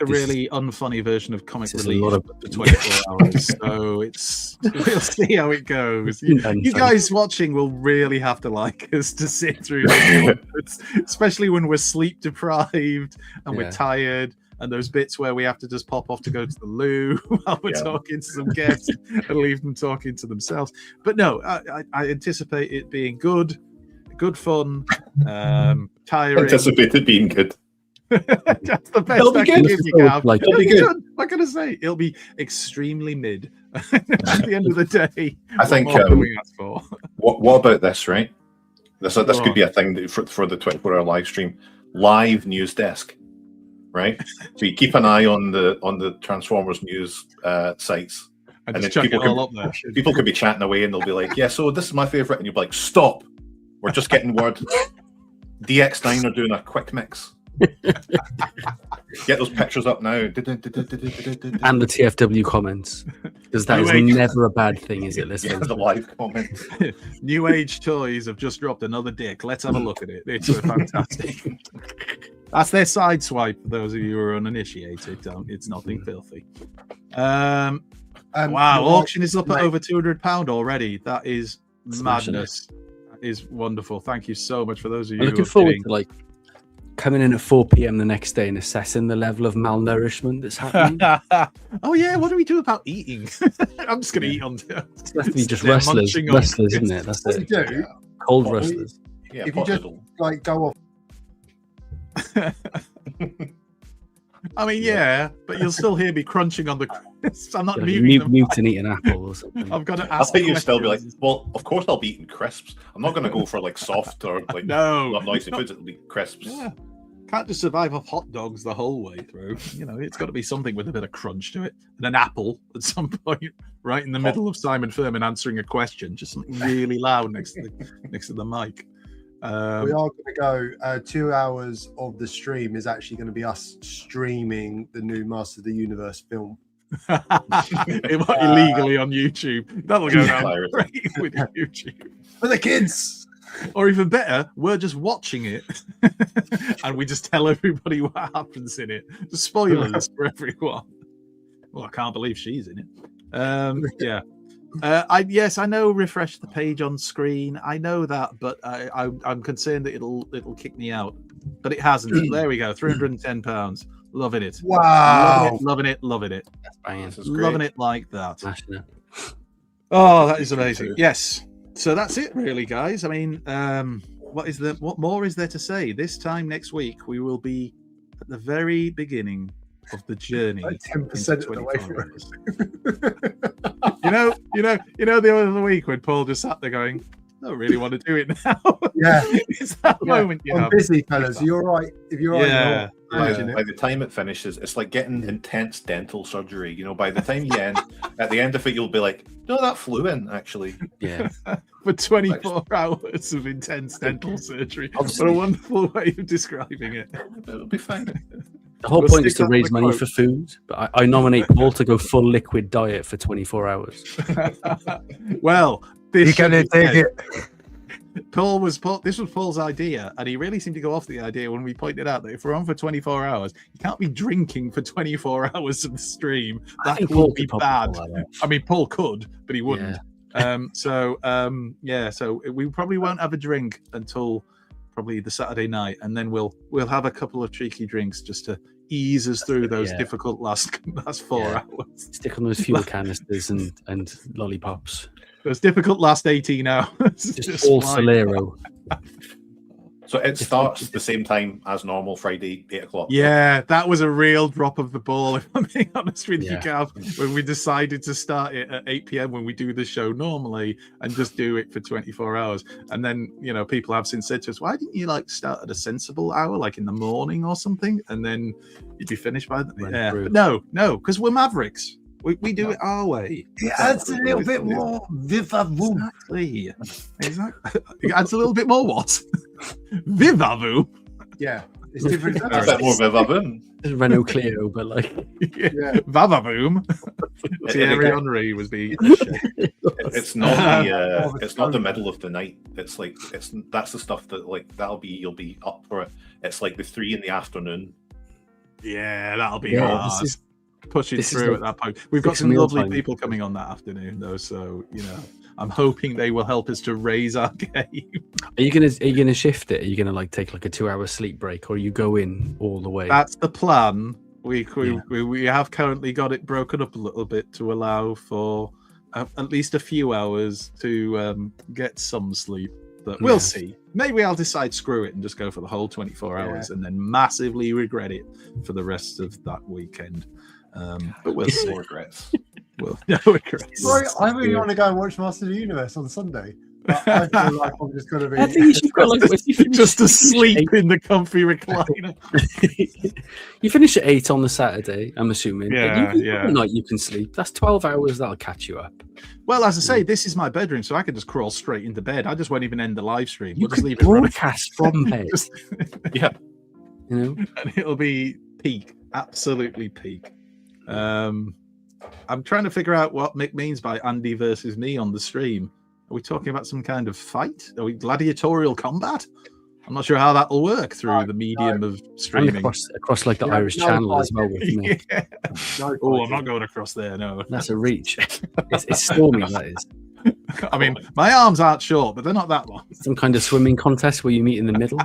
a really unfunny version of comic relief for 24 hours. So we'll see how it goes. You guys watching will really have to like us to sit through this, especially when we're sleep deprived and we're tired. And those bits where we have to just pop off to go to the loo while we're talking to some guests and leave them talking to themselves. But no, I anticipate it being good fun, tiring. Anticipate it being good. That's the best I can give you, Gav. It'll be good. What can I say? It'll be extremely mid. At the end of the day, I think. What about this? Right, this could be a thing for the 24-hour live stream. Live news desk. Right, so you keep an eye on the Transformers news sites, and then people could be chatting away, and they'll be like, "Yeah, so this is my favorite," and you'll be like, "Stop! We're just getting word. DX9 are doing a quick mix. Get those pictures up now." And the TFW comments, because that is never a bad thing, is it? The live comment. New Age Toys have just dropped another dick. Let's have a look at it. It's fantastic. That's their side swipe for those of you who are uninitiated. It's nothing filthy. Wow, auction is up at over £200 already. That is madness. That is wonderful. Thank you so much for those of you. I'm looking forward to coming in at 4 p.m. the next day and assessing the level of malnourishment that's happening. Oh yeah, what do we do about eating? I'm just going to eat on. It's have to be just wrestlers, isn't it? That's it. Cold wrestlers. If you just go off. I mean, yeah, but you'll still hear me crunching on the crisps. I'm not mute and eat an apple or something. I've got to ask. I think you'll still be like, well, of course I'll be eating crisps. I'm not going to go for soft or not noisy foods. It'll be crisps. Yeah. Can't just survive off hot dogs the whole way through. It's got to be something with a bit of crunch to it, and an apple at some point, right in the middle of Simon Furman answering a question, just something really loud next to the mic. We are going to go 2 hours of the stream is actually going to be us streaming the new Master of the Universe film. It might be legally on YouTube. That'll go down great with YouTube. For the kids! Or even better, we're just watching it and we just tell everybody what happens in it. The spoilers for everyone. Well, I can't believe she's in it. Yeah. I know refresh the page on screen. I know that, but I'm concerned that it'll kick me out. But it hasn't. There we go. £310. Loving it. Wow. Loving it. That's banging. Loving it like that. Oh, that is amazing. Yes. So that's it, really, guys. I mean, what more is there to say? This time next week, we will be at the very beginning of the journey. 10% of the way through. You know, the other week when Paul just sat there going, I don't really want to do it now. Yeah. It's that moment you have. I'm busy, fellas. You're right. If you're right, by the time it finishes, it's like getting intense dental surgery. By the time you end, at the end of it, you'll be like, no, that flew in, actually. Yeah. For 24 hours of intense dental surgery. What a wonderful way of describing it. It'll be fine. The whole point is to raise money for food, but I nominate Paul to go full liquid diet for 24 hours. Well, you can take it. This was Paul's idea, and he really seemed to go off the idea when we pointed out that if we're on for 24 hours, you can't be drinking for 24 hours of the stream. That would be bad. I mean, Paul could, but he wouldn't. Yeah. So we probably won't have a drink until probably the Saturday night, and then we'll have a couple of cheeky drinks just to ease us through those difficult last 4 hours. Stick on those fuel canisters and lollipops. Those difficult last 18 hours. Just all Solero. So it starts the same time as normal, Friday, 8 o'clock. Yeah, that was a real drop of the ball, if I'm being honest with you, Yeah. Gav, when we decided to start it at 8 p.m. when we do the show normally and just do it for 24 hours. And then, you know, people have since said to us, why didn't you like start at a sensible hour, like in the morning or something? And then you'd be finished by the... Yeah. But no, because we're mavericks. We do it our way. It adds a little bit more viva-voom. Exactly. It adds a little bit more what? Viva-voom? Yeah, it's different. A bit more viva-voom. It's Renault Clio, but like... Yeah. Vava-voom. Thierry Henry was the... It's not the it's not the middle of the night. It's like that's the stuff that like you'll be up for it. It's like the 3 in the afternoon. Yeah, that'll be hard. Pushing through at that point. We've got some lovely people coming on that afternoon though, so you know, I'm hoping they will help us to raise our game. Are you gonna shift it? Are you gonna like take like a 2-hour sleep break, or you go in all the way? That's the plan. We have currently got it broken up a little bit to allow for at least a few hours to get some sleep. But we'll see. Maybe I'll decide screw it and just go for the whole 24 hours and then massively regret it for the rest of that weekend. But we'll see. No regrets. No regrets. Sorry, I really want to go and watch Master of the Universe on Sunday. But I feel like I'm just going to be. I think you should go like just asleep in the comfy recliner. You finish at 8 on the Saturday, I'm assuming. Yeah. Night you can sleep. That's 12 hours. That'll catch you up. Well, as I say, this is my bedroom, so I can just crawl straight into bed. I just won't even end the live stream. You We'll just could leave it running. broadcast from bed. Yeah, you know, and it'll be peak, absolutely peak. I'm trying to figure out what Mick means by Andy versus me on the stream. Are we talking about some kind of fight? Are we gladiatorial combat? I'm not sure how that'll work through the medium of streaming. And across like the Irish Channel as well with me. Yeah. I'm not going across there, no. That's a reach. It's stormy, that is. I mean, my arms aren't short, but they're not that long. Some kind of swimming contest where you meet in the middle.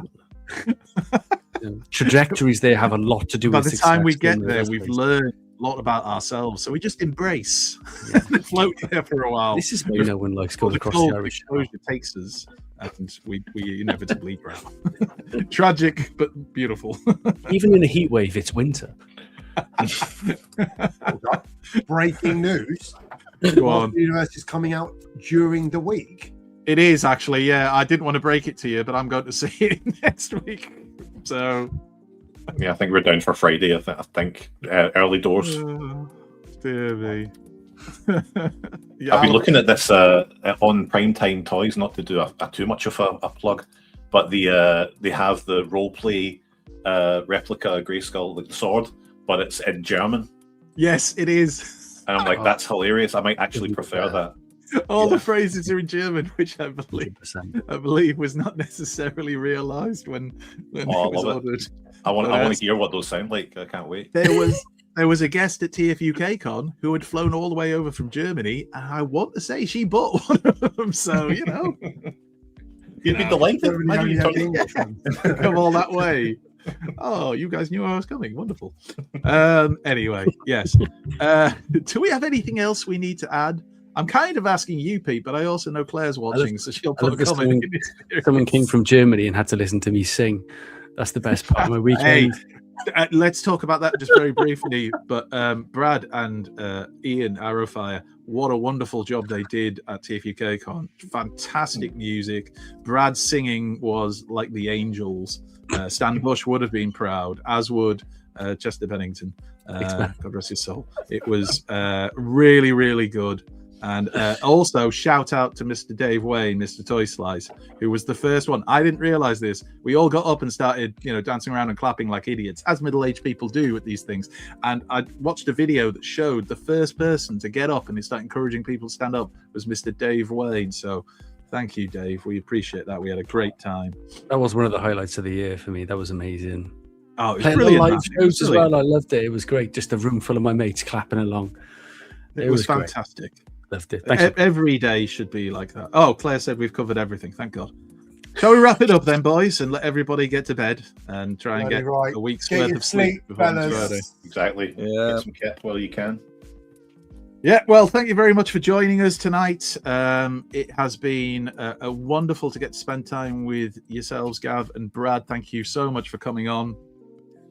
Trajectories there have a lot to do By with the time we get there, we've learned a lot about ourselves, so we just embrace and float there for a while. This is why no one likes going across the Irish Channel. Takes us, and we inevitably drown. Tragic but beautiful. Even in a heat wave, it's winter. Breaking news. Go on. The universe is coming out during the week. It is actually, yeah. I didn't want to break it to you, but I'm going to see it next week. So, yeah, I think we're down for Friday. I think early doors. Dear me. I've been looking at this on Primetime Toys, not to do too much of a plug, but they have the role play replica Grayskull, like the sword, but it's in German. Yes, it is. And I'm like, that's hilarious. I might actually prefer that. All the phrases are in German, which I believe was not necessarily realised when it was ordered. I want to hear what those sound like. I can't wait. There was a guest at TFUK Con who had flown all the way over from Germany, and I want to say she bought one of them. So you know, you'd be delighted. Imagine you come all that way. Oh, you guys knew I was coming. Wonderful. Anyway, yes. Do we have anything else we need to add? I'm kind of asking you, Pete, but I also know Claire's watching, so she'll put a comment. Someone came from Germany and had to listen to me sing. That's the best part of my weekend. Hey, let's talk about that just very briefly. But Brad and Ian Arrowfire, what a wonderful job they did at TFUK Con. Fantastic music. Brad's singing was like the angels. Stan Bush would have been proud, as would Chester Bennington. God rest his soul. It was really, really good. And also shout out to Mr. Dave Wayne, Mr. Toy Slice, who was the first one. I didn't realize this. We all got up and started, dancing around and clapping like idiots, as middle-aged people do at these things. And I watched a video that showed the first person to get up and start encouraging people to stand up was Mr. Dave Wayne. So thank you, Dave. We appreciate that. We had a great time. That was one of the highlights of the year for me. That was amazing. Oh, it was playing brilliant. Live shows as well. I loved it. It was great. Just a room full of my mates clapping along. It was fantastic. Great. Loved it. Thanks. Every day should be like that. Oh, Claire said we've covered everything. Thank God. Shall we wrap it up then, boys, and let everybody get to bed and try and get a week's worth of sleep before Friday? Exactly. Yeah. Get some kit while you can. Yeah, well, thank you very much for joining us tonight. It has been a wonderful to get to spend time with yourselves, Gav and Brad. Thank you so much for coming on.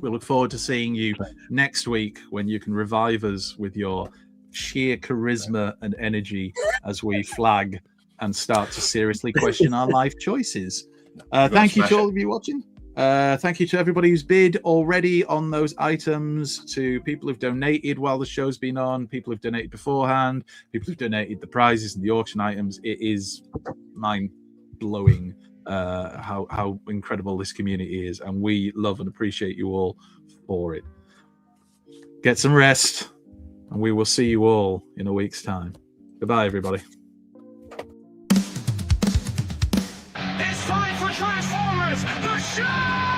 We look forward to seeing you next week when you can revive us with your sheer charisma and energy as we flag and start to seriously question our life choices. Thank you to all of you watching. Thank you to everybody who's bid already on those items, to people who've donated while the show's been on, people who've donated beforehand, people who've donated the prizes and the auction items. It is mind-blowing how incredible this community is, and we love and appreciate you all for it. Get some rest, and we will see you all in a week's time. Goodbye, everybody. It's time for Transformers, the show!